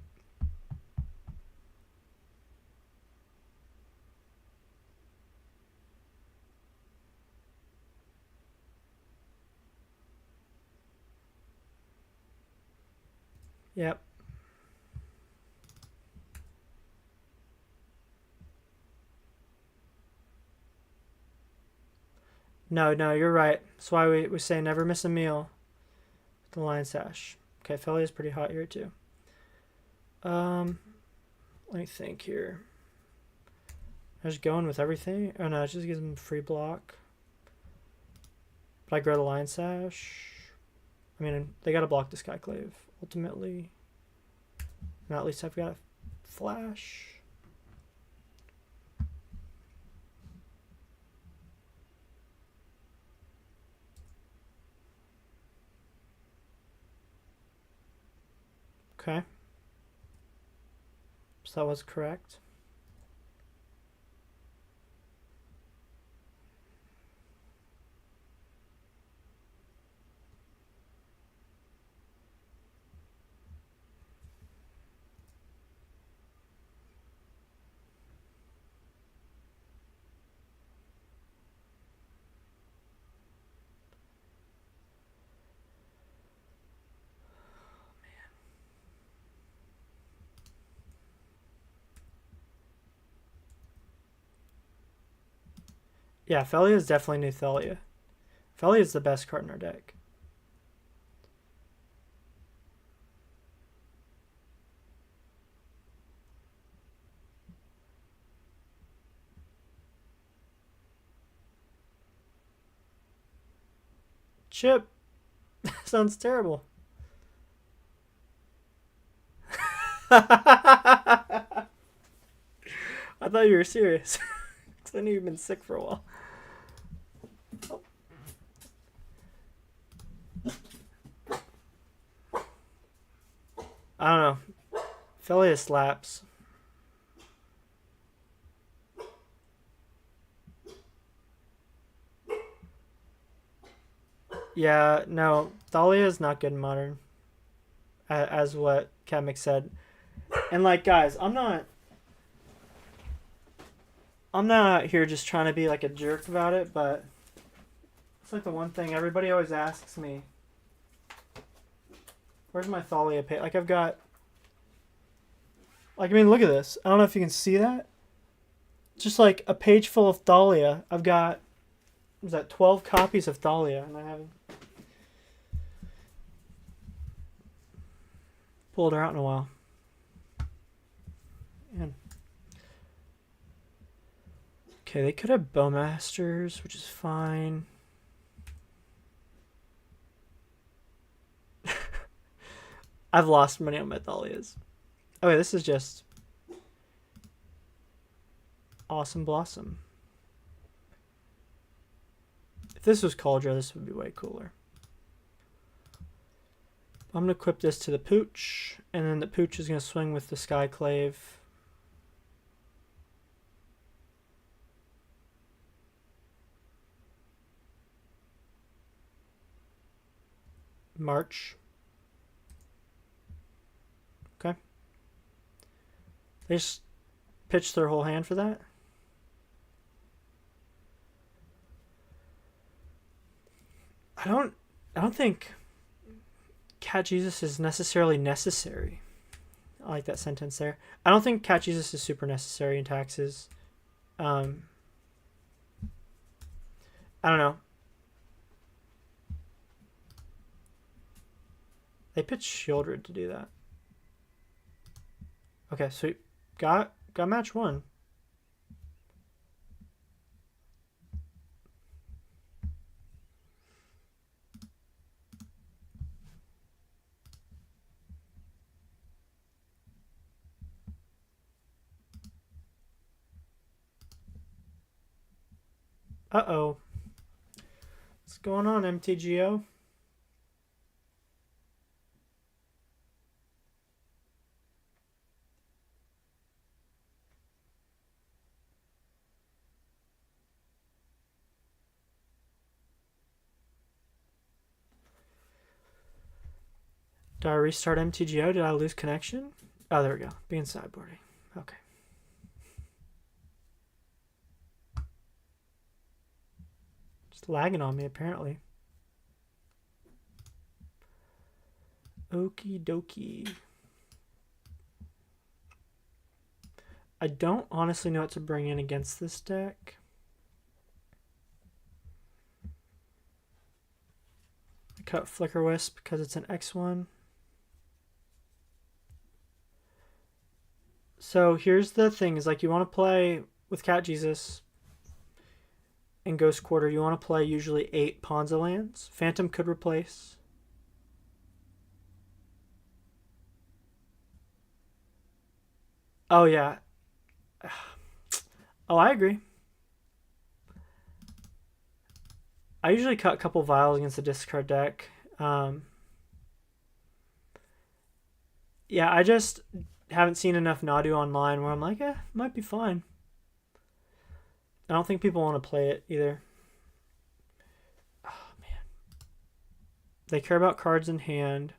Yep. No, you're right. That's why we say never miss a meal. The Lion Sash. Okay, Phelia is pretty hot here too. Let me think here. I'm just going with everything. Oh no, it just gives them free block. But I grow the Lion Sash. I mean, they got to block the Skyclave ultimately. Now at least I've got a flash. Okay. So that was correct. Yeah, Phelia is definitely new Thalia. Phelia is the best card in our deck. Chip. Sounds terrible. I thought you were serious. I knew you've been sick for a while. I don't know. Phelia slaps. Yeah, no. Thalia is not good in Modern. As what Chemic said. And like, guys, I'm not out here just trying to be like a jerk about it, but it's like the one thing everybody always asks me. Where's my Thalia page? Like, I've got... Like, I mean, look at this. I don't know if you can see that. Just like a page full of Thalia. I've got... Was that 12 copies of Thalia? And I haven't... pulled her out in a while. Man. Okay, they could have Bowmasters, which is fine. I've lost money on my Thalias. Okay, this is just Awesome Blossom. If this was Kaldra, this would be way cooler. I'm going to equip this to the Pooch, and then the Pooch is going to swing with the Skyclave. March. Okay. They just pitched their whole hand for that. I don't think Cat Jesus is necessarily necessary. I like that sentence there. I don't think Cat Jesus is super necessary in taxes. I don't know. They pitched Shieldred to do that. Okay, so got match one. Uh-oh. What's going on, MTGO? Did I restart MTGO? Did I lose connection? Oh, there we go. Begin sideboarding. Okay. Just lagging on me, apparently. Okie dokie. I don't honestly know what to bring in against this deck. I cut Flickerwisp because it's an X1. So here's the thing, is like you want to play with Cat Jesus and Ghost Quarter, you want to play usually 8 Ponza lands. Phantom could replace. Oh yeah. Oh, I agree. I usually cut a couple vials against the discard deck. Yeah, I just haven't seen enough Nadu online where I'm like, might be fine. I don't think people want to play it either. Oh, man. They care about cards in hand.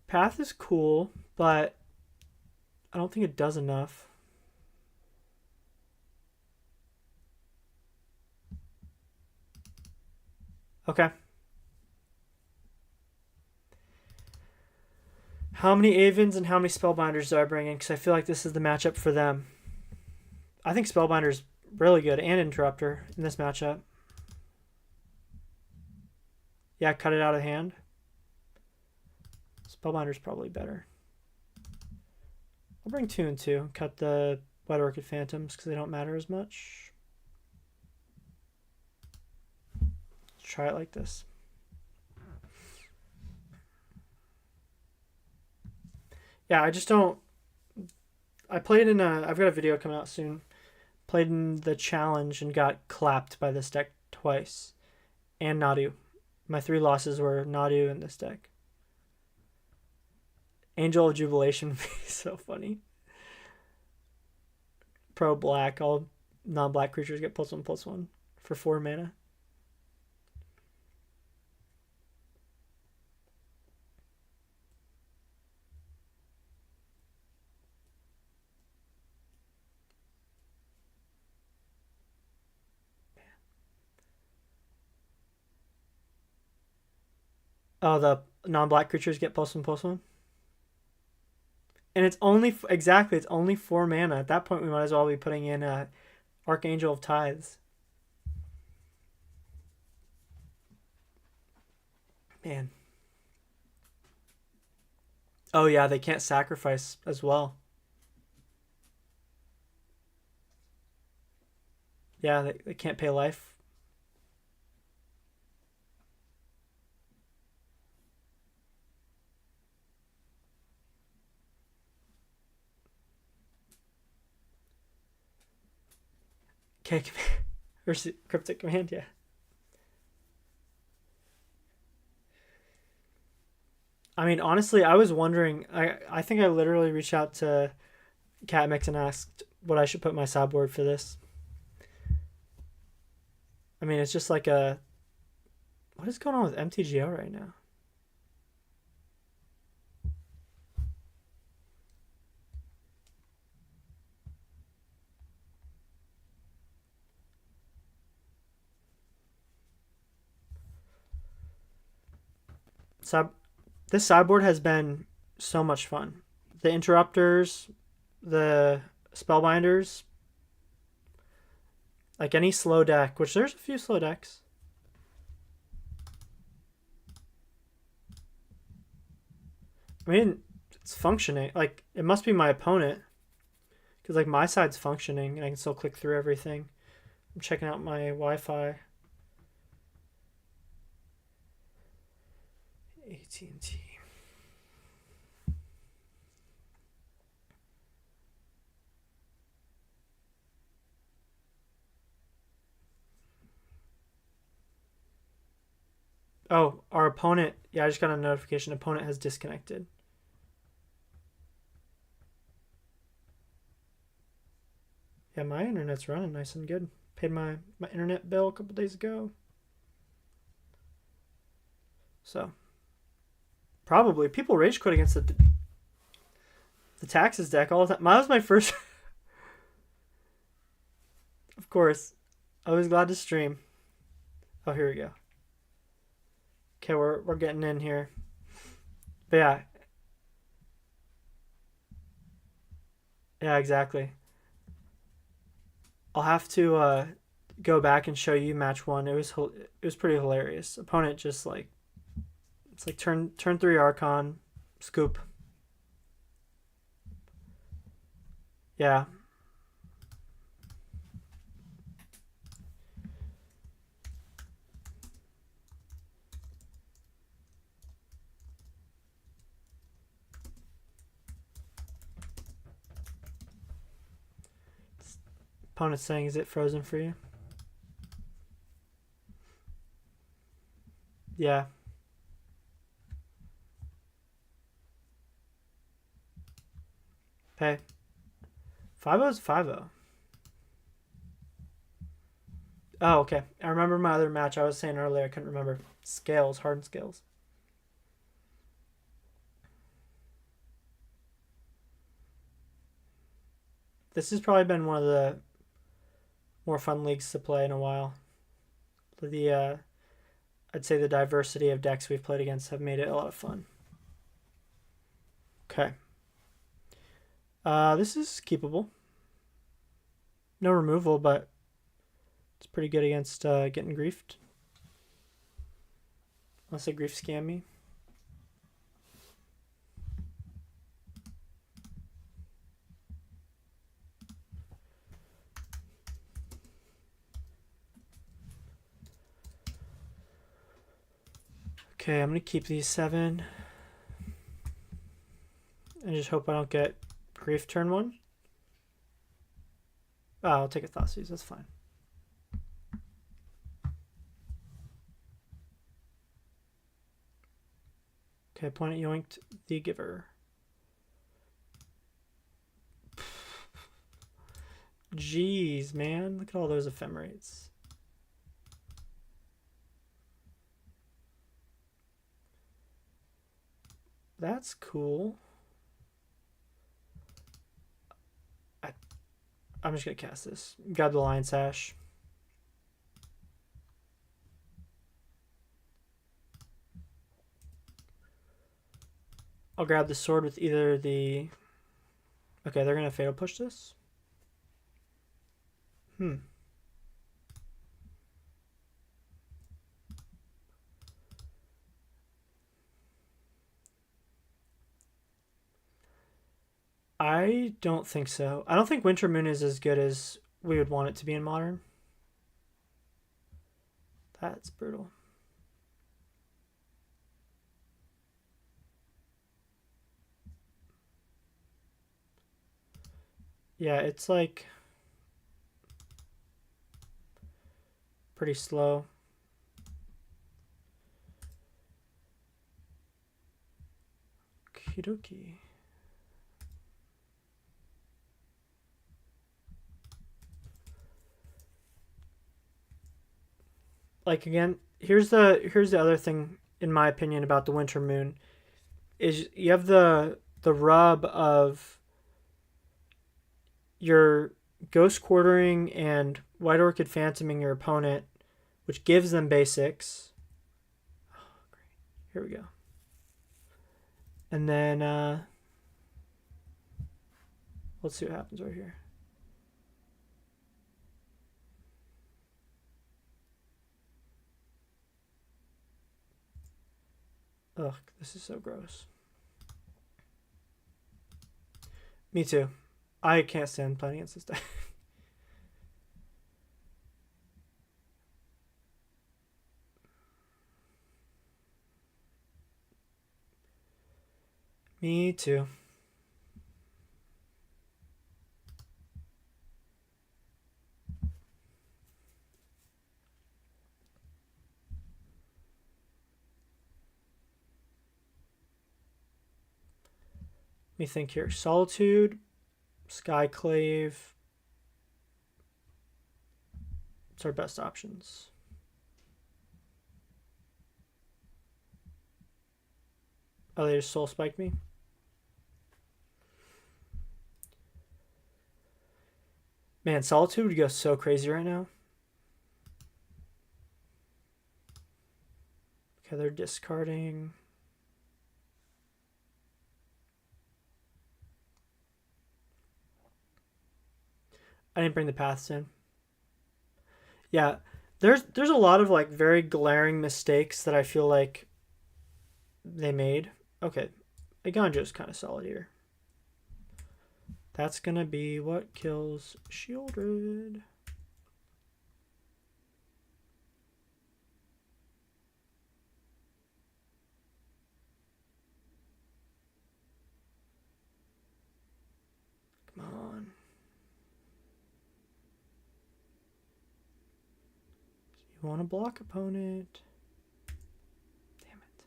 Path is cool, but I don't think it does enough. Okay. How many Avens and how many Spellbinders do I bring in? Because I feel like this is the matchup for them. I think Spellbinder's really good, and Interrupter in this matchup. Yeah, cut it out of hand. Spellbinder's probably better. I'll bring 2 and 2. Cut the White Orchid Phantoms because they don't matter as much. Let's try it like this. Yeah, I just don't... I played in a... I've got a video coming out soon. Played in the challenge and got clapped by this deck twice. And Nadu. My 3 losses were Nadu in this deck. Angel of Jubilation would be so funny. Pro black. All non-black creatures get +1/+1 for 4 mana. Oh, the non-black creatures get +1/+1. And it's only, exactly, it's only 4 mana. At that point, we might as well be putting in Archangel of Tithes. Man. Oh yeah, they can't sacrifice as well. Yeah, they can't pay life. Okay, or cryptic command, yeah. I mean, honestly, I was wondering. I think I literally reached out to Catmix and asked what I should put my sideboard for this. I mean, it's just like a. What is going on with MTGO right now? This sideboard has been so much fun. The interrupters, the spellbinders, like any slow deck, which there's a few slow decks. I mean, it's functioning. Like, it must be my opponent. Because, like, my side's functioning and I can still click through everything. I'm checking out my Wi-Fi. AT&T. Oh, our opponent. Yeah, I just got a notification. Opponent has disconnected. Yeah, my internet's running nice and good. Paid my internet bill a couple days ago. So, probably. People rage quit against the taxes deck all the time. Mine was my first. Of course. Always glad to stream. Oh, here we go. Okay, we're getting in here. But yeah. Yeah, exactly. I'll have to go back and show you match one. It was pretty hilarious. Opponent just like it's like turn 3 Archon, scoop. Yeah. Opponent's saying, is it frozen for you? Yeah. Pay. 5-0 is 5-0. Oh, okay. I remember my other match I was saying earlier. I couldn't remember. Scales, hardened scales. This has probably been one of the more fun leagues to play in a while. I'd say the diversity of decks we've played against have made it a lot of fun. Okay. This is keepable. No removal, but it's pretty good against getting griefed. Unless they grief scam me. Okay, I'm going to keep these 7. And just hope I don't get grief turn 1. Oh, I'll take a Thoughtseize. That's fine. Okay, opponent yoinked the giver. Jeez, man. Look at all those Ephemerates. That's cool. I'm just going to cast this. Grab the Lion Sash. I'll grab the sword with either the... Okay, they're going to Fatal Push this. I don't think so. I don't think Winter Moon is as good as we would want it to be in Modern. That's brutal. Yeah, it's like pretty slow. Okie dokie. Like again, here's the other thing in my opinion about the Winter Moon is you have the rub of your Ghost Quartering and White Orchid Phantoming your opponent, which gives them basics. Oh, great. Here we go. And then let's see what happens right here. Ugh, this is so gross. Me too. I can't stand playing against this deck. Me too. Let me think here. Solitude, Skyclave. It's our best options. Oh, they just soul spiked me? Man, Solitude would go so crazy right now. Okay, they're discarding. I didn't bring the paths in. Yeah, there's a lot of like very glaring mistakes that I feel like they made. Okay, Eiganjo is kind of solid here. That's gonna be what kills Shieldred. Come on. You want to block opponent. Damn it.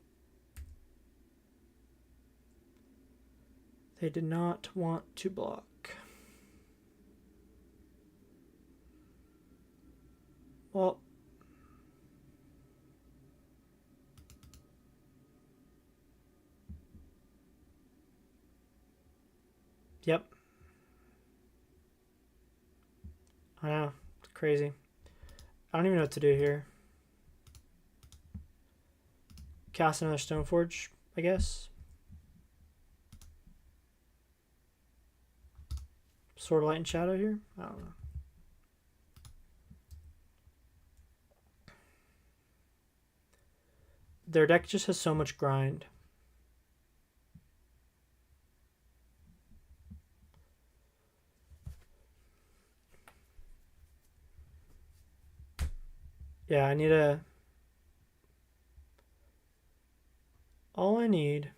They did not want to block. Well, yep. I know. It's crazy. I don't even know what to do here. Cast another Stoneforge, I guess. Sword of Light and Shadow here? I don't know. Their deck just has so much grind. Yeah, I need a... All I need...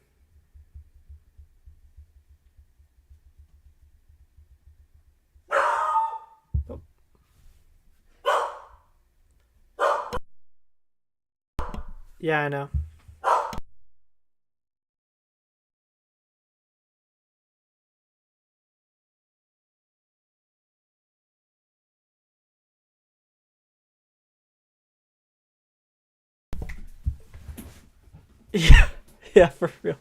Oh. Yeah, I know. Yeah, yeah, for real.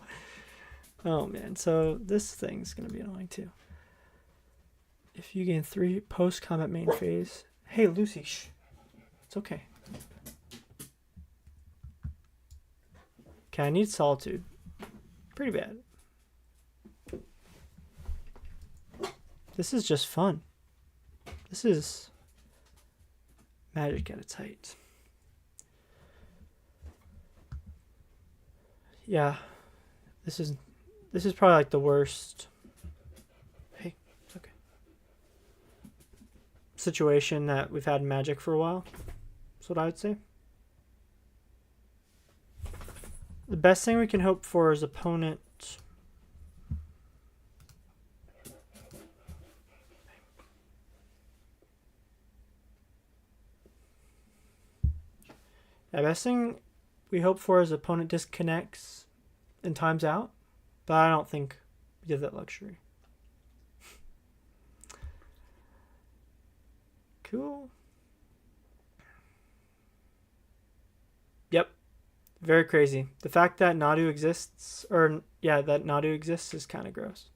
Oh man, so this thing's gonna be annoying too. If you gain 3 post-combat main phase. Hey, Lucy, shh. It's okay. Okay, I need Solitude. Pretty bad. This is just fun. This is magic at its height. Yeah, this is probably like the worst situation that we've had in Magic for a while. That's what I would say. The best thing we can hope for is opponent. The best thing we hope for is opponent disconnects and times out, but I don't think we have that luxury. Cool. Yep. Very crazy. The fact that Nadu exists, or yeah, that Nadu exists is kind of gross.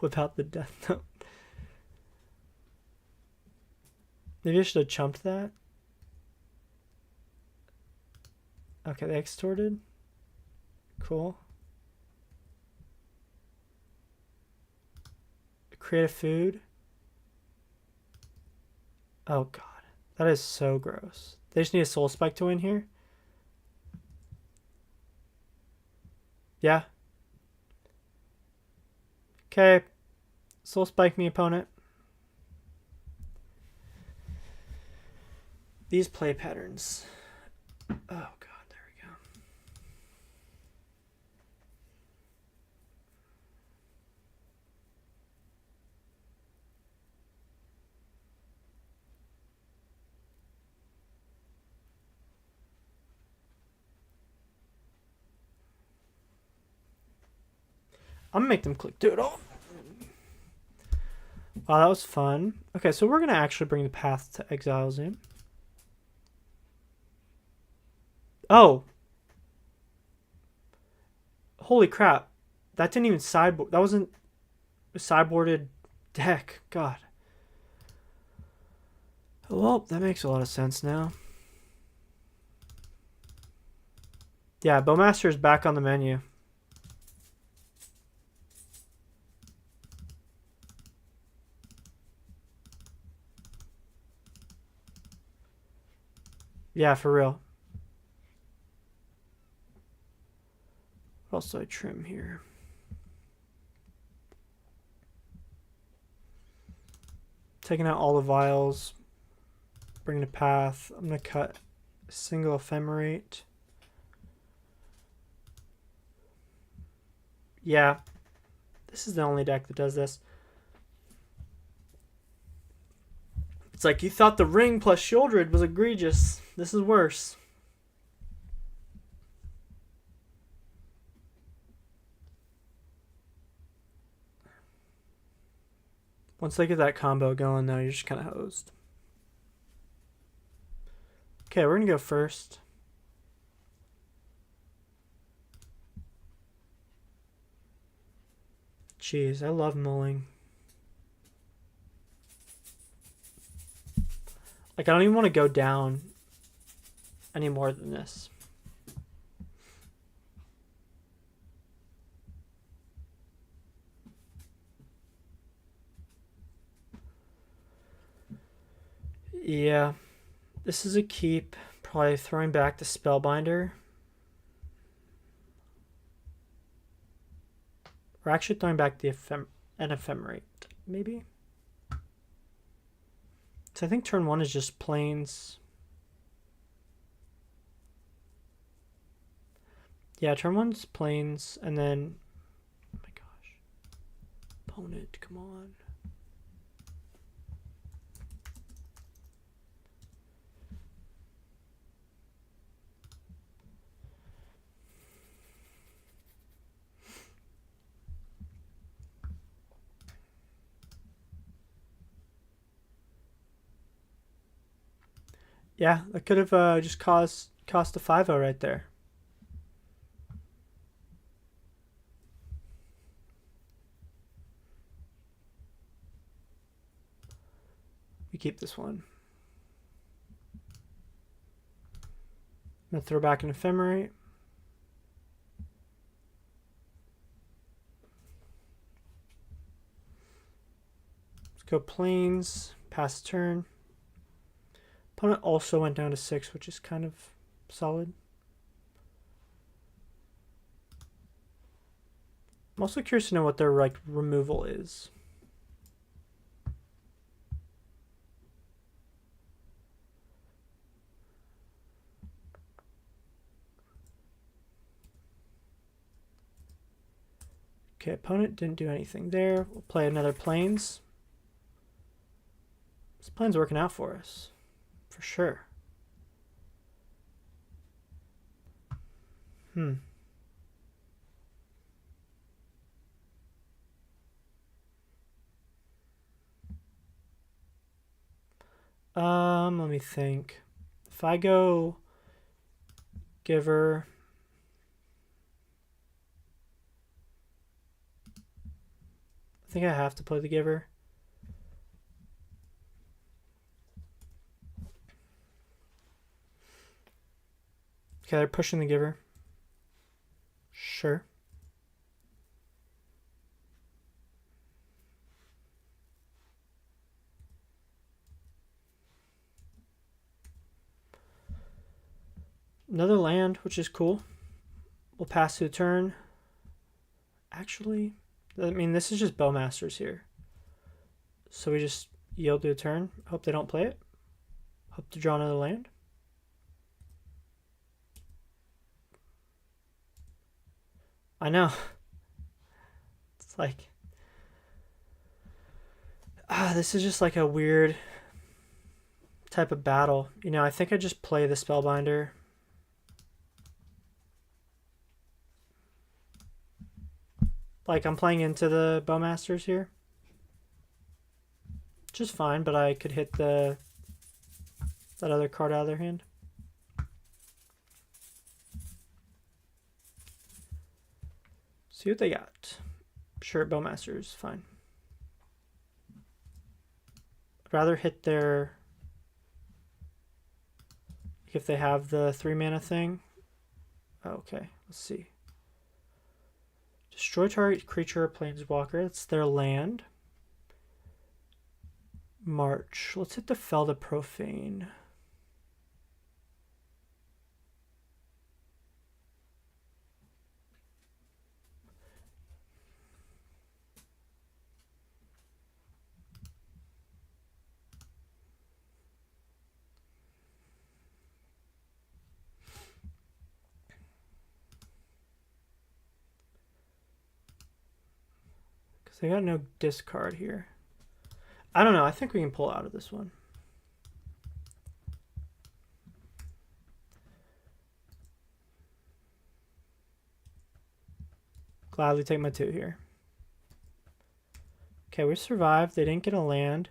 Without the Death Note. Maybe I should have chumped that. Okay, they extorted. Cool. Create a food. Oh god. That is so gross. They just need a Soul Spike to win here. Yeah. Okay. Soul Spike me, opponent. These play patterns. Oh god, there we go. I'm gonna make them click doodle. Wow, that was fun. Okay, so we're gonna actually bring the Path to Exiles in. Oh. Holy crap. That didn't even sideboard. That wasn't a sideboarded deck. God. Well, that makes a lot of sense now. Yeah, Bowmaster is back on the menu. Yeah, for real. What else do I trim here? Taking out all the vials. Bring the Path. I'm going to cut a single Ephemerate. Yeah. This is the only deck that does this. It's like you thought the Ring plus Shieldred was egregious. This is worse. Once they get that combo going, though, you're just kind of hosed. Okay, we're going to go first. Jeez, I love mulling. Like, I don't even want to go down any more than this. Yeah, this is a keep. Probably throwing back the Spellbinder. Or actually throwing back the Ephemerate, maybe? So I think turn 1 is just plains. Yeah, turn 1's plains, and then... Oh my gosh. Opponent, come on. Yeah, that could have just cost a 5-0 right there. We keep this one. I'm going to throw back an Ephemerate. Let's go plains, pass turn. Opponent also went down to 6, which is kind of solid. I'm also curious to know what their like removal is. Okay, opponent didn't do anything there. We'll play another Plains. This plan's working out for us, for sure. Let me think. If I go Giver, I think I have to play the Giver. Okay, they're pushing the Giver. Sure. Another land, which is cool. We'll pass through the turn. Actually, I mean, this is just Bowmasters here. So we just yield to a turn. Hope they don't play it. Hope to draw another land. I know. It's like... this is just like a weird type of battle. You know, I think I just play the Spellbinder. Like, I'm playing into the Bowmasters here. Which is fine, but I could hit that other card out of their hand. See what they got. Sure, Bowmasters, fine. I'd rather hit their... if they have the 3 mana thing. Oh, okay, let's see. Destroy target creature or planeswalker. That's their land. March. Let's hit the Felda Profane. They got no discard here. I don't know. I think we can pull out of this one. Gladly take my 2 here. Okay, we survived. They didn't get a land.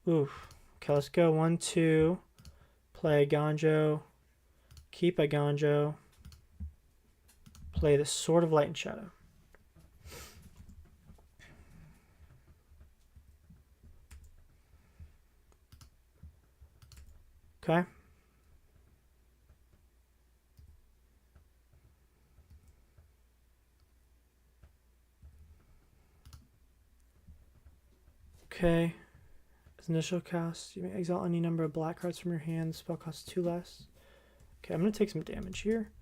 Oof. Okay, let's go 1, 2. Play Eiganjo. Keep Eiganjo. Play the Sword of Light and Shadow. Okay. Okay. As initial cast, you may exile any number of black cards from your hand. The spell costs 2 less. Okay, I'm going to take some damage here.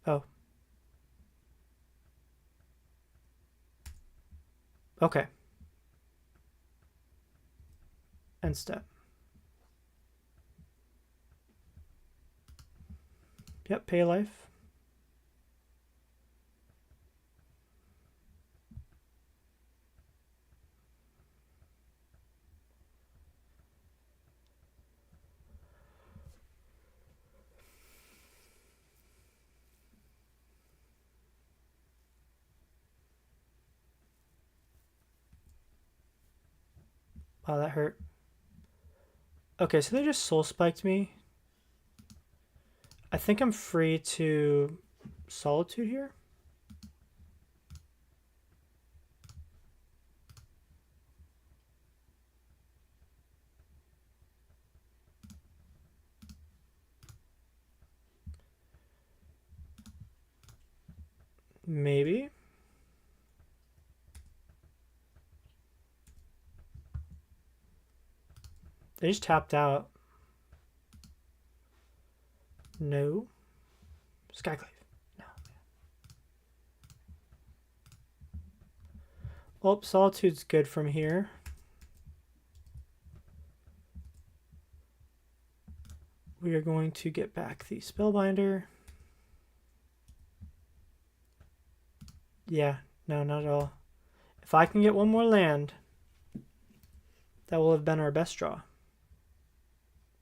Oh. Okay. End step. Yep, pay life. Wow, that hurt. Okay, so they just soul spiked me. I think I'm free to Solitude here. Maybe. They just tapped out. No. Skyclave. No. Oh, Solitude's good from here. We are going to get back the Spellbinder. Yeah, no, not at all. If I can get one more land, that will have been our best draw.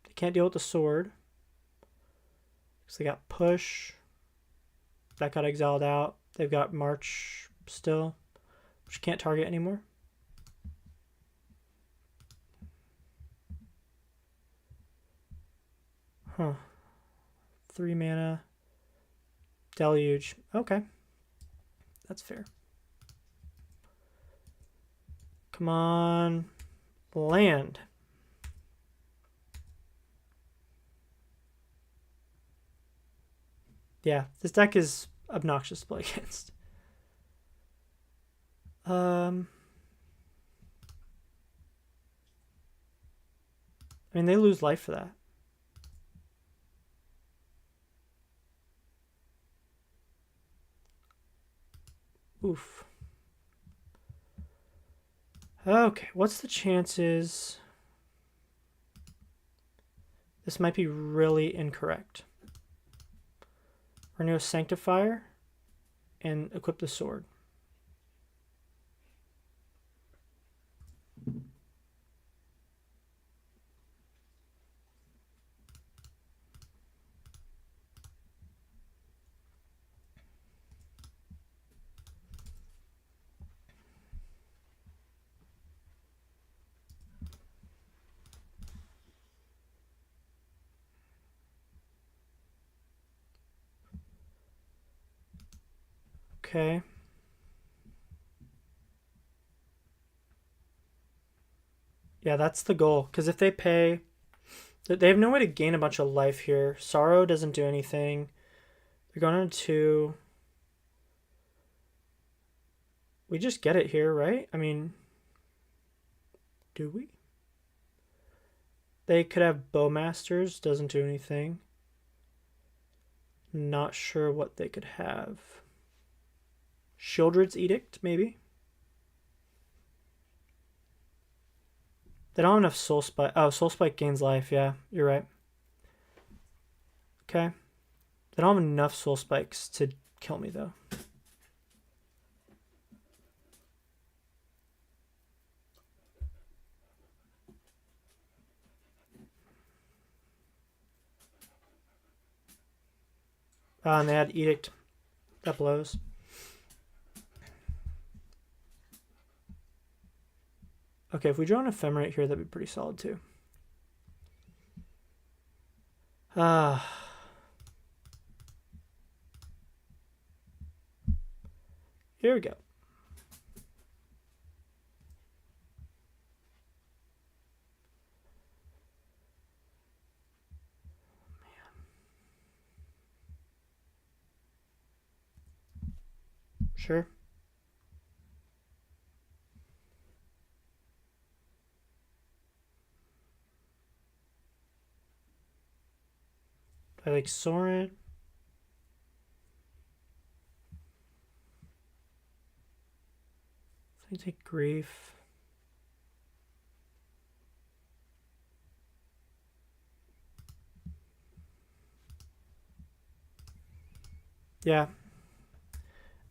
They can't deal with the sword. Because they got push. That got exiled out. They've got march still, which can't target anymore. Huh. 3 mana. Deluge. Okay. That's fair. Come on. Land. Yeah, this deck is obnoxious to play against. I mean, they lose life for that. Oof. Okay, what's the chances? This might be really incorrect. We're going to go Sanctifier and equip the sword. Okay. Yeah, that's the goal. Because if they pay... They have no way to gain a bunch of life here. Sorrow doesn't do anything. They're going on 2. We just get it here, right? I mean... Do we? They could have Bowmasters. Doesn't do anything. Not sure what they could have. Shieldred's Edict, maybe? They don't have enough Soul Spike. Oh, Soul Spike gains life. Yeah, you're right. Okay. They don't have enough Soul Spikes to kill me, though. And they had Edict. That blows. Okay, if we draw an Ephemerate here, that'd be pretty solid too. Here we go. Sure. I like Sorin. I take Grief. Yeah.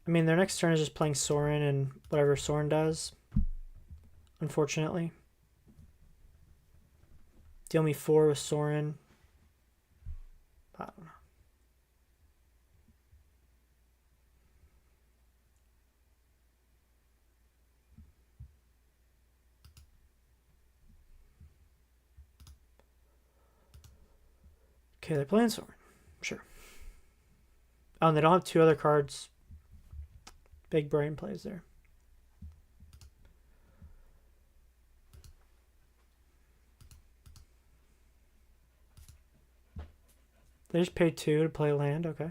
I mean, their next turn is just playing Sorin and whatever Sorin does. Unfortunately. Deal me 4 with Sorin. I don't know. Okay, they're playing Sorin. Sure. Oh, and they don't have 2 other cards. Big brain plays there. They just paid 2 to play land, okay.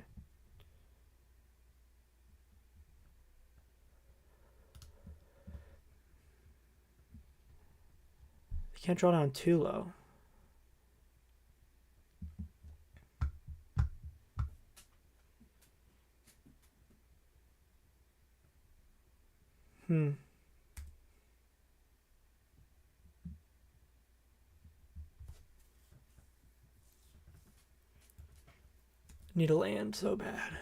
You can't draw down too low. Need a land so bad.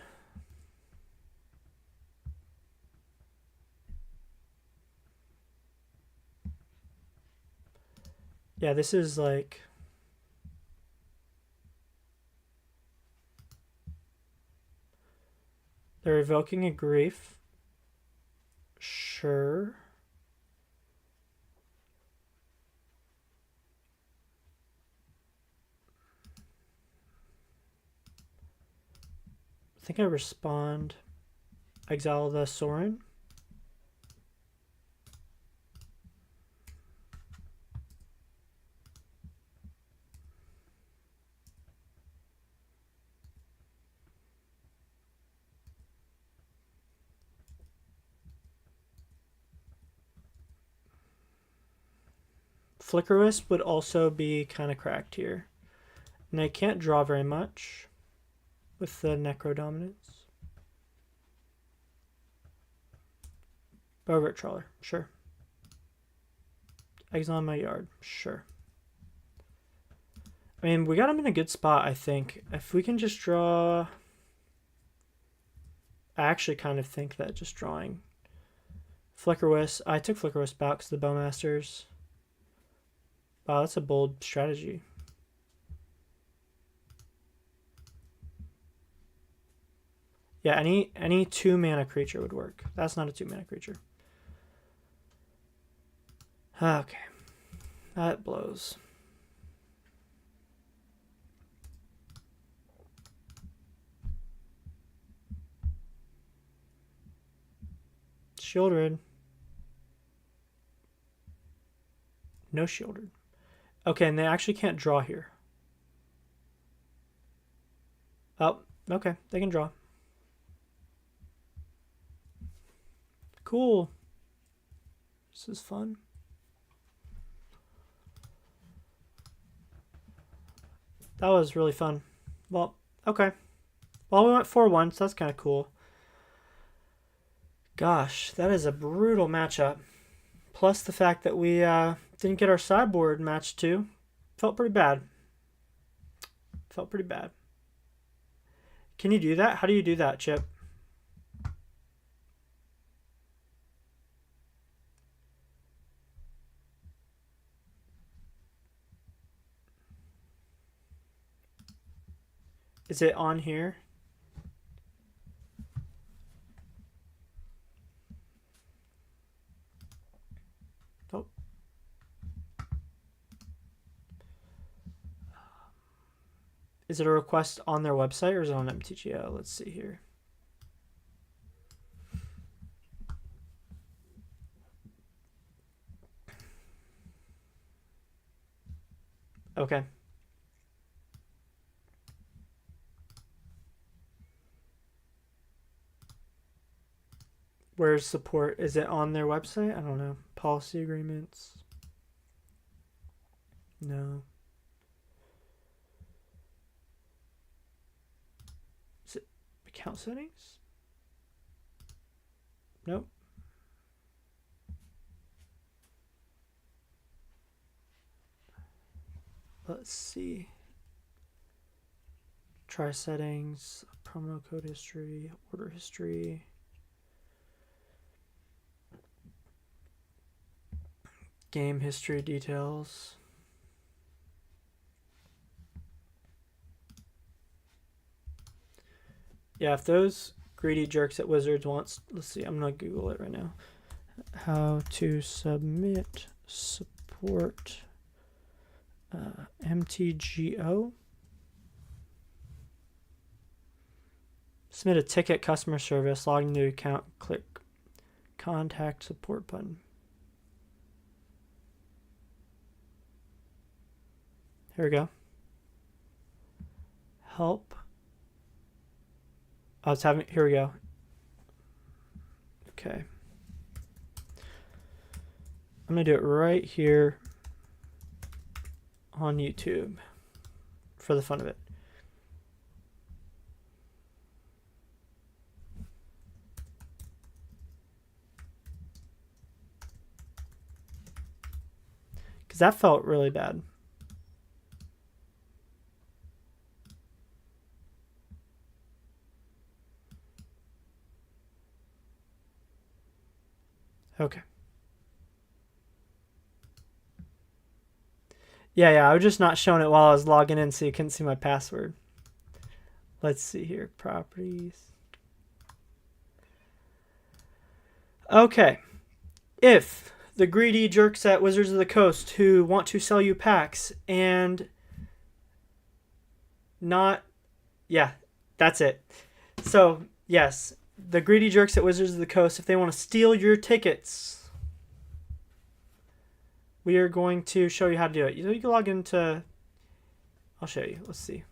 Yeah, this is like... They're evoking a grief. Sure. I think I respond. Exile the Sorin. Flickerwisp would also be kind of cracked here. And I can't draw very much with the Necro Dominance. Bovert Trawler, sure. Exile my yard, sure. I mean, we got him in a good spot, I think. If we can just draw... I actually kind of think that just drawing Flickerwisp... I took Flickerwisp out because the Bowmasters... Wow, that's a bold strategy. Yeah, any 2-mana creature would work. That's not a 2-mana creature. Okay. That blows. Shieldred. No Shieldred. Okay, and they actually can't draw here. Oh, okay. They can draw. Cool. This is fun. That was really fun. Well, okay. Well, we went 4-1, so that's kind of cool. Gosh, that is a brutal matchup. Plus the fact that we didn't get our sideboard match too. Felt pretty bad. Felt pretty bad. Can you do that? How do you do that, Chip? Is it on here? Oh. Is it a request on their website or is it on MTGO? Let's see here. Okay. Where's support? Is it on their website? I don't know. Policy agreements. No. Is it account settings? Nope. Let's see. Try settings, promo code history, order history. Game history details. Yeah, if those greedy jerks at Wizards wants, let's see, I'm gonna Google it right now. How to submit support MTGO. Submit a ticket, customer service, log into account, click contact support button. Here we go. Help. Oh, it's having, here we go. Okay. I'm going to do it right here on YouTube for the fun of it. Because that felt really bad. Okay. Yeah, I was just not showing it while I was logging in so you couldn't see my password. Let's see here. Properties. Okay. If the greedy jerks at Wizards of the Coast who want to sell you packs and not... Yeah, that's it. So, yes, the greedy jerks at Wizards of the Coast, if they want to steal your tickets, we are going to show you how to do it. You can log into... I'll show you. Let's see.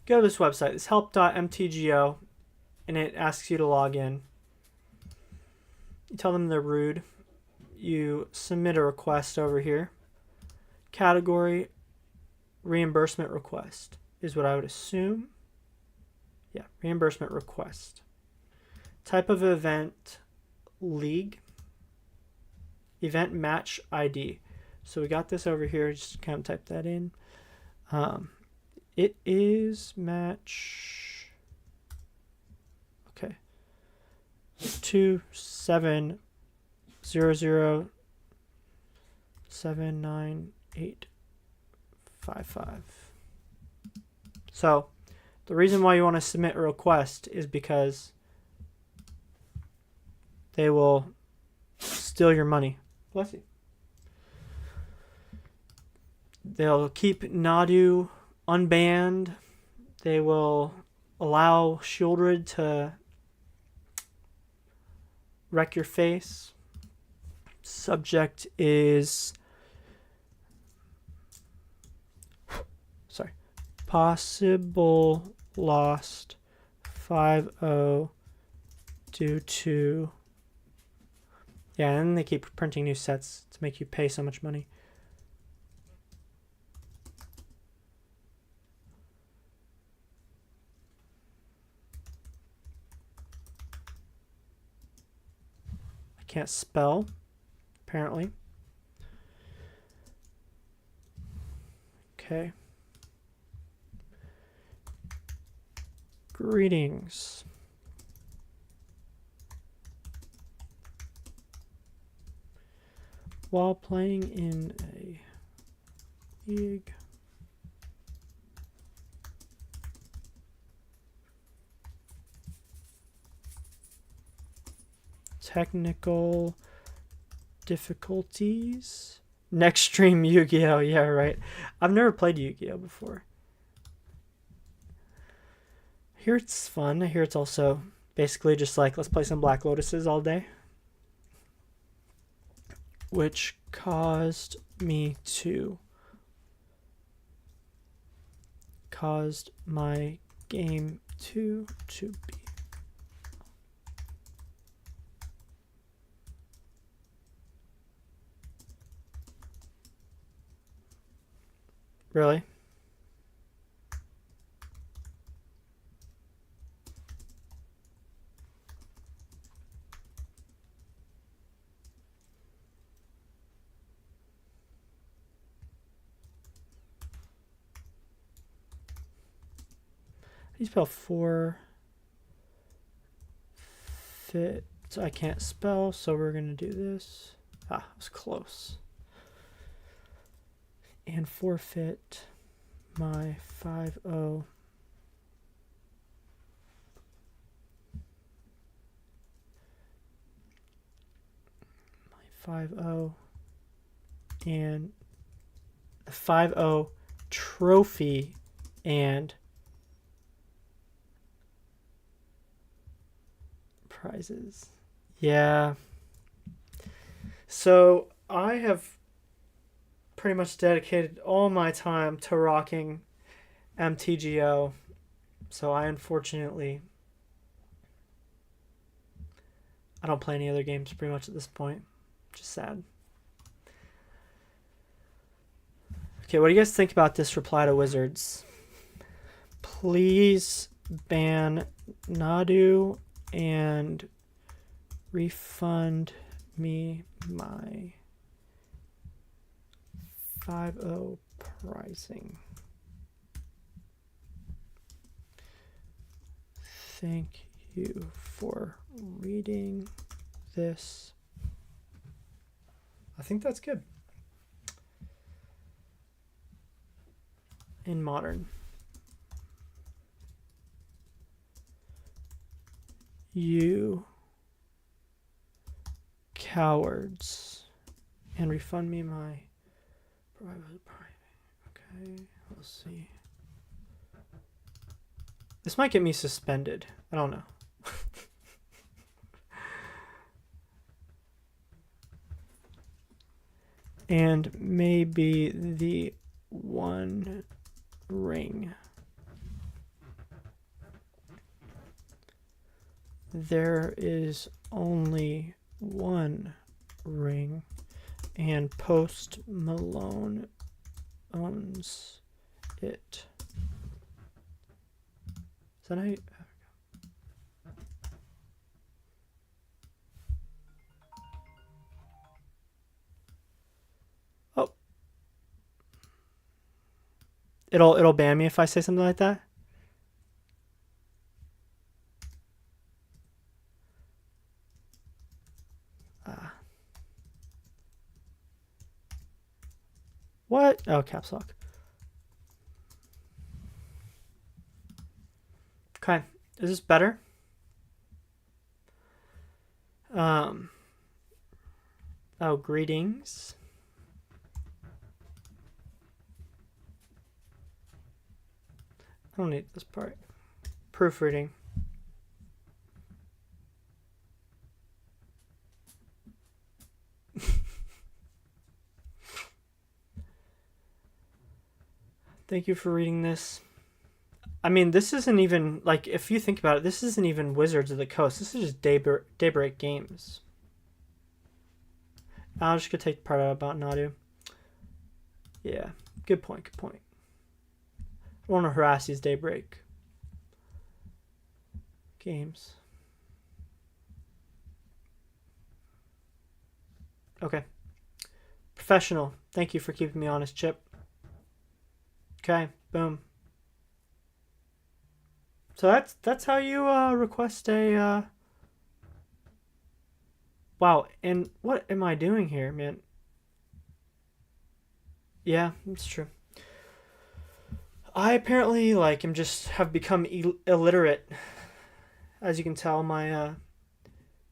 Go to this website. It's help.mtgo, and it asks you to log in. You tell them they're rude. You submit a request over here. Category reimbursement request is what I would assume. Yeah, reimbursement request. Type of event, league. Event match ID. So we got this over here. Just kind of type that in. It is match. Okay. 270079855. So the reason why you want to submit a request is because they will steal your money. Bless you. They'll keep Nadu unbanned. They will allow Shieldred to wreck your face. Subject is possible lost 5-0 due to... Yeah, and they keep printing new sets to make you pay so much money. I can't spell, apparently. Okay. Greetings. While playing in a league, technical difficulties. Next stream Yu-Gi-Oh! Yeah, right. I've never played Yu-Gi-Oh! Before. I hear it's fun. I hear it's also basically just like, let's play some Black Lotuses all day. Which caused my game to be. Really? How do you spell forfeit? I can't spell, so we're going to do this. Ah, it was close. And forfeit my 5-0. My 5-0. And the 5-0 trophy and prizes. Yeah. So I have pretty much dedicated all my time to rocking MTGO. So I unfortunately, I don't play any other games pretty much at this point. Which is sad. Okay, what do you guys think about this reply to Wizards? Please ban Nadu and refund me my 5.0 pricing. Thank you for reading this. I think that's good. In Modern. You cowards. And refund me my private. Okay, let's see. This might get me suspended. I don't know. And maybe the one ring. There is only one ring, and Post Malone owns it. Is that how you... Oh. It'll ban me if I say something like that? What? Oh, caps lock. Okay. Is this better? Oh, greetings. I don't need this part. Proofreading. Thank you for reading this. I mean, this isn't even, like, if you think about it, this isn't even Wizards of the Coast. This is just Daybreak Games. I'll just go take the part out about Nadu. Yeah, good point, good point. I don't want to harass these Daybreak Games. Okay. Professional. Thank you for keeping me honest, Chip. Okay, boom. So that's how you request a wow, and what am I doing here, man? Yeah, it's true. I apparently have become illiterate. As you can tell, my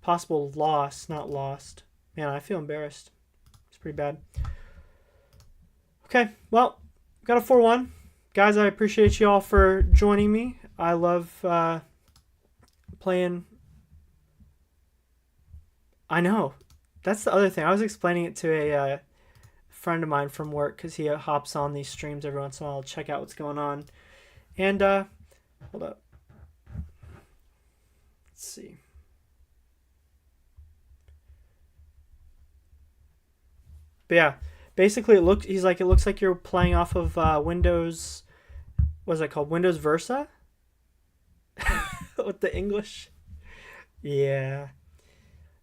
possible loss, not lost. Man, I feel embarrassed. It's pretty bad. Okay, well, got a 4-1. Guys, I appreciate you all for joining me. I love playing. I know. That's the other thing. I was explaining it to a friend of mine from work because he hops on these streams every once in a while to check out what's going on. And, hold up. Let's see. But yeah, basically it looks like you're playing off of Windows, what is that called? Windows Versa? With the English. Yeah.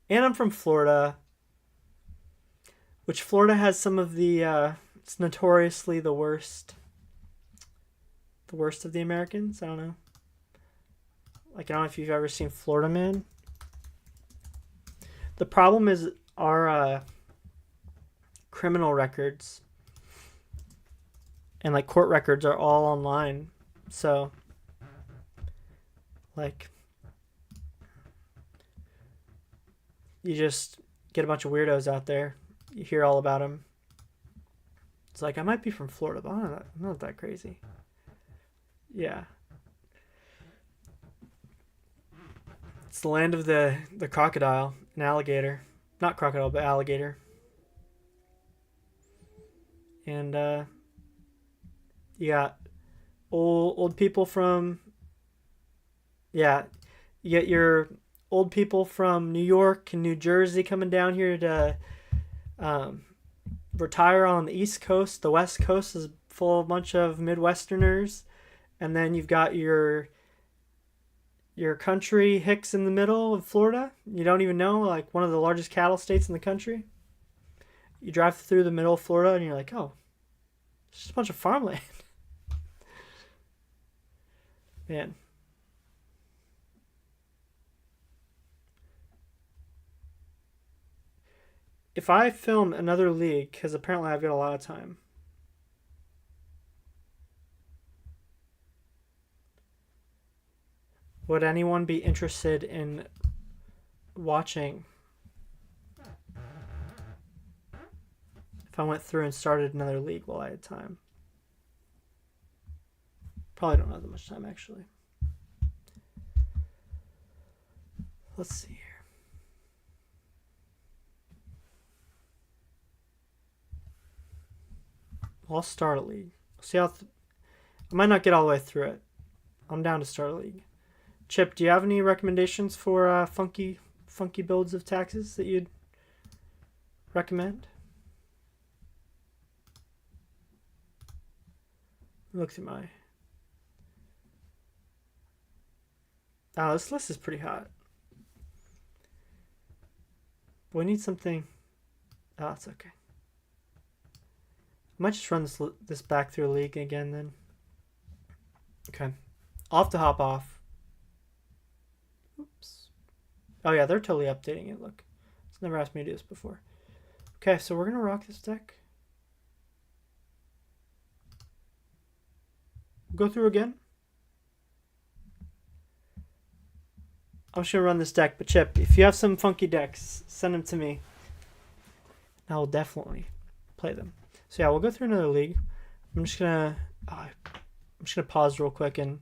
And I'm from Florida, which Florida has some of the it's notoriously the worst of the Americans. I don't know. Like, I don't know if you've ever seen Florida Man. The problem is our criminal records and like court records are all online. So like you just get a bunch of weirdos out there. You hear all about them. It's like, I might be from Florida, but I'm not that crazy. Yeah. It's the land of the crocodile and alligator. Not crocodile, but alligator. And you got old people from... Yeah, you get your old people from New York and New Jersey coming down here to retire on the East Coast. The West Coast is full of a bunch of Midwesterners. And then you've got your country hicks in the middle of Florida. You don't even know, like one of the largest cattle states in the country. You drive through the middle of Florida and you're like, oh, It's just a bunch of farmland. Man. If I film another league, because apparently I've got a lot of time. Would anyone be interested in watching if I went through and started another league while I had time? Probably don't have that much time, actually. Let's see here. Well, I'll start a league. See how I might not get all the way through it. I'm down to start a league. Chip, do you have any recommendations for funky builds of taxes that you'd recommend? Look through my... Oh, this list is pretty hot. We need something... Oh, it's okay. I might just run this back through a league again then. Okay. I'll have to hop off. Oops. Oh yeah, they're totally updating it, look. It's never asked me to do this before. Okay, so we're going to rock this deck. Go through again. I'm just going to run this deck, but Chip, if you have some funky decks, send them to me. I will definitely play them. So yeah, we'll go through another league. I'm just gonna pause real quick and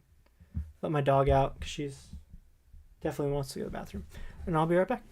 let my dog out because she's definitely wants to go to the bathroom, and I'll be right back.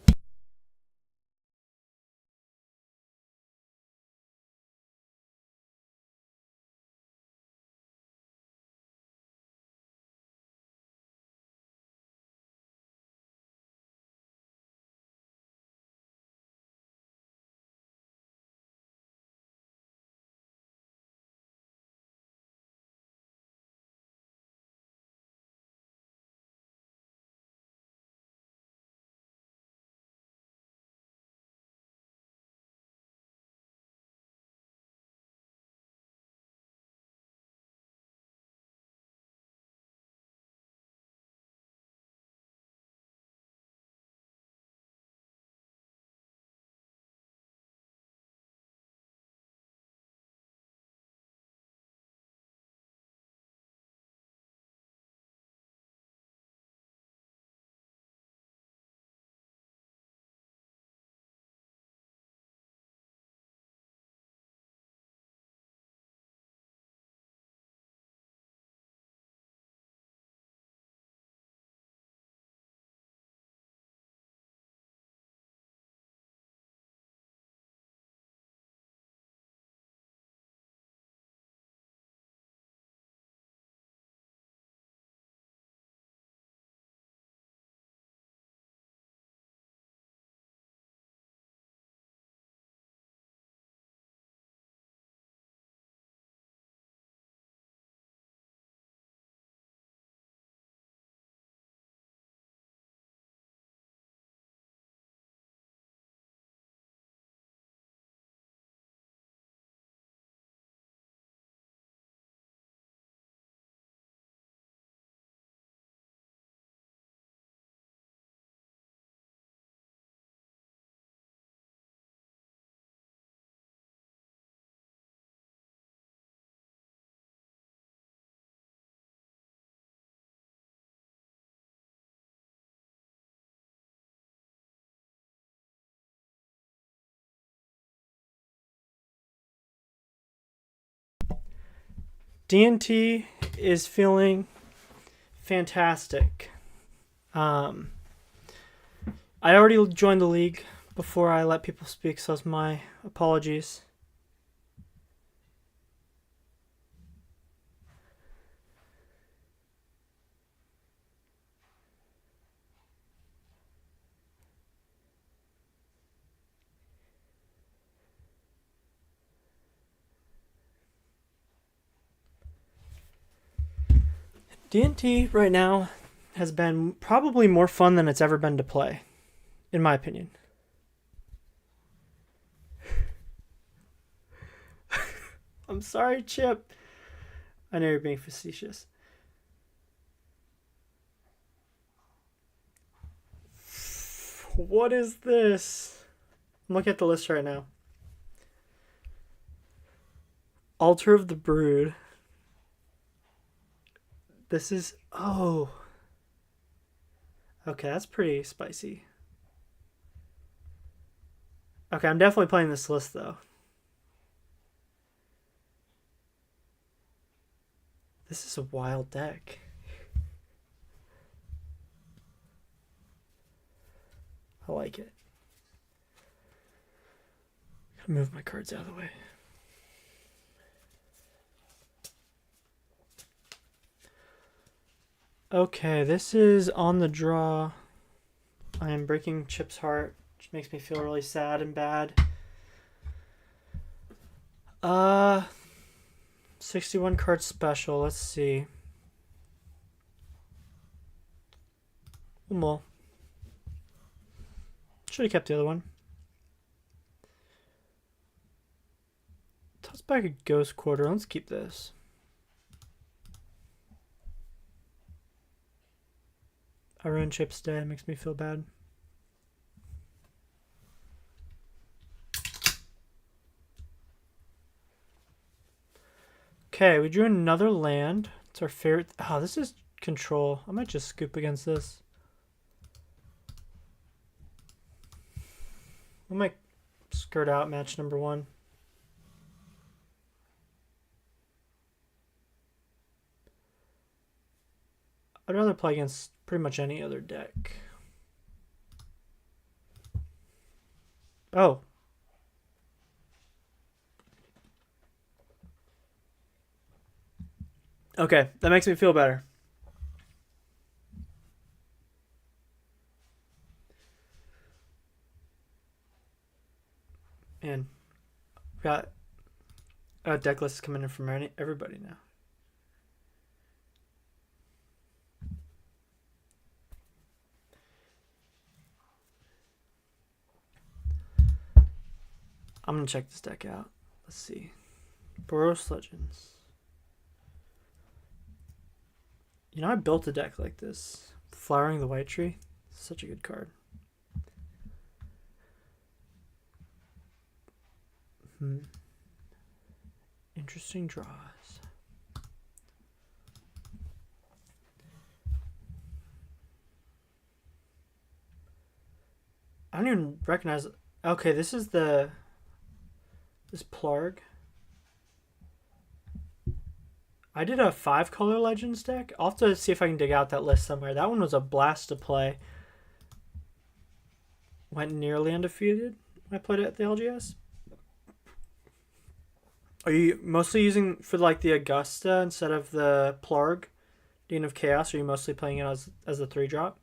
D&T is feeling fantastic. I already joined the league before I let people speak, so that's my apologies. D&T right now has been probably more fun than it's ever been to play, in my opinion. I'm sorry, Chip. I know you're being facetious. What is this? I'm looking at the list right now. Altar of the Brood. This is... Oh. Okay, that's pretty spicy. Okay, I'm definitely playing this list, though. This is a wild deck. I like it. Gotta move my cards out of the way. Okay, this is On the Draw. I am breaking Chip's heart, which makes me feel really sad and bad. 61 card special. Let's see. One more. Should have kept the other one. Toss back a Ghost Quarter. Let's keep this. I ruined Chip's day. It makes me feel bad. Okay, we drew another land. It's our favorite. Oh, this is control. I might just scoop against this. We might skirt out match number 1. I'd rather play against pretty much any other deck. Oh. Okay, that makes me feel better. And got a deck list coming in from everybody now. I'm gonna check this deck out. Let's see. Boros Legends. You know, I built a deck like this. Flowering the White Tree. Such a good card. Interesting draws. I don't even recognize. Okay, this is this Plarg. I did a 5-color Legends deck. I'll have to see if I can dig out that list somewhere. That one was a blast to play. Went nearly undefeated when I played it at the LGS. Are you mostly using for like the Augusta instead of the Plarg, Dean of Chaos? Or are you mostly playing it as a 3-drop?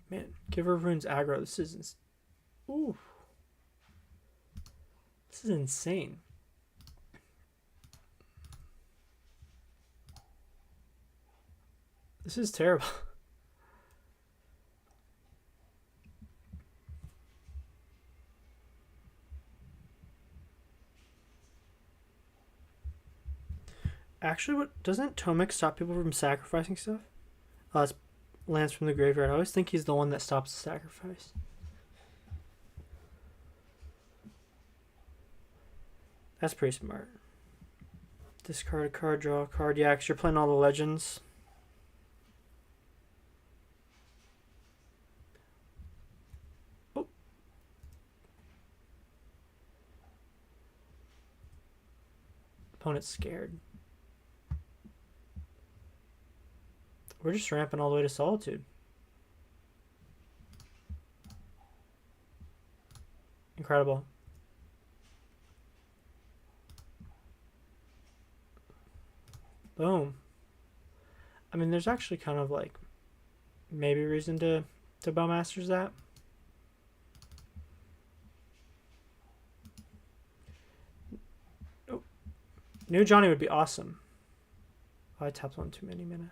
Man, Giver of Runes aggro. This is ooh. This is insane. This is terrible. Actually, what doesn't Tomek stop people from sacrificing stuff? It's lands from the graveyard. I always think he's the one that stops the sacrifice. That's pretty smart. Discard a card, draw a card. Yeah, because you're playing all the legends. Oh. Opponent's scared. We're just ramping all the way to Solitude. Incredible. Boom. I mean, there's actually kind of like maybe reason to Bowmasters that. Oh. New Johnny would be awesome. Oh, I tapped one too many mana.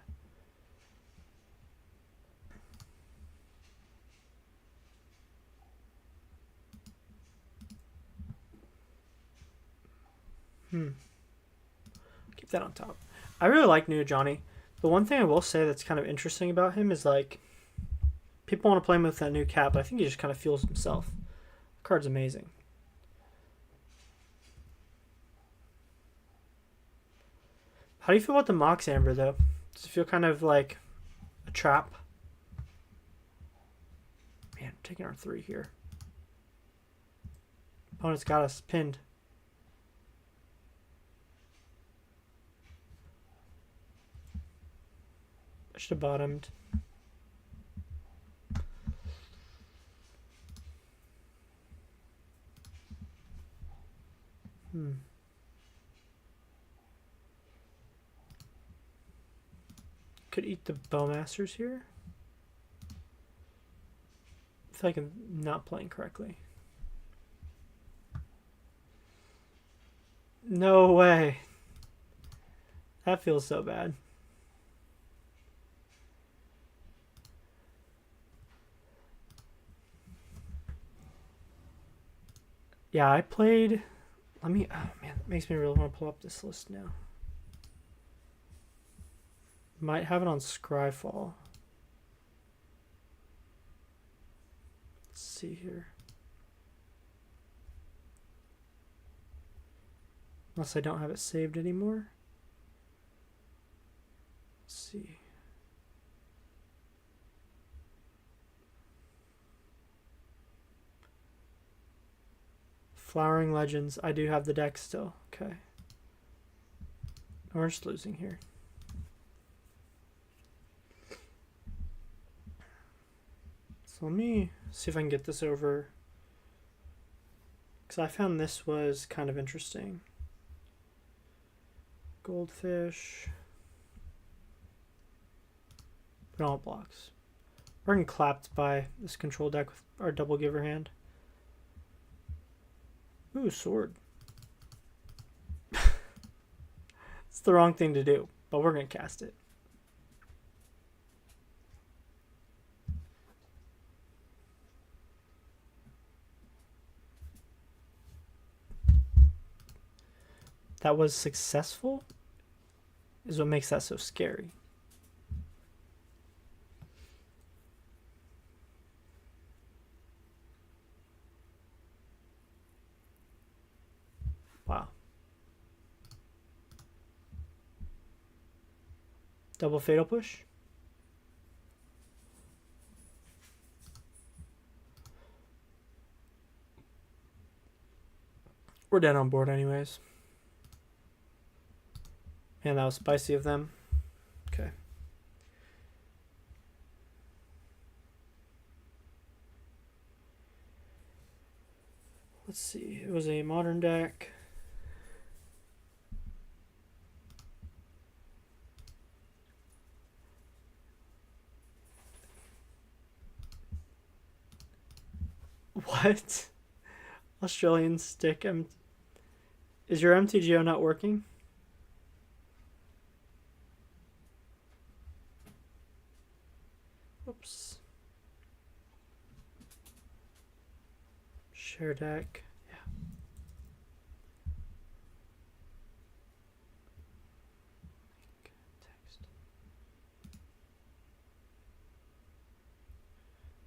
Keep that on top. I really like New Johnny. The one thing I will say that's kind of interesting about him is like people want to play him with that new cap, but I think he just kind of feels himself. The card's amazing. How do you feel about the Mox Amber though? Does it feel kind of like a trap? Man, I'm taking our 3 here. Opponent's got us pinned. I should have bottomed. Could eat the Bowmasters here. I feel like I'm not playing correctly. No way. That feels so bad. Yeah, I played... Let me... Oh, man. It makes me really want to pull up this list now. Might have it on Scryfall. Let's see here. Unless I don't have it saved anymore. Let's see. Flowering Legends. I do have the deck still. Okay. We're just losing here. So let me see if I can get this over. Because I found this was kind of interesting. Goldfish. We don't have blocks. We're getting clapped by this control deck with our double giver hand. Ooh, sword. It's the wrong thing to do, but we're going to cast it. That was successful is what makes that so scary. Wow. Double Fatal Push. We're dead on board anyways. Man, that was spicy of them. Okay. Let's see. It was a modern deck. What? Australian stick. Is your MTGO not working? Oops. Share deck. Yeah. Text.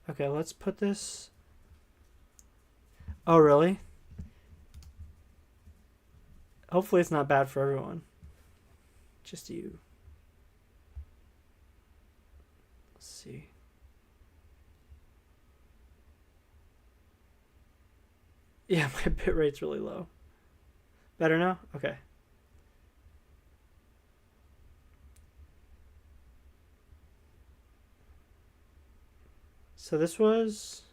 Okay, let's put this. Oh, really? Hopefully it's not bad for everyone. Just you. Let's see. Yeah, my bit rate's really low. Better now? Okay. So this was...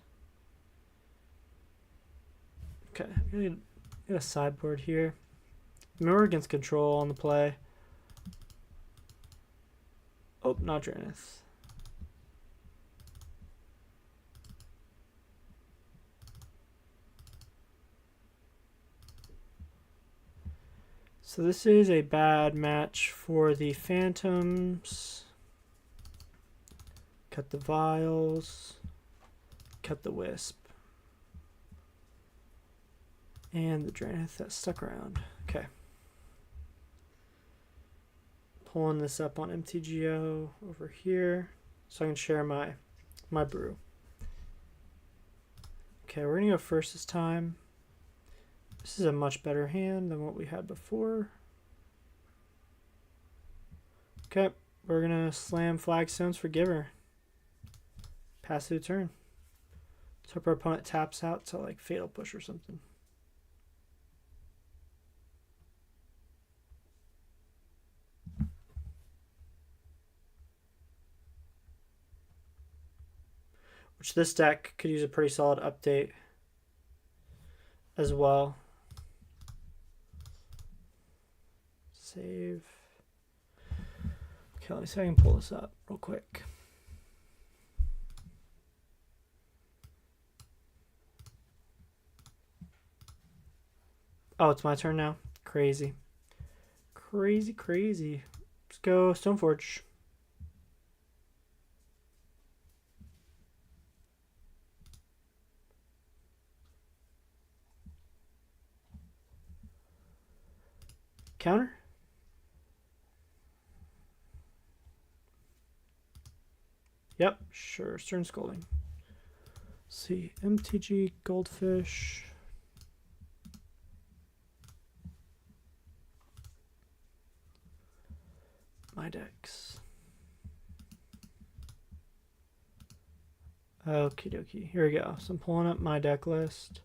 Okay, I'm gonna sideboard here. Remember against control on the play. Oh, not Drannith. So this is a bad match for the Phantoms. Cut the Vials. Cut the Wisp. And the Drannith that stuck around. Okay. pulling this up on MTGO over here so I can share my brew. Okay, we're going to go first this time. This is a much better hand than what we had before. Okay, we're going to slam Flagstones for Giver. Pass through turn. Let's hope our opponent taps out to like Fatal Push or something. Which this deck could use a pretty solid update as well. Save. Okay, let me see if I can pull this up real quick. Oh, it's my turn now. Crazy. Crazy, crazy. Let's go Stoneforge. Counter? Yep, sure. Stern Scolding. Let's see. MTG Goldfish. My decks. Okie dokie. Here we go. So I'm pulling up my deck list.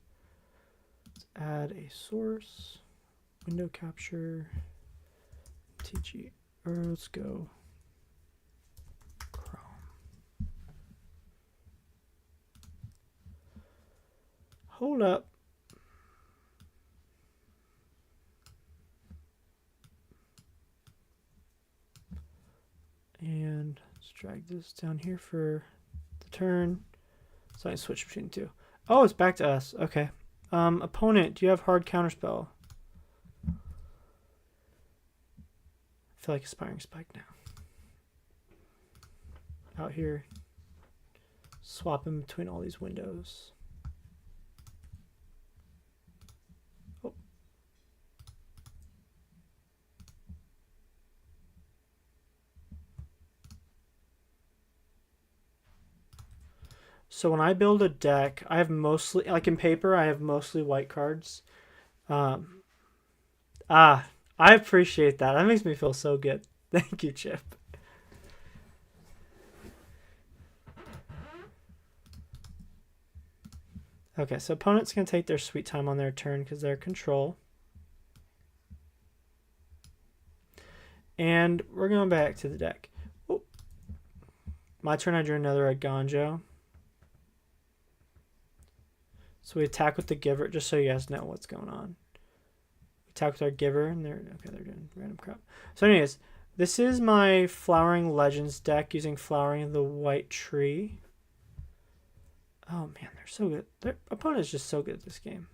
Let's add a source. Window capture. TG. Or let's go Chrome. Hold up. And let's drag this down here for the turn. So I switch between the two. Oh, it's back to us. Okay. Opponent, do you have hard counterspell? I feel like Aspiring Spike now. Out here. Swapping between all these windows. Oh. So when I build a deck, I have mostly, like in paper, I have mostly white cards. I appreciate that. That makes me feel so good. Thank you, Chip. Okay, so opponent's going to take their sweet time on their turn because they're control. And we're going back to the deck. Oh. My turn, I drew another Eiganjo. So we attack with the Giver, just so you guys know what's going on. We attack with our Giver, and they're doing random crap. So anyways, this is my Flowering Legends deck using Flowering of the White Tree. Oh man, they're so good. Their opponent is just so good at this game.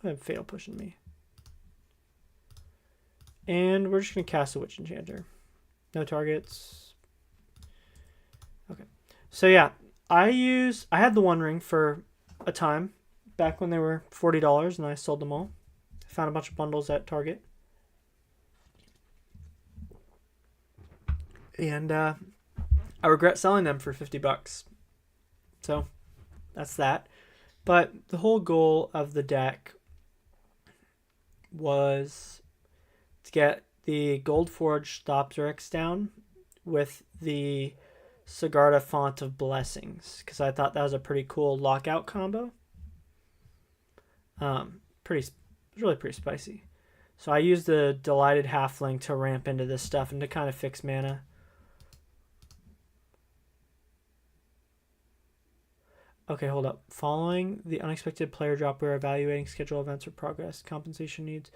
They have Fatal Pushing me. And we're just going to cast a Witch Enchanter. No targets. Okay. So yeah, I had the One Ring for a time. Back when they were $40 and I sold them all. I found a bunch of bundles at Target. And I regret selling them for $50. So that's that. But the whole goal of the deck was to get the Goldforge Thopteryx down with the Sigarda Font of Blessings, because I thought that was a pretty cool lockout combo. Really pretty spicy. So I used the Delighted Halfling to ramp into this stuff and to kind of fix mana. Okay, hold up. Following the unexpected player drop, we're evaluating schedule events or progress, compensation needs,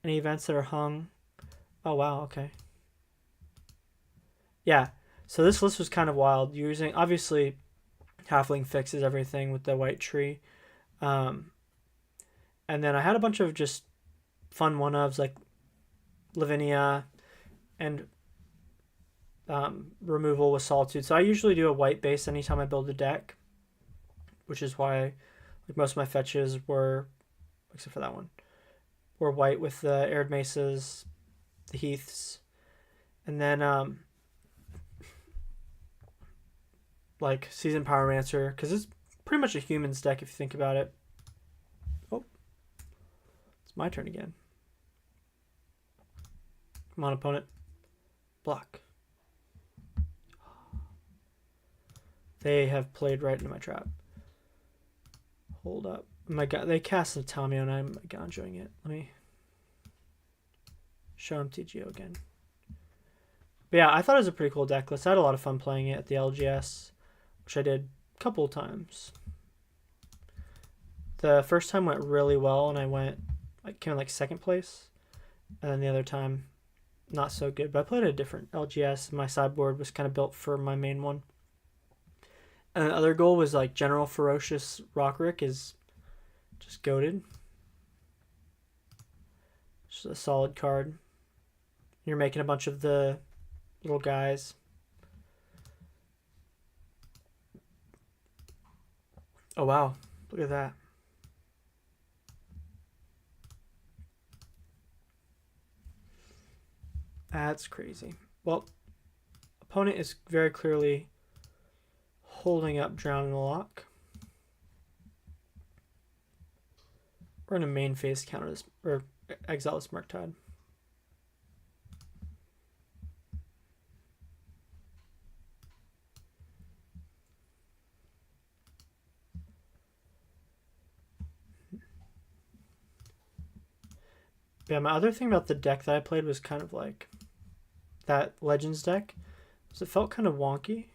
any events that are hung. Oh, wow, okay. Yeah, so this list was kind of wild. Using, obviously, Halfling fixes everything with the White Tree. And then I had a bunch of just fun one-ofs like Lavinia and removal with Solitude. So I usually do a white base anytime I build a deck, which is why like most of my fetches were, except for that one, were white with the Arid Mesas, the Heaths, And then like Seasoned Pyromancer, because it's pretty much a humans deck if you think about it. Oh, it's my turn again. Come on, opponent. Block. They have played right into my trap. Hold up. Oh my god, they cast a Tamio and I'm Eiganjoing it. Let me show him TGO again. But yeah, I thought it was a pretty cool deck list. I had a lot of fun playing it at the LGS, which I did a couple of times. The first time went really well and I came in like second place. And then the other time, not so good. But I played a different LGS. My sideboard was kind of built for my main one. And the other goal was like General Ferocious Rockrick is just goated. Just a solid card. You're making a bunch of the little guys. Oh wow, look at that. That's crazy. Well, opponent is very clearly holding up Drown in the Lock. We're in a main phase counter this, or Exile this Murktide. Yeah, my other thing about the deck that I played was kind of like that Legends deck. So it felt kind of wonky.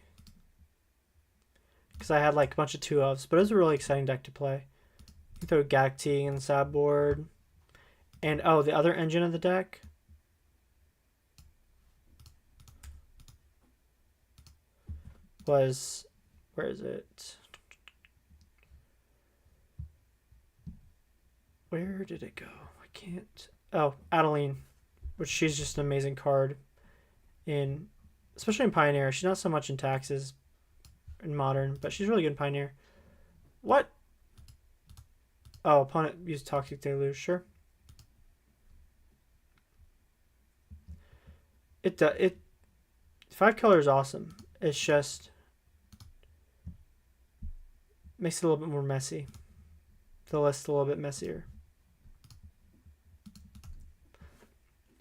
Because I had like a bunch of 2-ofs, but it was a really exciting deck to play. You throw Gacti in the sideboard. And oh, the other engine of the deck was, where is it? Where did it go? I can't. Oh, Adeline, which she's just an amazing card especially in Pioneer. She's not so much in Taxes in Modern, but she's really good in Pioneer. What? Oh, opponent used Toxic Deluge, sure. It 5 color is awesome. It's just makes it a little bit more messy. The list a little bit messier.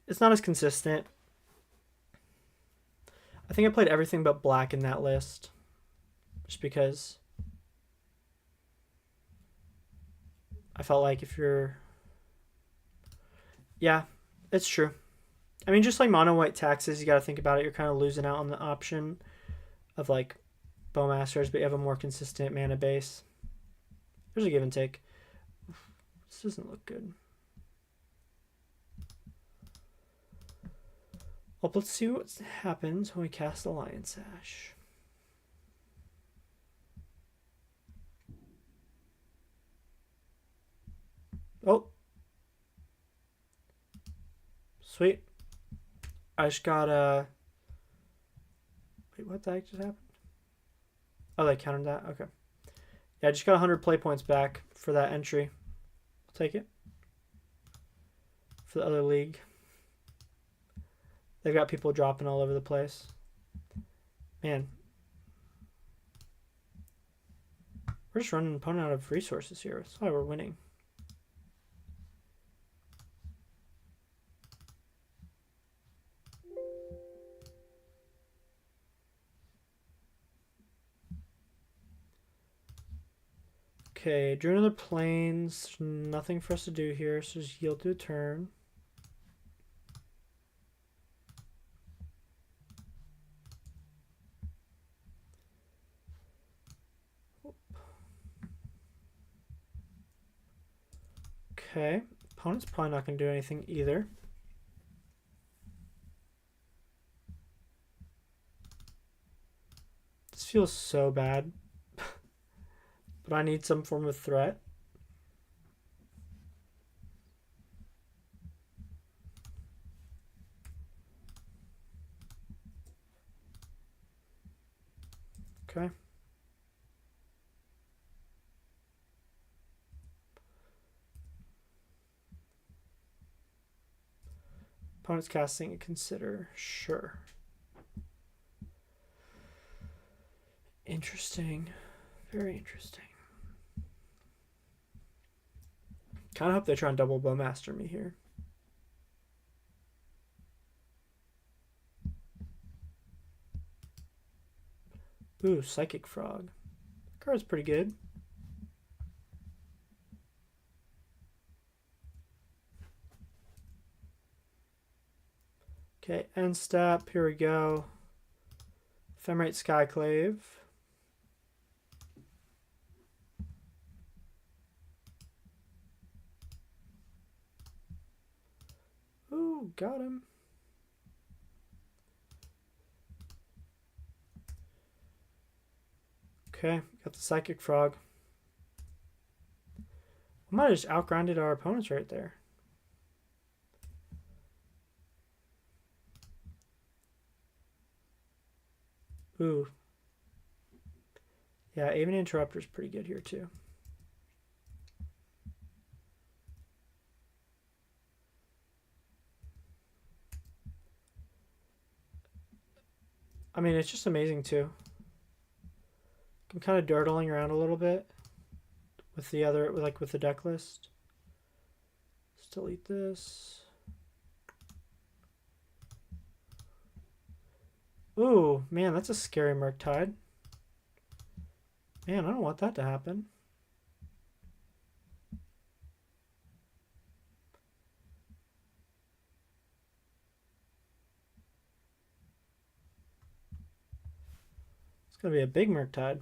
It's not as consistent. I think I played everything but black in that list. Just because I felt like if you're... Yeah, it's true. I mean, just like mono white Taxes, you got to think about it. You're kind of losing out on the option of like Bowmasters, but you have a more consistent mana base. There's a give and take. This doesn't look good. Well, let's see what happens when we cast the Lion Sash. Oh. Sweet. I just got a... Wait, what the heck just happened? Oh, they countered that? Okay. Yeah, I just got 100 play points back for that entry. I'll take it. For the other league. They've got people dropping all over the place. Man. We're just running an opponent out of resources here. That's why we're winning. Okay, drew another Plains. Nothing for us to do here, so just yield to a turn. Okay, opponent's probably not going to do anything either. This feels so bad. But I need some form of threat. Okay. Opponent's casting a consider. Sure. Interesting. Very interesting. Kind of hope they try and double Bowmaster me here. Ooh, Psychic Frog. That card's pretty good. Okay, end step. Here we go. Ephemerate Skyclave. Ooh, got him. Okay, got the Psychic Frog. We might have just outgrinded our opponents right there. Ooh. Yeah, Aven Interrupter is pretty good here too. I mean, it's just amazing too. I'm kind of durdling around a little bit with the other, like with the deck list. Let's delete this. Ooh, man, that's a scary Murktide. Man, I don't want that to happen. It's going to be a big Murktide.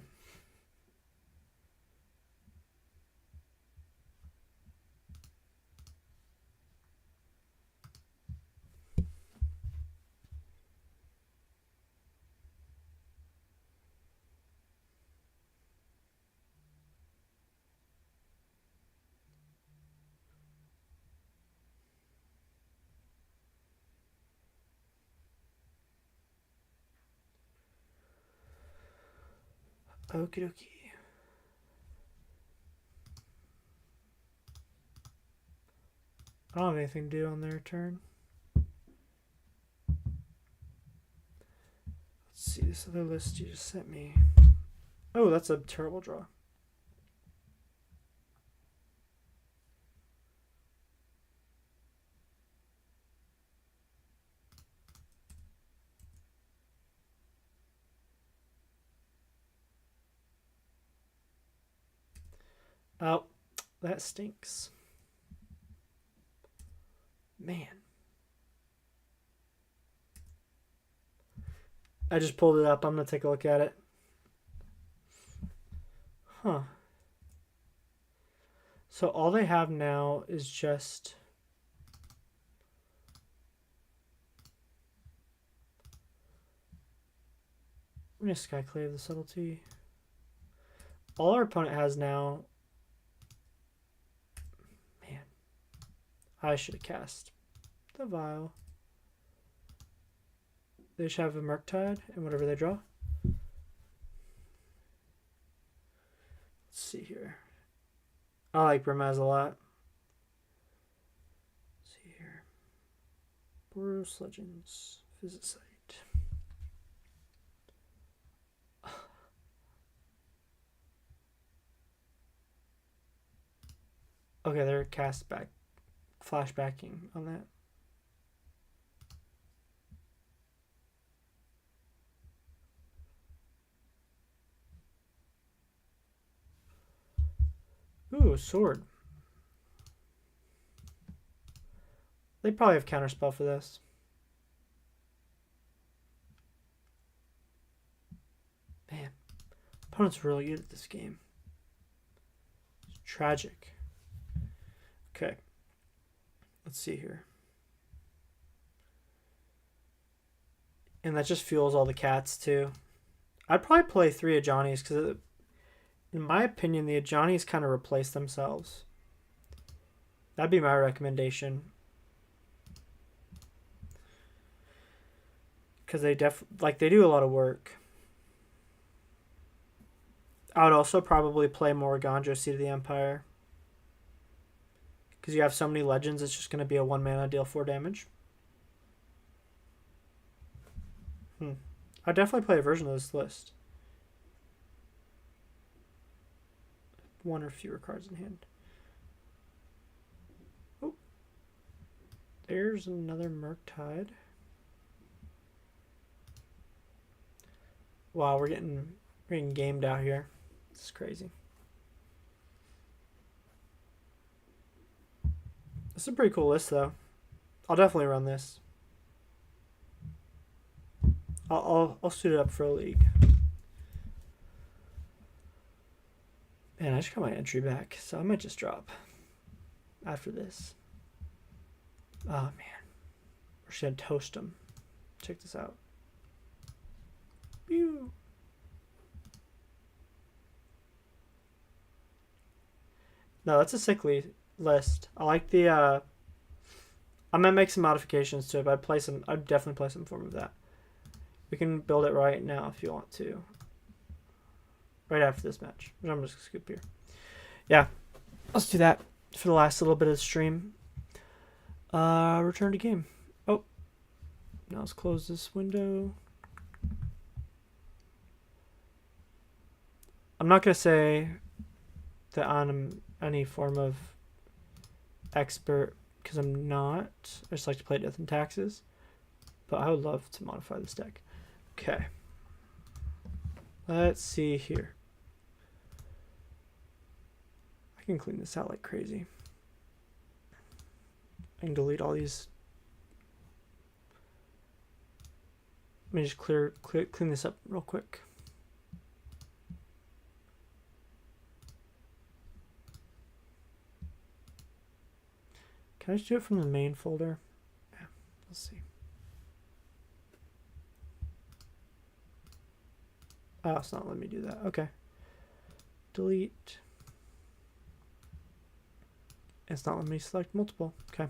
Okie dokie. I don't have anything to do on their turn. Let's see this other list you just sent me. Oh, that's a terrible draw. Oh, that stinks. Man. I just pulled it up. I'm going to take a look at it. Huh. So all they have now is just... I'm going to Skyclave the Subtlety. All our opponent has now... Man. I should have cast the Vial. They should have a Murktide and whatever they draw. Let's see here. I like Brimaz a lot. Let's see here. Boros Legends. Visit site. Okay, they're cast back, flashbacking on that. Ooh, sword. They probably have counterspell for this. Man, opponent's really good at this game. It's tragic. Okay, let's see here. And that just fuels all the cats too. I'd probably play 3 Ajani's because, in my opinion, the Ajani's kind of replace themselves. That'd be my recommendation. Because they they do a lot of work. I would also probably play more Eiganjo, Seed of the Empire. Because you have so many legends, it's just going to be a 1 mana, deal 4 damage. I'd definitely play a version of this list. One or fewer cards in hand. Oh. There's another Murktide. Wow, we're getting gamed out here. This is crazy. This is a pretty cool list, though. I'll definitely run this. I'll suit it up for a league. Man, I just got my entry back, so I might just drop after this. Oh man, we're just gonna toast them. Check this out. Pew. No, that's a sickly list. I like the. I might make some modifications to it, but I'd definitely play some form of that. We can build it right now if you want to. Right after this match. I'm just gonna scoop here. Yeah, let's do that for the last little bit of the stream. Return to game. Oh, now let's close this window. I'm not gonna say that I'm any form of expert because I'm not. I just like to play Death and Taxes, but I would love to modify this deck. Okay. Let's see here. I can clean this out like crazy. I can delete all these. Let me just clean this up real quick. Can I just do it from the main folder? Yeah, let's see. Oh, it's not letting me do that. Okay. Delete. It's not letting me select multiple. Okay.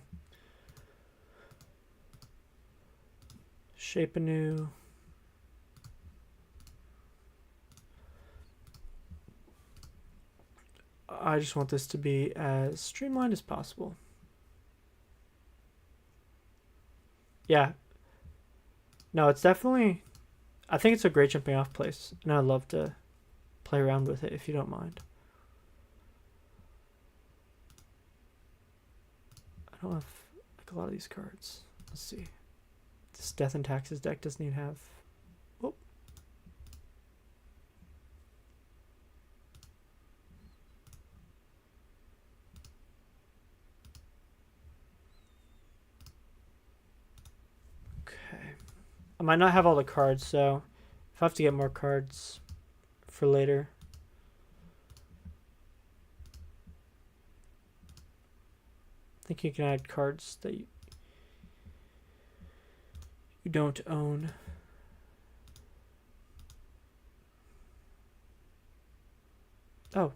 Shape anew. I just want this to be as streamlined as possible. Yeah. No, it's definitely... I think it's a great jumping off place, and I'd love to play around with it if you don't mind. I don't have like a lot of these cards. Let's see. This Death and Taxes deck doesn't even have... Oh. Okay. I might not have all the cards, so if I have to get more cards for later. I think you can add cards that you don't own. Oh.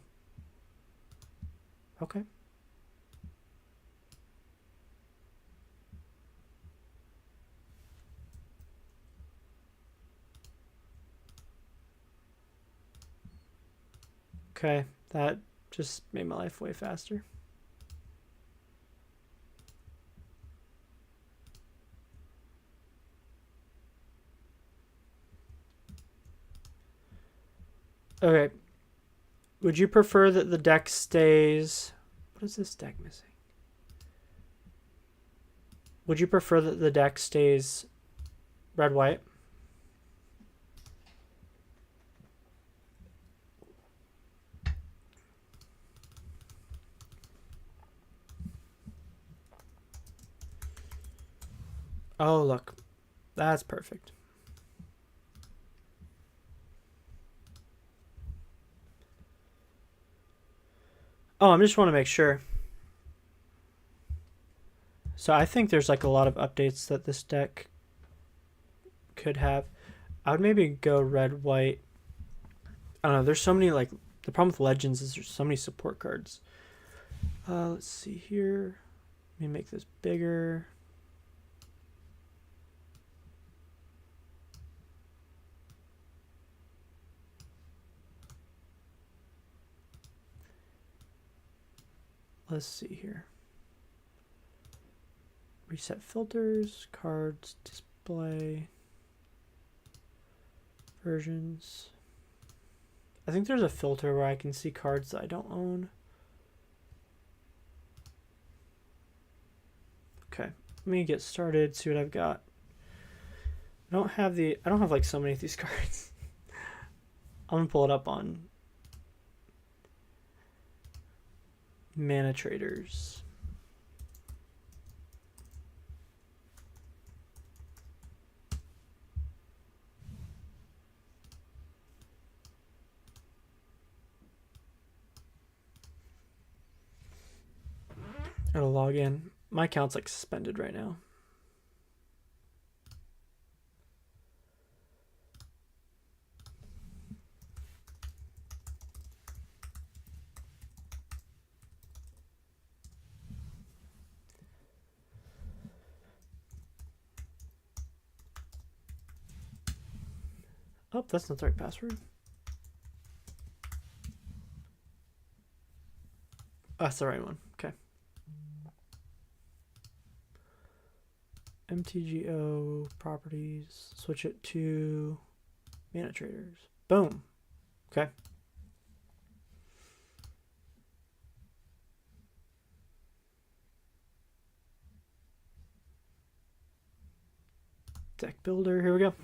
Okay. Okay, that just made my life way faster. Okay. Would you prefer that the deck stays... What is this deck missing? Would you prefer that the deck stays red-white? Oh, look. That's perfect. Oh, I just want to make sure. So I think there's like a lot of updates that this deck could have. I would maybe go red, white. I don't know. There's so many, like, the problem with Legends is there's so many support cards. Let's see here. Let me make this bigger. Let's see here. Reset filters, cards, display. versions. I think there's a filter where I can see cards that I don't own. Okay, let me get started, see what I've got. I don't have like so many of these cards. I'm gonna pull it up on Mana Traders. Gotta log in. My account's like suspended right now. Oh, that's not the right password. Oh, that's the right one. Okay. MTGO properties. Switch it to Mana Traders. Boom. Okay. Deck builder. Here we go.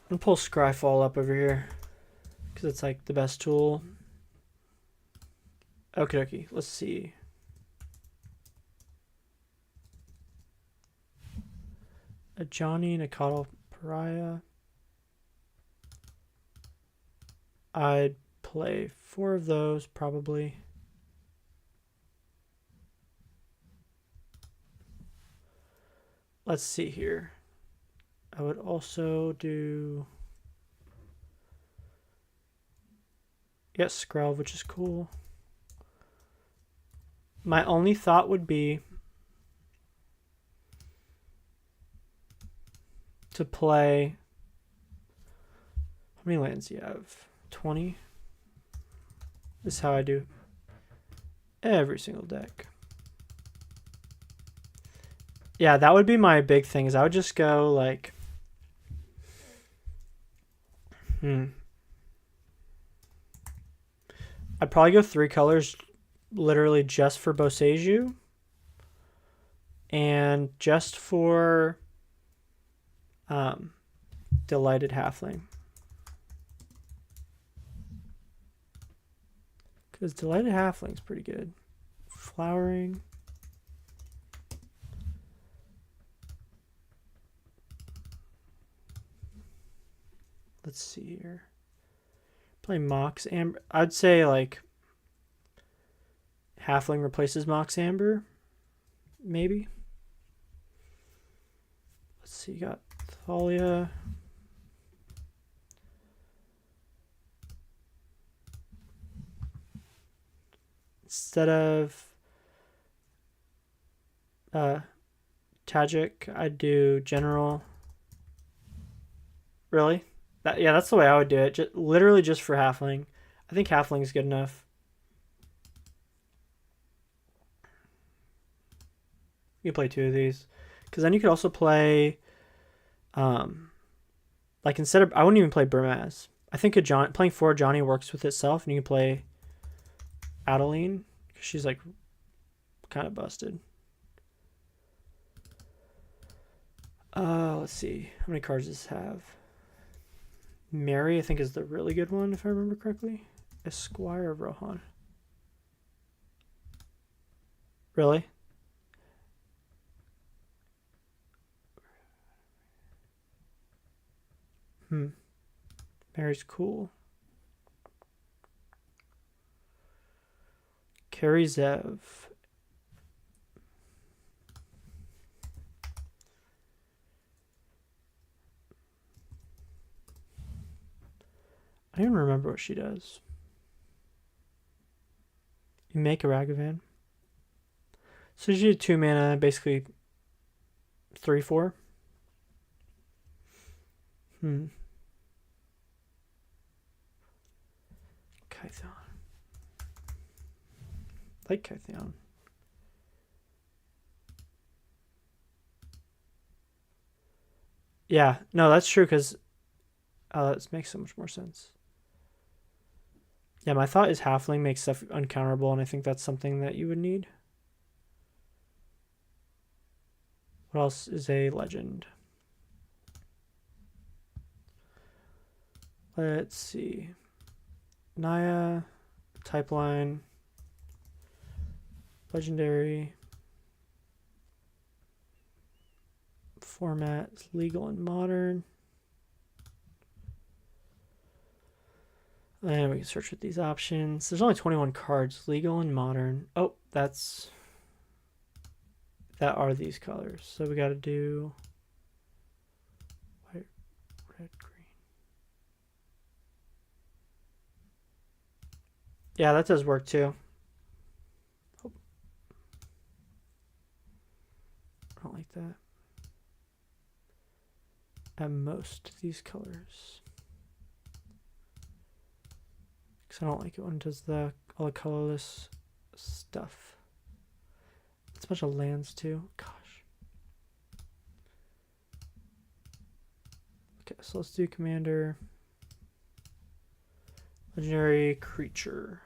I'm gonna pull Scryfall up over here because it's like the best tool. Okay, let's see. A Johnny and a Coddle Pariah. I'd play 4 of those probably. Let's see here. I would also do Skrelv, which is cool. My only thought would be to play. How many lands do you have? 20? This is how I do every single deck. Yeah, that would be my big thing, is I would just go like I'd probably go 3 colors literally just for Boseiju and just for Delighted Halfling. Because Delighted Halfling's pretty good. Flowering. Let's see here. Play Mox Amber. I'd say like Halfling replaces Mox Amber. Maybe. Let's see. You got Thalia. Instead of Tajik, I'd do General. Really? Yeah, that's the way I would do it. Literally just for Halfling. I think Halfling is good enough. You can play 2 of these. Because then you could also play... like instead of... I wouldn't even play Burmaz. I think playing 4 Johnny works with itself. And you can play Adeline. Because she's like kind of busted. Let's see. How many cards does this have? Mary, I think, is the really good one, if I remember correctly. Esquire of Rohan. Really? Mary's cool. Carrie Zev. I don't even remember what she does. You make a Ragavan. So she did 2 mana, basically 3/4. Kytheon. Like Kytheon. Yeah, no, that's true because that makes so much more sense. Yeah, my thought is halfling makes stuff uncounterable, and I think that's something that you would need. What else is a legend? Let's see. Naya, type line, legendary, format, legal and modern. And we can search with these options. There's only 21 cards, legal and modern. Oh, that are these colors. So we got to do white, red, green. Yeah, that does work too. Oh. I don't like that. At most, these colors. Because I don't like it when it does all the colorless stuff. It's a bunch of lands too. Gosh. Okay, so let's do commander. Legendary creature.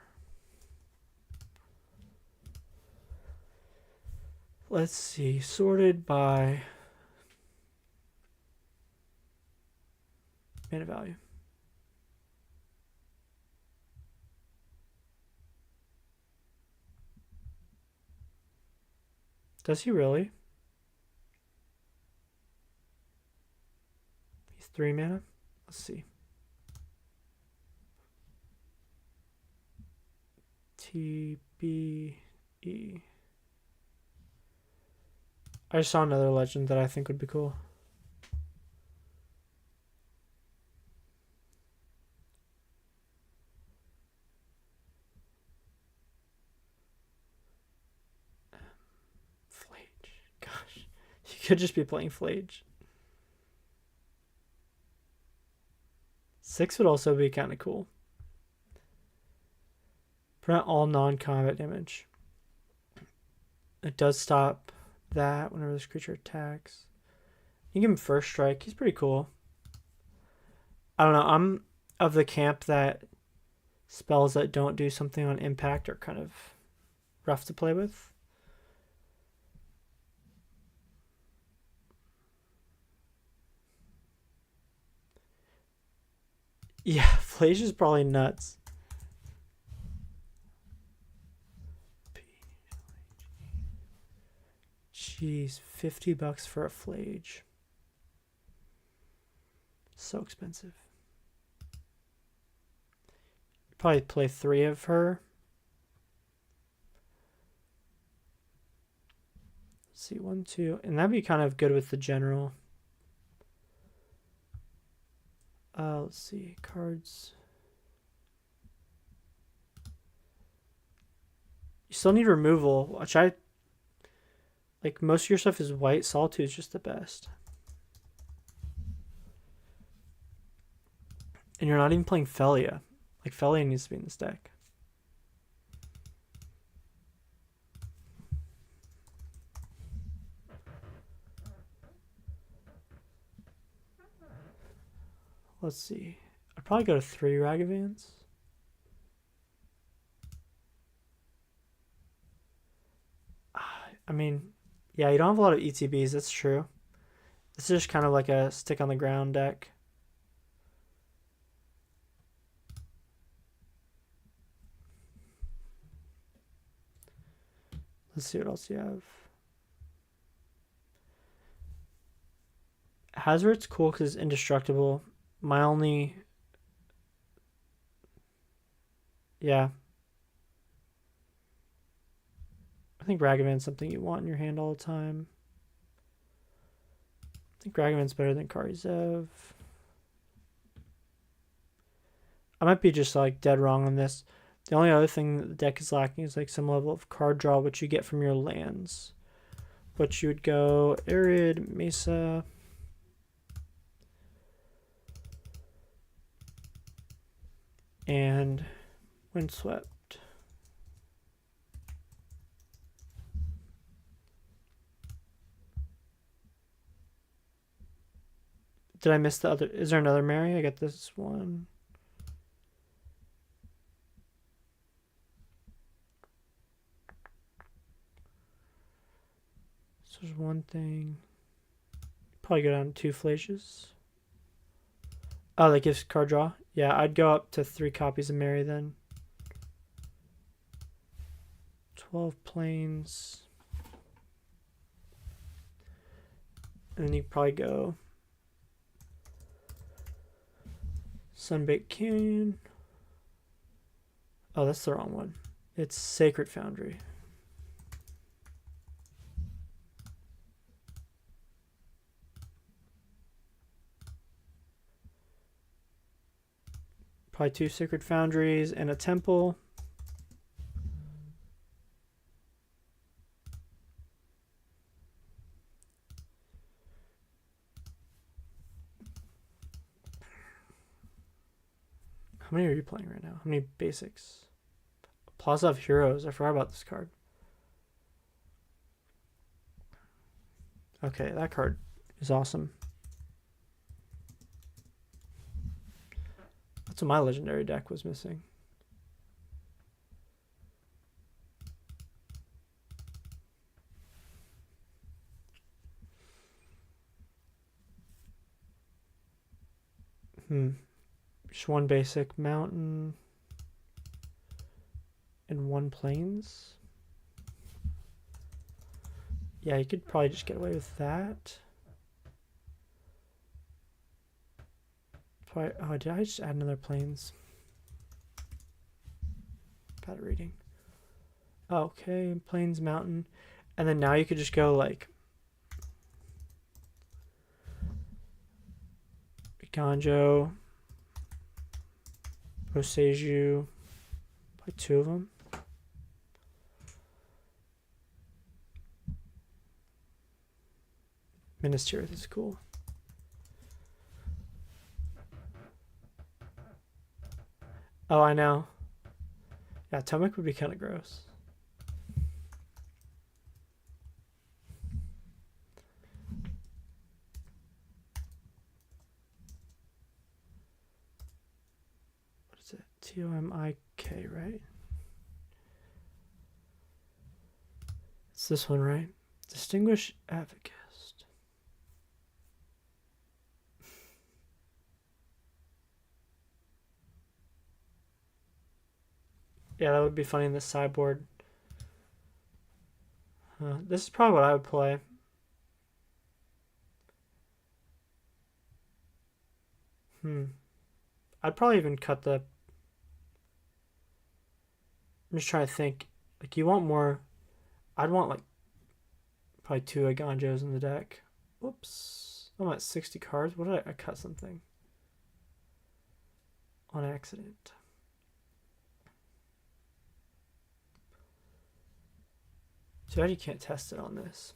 Let's see. Sorted by mana value. Does he really? He's 3 mana? Let's see. TBE. I saw another legend that I think would be cool. Flage. Gosh. You could just be playing Flage. 6 would also be kind of cool. Prevent all non-combat damage. It does stop that whenever this creature attacks. You give him first strike. He's pretty cool. I don't know. I'm of the camp that spells that don't do something on impact are kind of rough to play with. Yeah, Flage is probably nuts. Jeez, $50 for a Flage. So expensive. Probably play 3 of her. Let's see, 1, 2, and that'd be kind of good with the general. Let's see, cards. You still need removal, which like most of your stuff is white. Solitude is just the best. And you're not even playing Phelia. Like Phelia needs to be in this deck. Let's see. I'd probably go to 3 Ragavans. I mean, yeah, you don't have a lot of ETBs, that's true. This is just kind of like a stick on the ground deck. Let's see what else you have. Hazard's cool because it's indestructible. My only... Yeah. I think Ragavan's something you want in your hand all the time. I think Ragavan's better than Karizev. I might be just like dead wrong on this. The only other thing that the deck is lacking is like some level of card draw, which you get from your lands. Which you would go Arid, Mesa... and Windswept. Did I miss the other? Is there another Mary? I got this one. So there's one thing. Probably go down to 2 flashes. Oh, that gives card draw? Yeah, I'd go up to 3 copies of Mary then. 12 planes. And then you probably go Sunbaked Canyon. Oh, that's the wrong one. It's Sacred Foundry. Probably 2 Sacred Foundries and a Temple. How many are you playing right now? How many basics? Plaza of Heroes. I forgot about this card. Okay, that card is awesome. That's what my legendary deck was missing. Just 1 basic mountain and 1 plains. Yeah, you could probably just get away with that. Probably, oh, did I just add another plains? Bad at reading. Okay, plains, mountain. And then now you could just go like Eiganjo, Boseiju, probably 2 of them. Minister is cool. Oh, I know. Yeah, Tomek would be kind of gross. What is it? Tomik, right? It's this one, right? Distinguished Advocate. Yeah, that would be funny in the sideboard. This is probably what I would play. I'd probably even cut the... I'm just trying to think. Like, you want more... I'd want, like, probably 2 Eiganjos in the deck. Whoops. I'm at 60 cards. What did I cut something? On accident. Too bad you can't test it on this.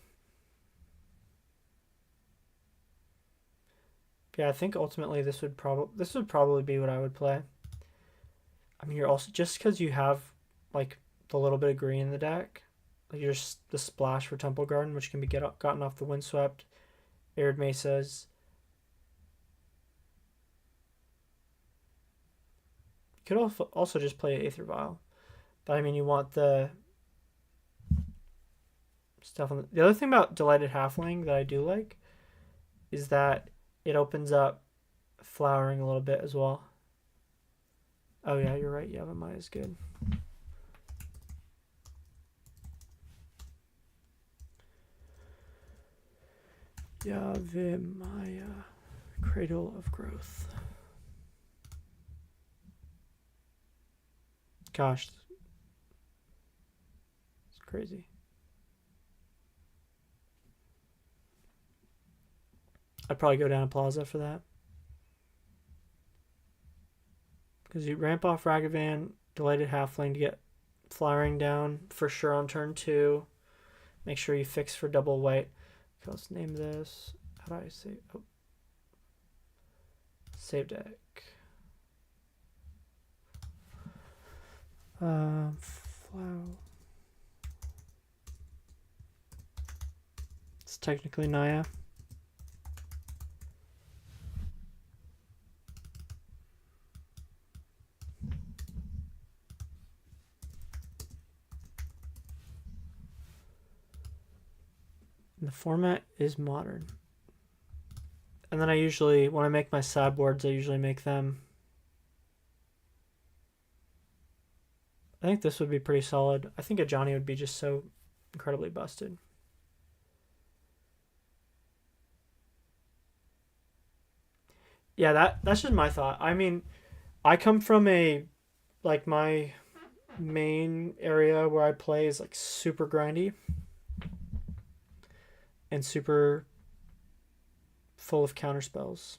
Yeah, I think ultimately this would probably be what I would play. I mean, you're also, just because you have like the little bit of green in the deck, like you're just the splash for Temple Garden, which can be gotten off the Windswept, Arid Mesas. You could also just play Aether Vial, but I mean, you want the stuff on the other thing about Delighted Halfling that I do like is that it opens up flowering a little bit as well. Oh yeah, you're right. Yavimaya is good. Yavimaya, Cradle of Growth. Gosh, it's crazy. I'd probably go down to Plaza for that. Because you ramp off Ragavan, Delighted Halfling to get flowering down for sure on turn 2. Make sure you fix for double white. Okay, let's name this. How do I say? Oh. Save deck. Flow. It's technically Naya. And the format is modern. And then I usually, when I make my sideboards, I usually make them. I think this would be pretty solid. I think a Johnny would be just so incredibly busted. Yeah, that's just my thought. I mean, I come from a, like, my main area where I play is like super grindy and super full of counter spells.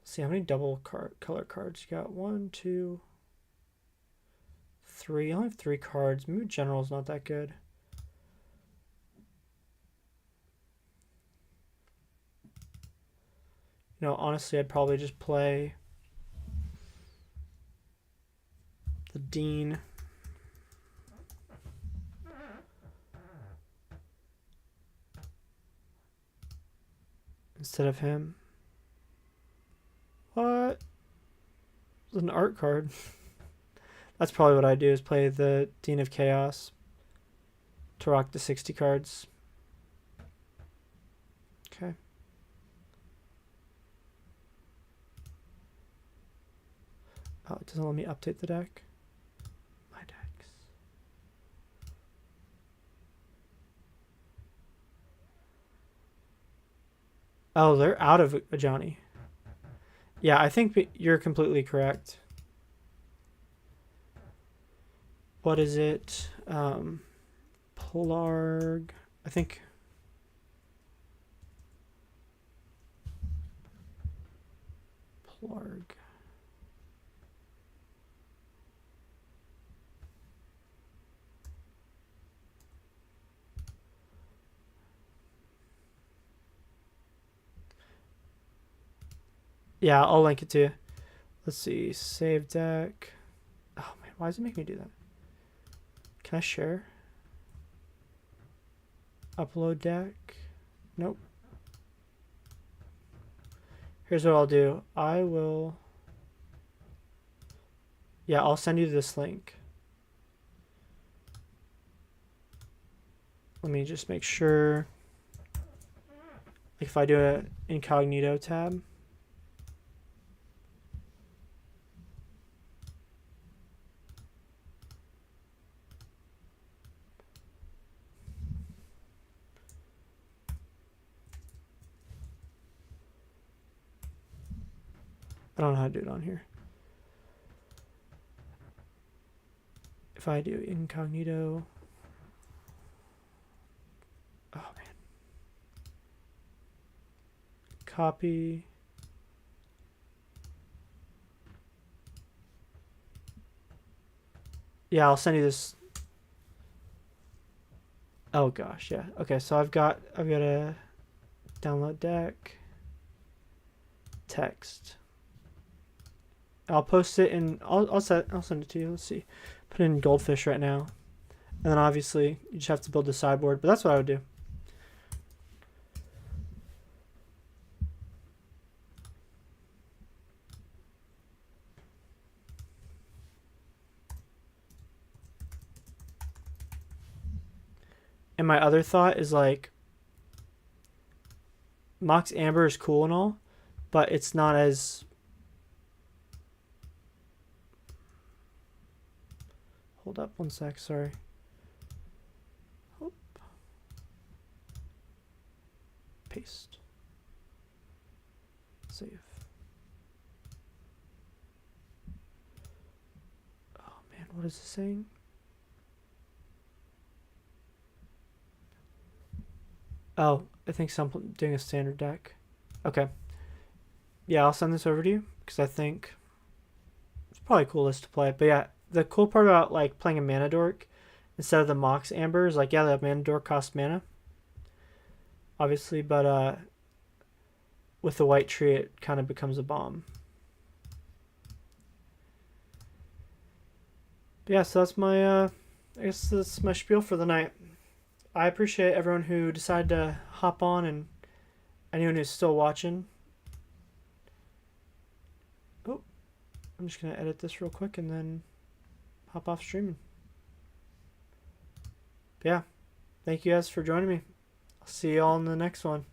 Let's see how many double color cards you got. 1, 2, 3. I only have 3 cards. Maybe General's not that good. You know, honestly, I'd probably just play the Dean. Instead of him. What? It's an art card. That's probably what I do, is play the Dean of Chaos to rock the 60 cards. Okay. Oh, it doesn't let me update the deck. My decks. Oh, they're out of a Johnny. Yeah, I think you're completely correct. What is it? Polarg. I think. Polarg. Yeah, I'll link it to you. Let's see. Save deck. Oh, man. Why does it make me do that? Can I share? Upload deck. Nope. Here's what I'll do. I will... Yeah, I'll send you this link. Let me just make sure. If I do an incognito tab. I don't know how to do it on here. If I do incognito. Oh, man. Copy. Yeah, I'll send you this. Oh gosh, yeah. Okay, so I've got a download deck. Text. I'll post it in. I'll send it to you. Let's see. Put it in Goldfish right now, and then obviously you just have to build the sideboard. But that's what I would do. And my other thought is like, Mox Amber is cool and all, but it's not as... Hold up one sec, sorry. Oop. Paste. Save. Oh man, what is it saying? Oh, I think I'm doing a standard deck. Okay. Yeah, I'll send this over to you because I think it's probably coolest to play. But yeah, the cool part about like playing a mana dork instead of the Mox Amber is like, yeah, the mana dork costs mana, obviously, but with the white tree it kind of becomes a bomb. But yeah, so that's my I guess that's my spiel for the night. I appreciate everyone who decided to hop on and anyone who's still watching. Oh, I'm just going to edit this real quick and then hop off streaming. But yeah, thank you guys for joining me. I'll see you all in the next one.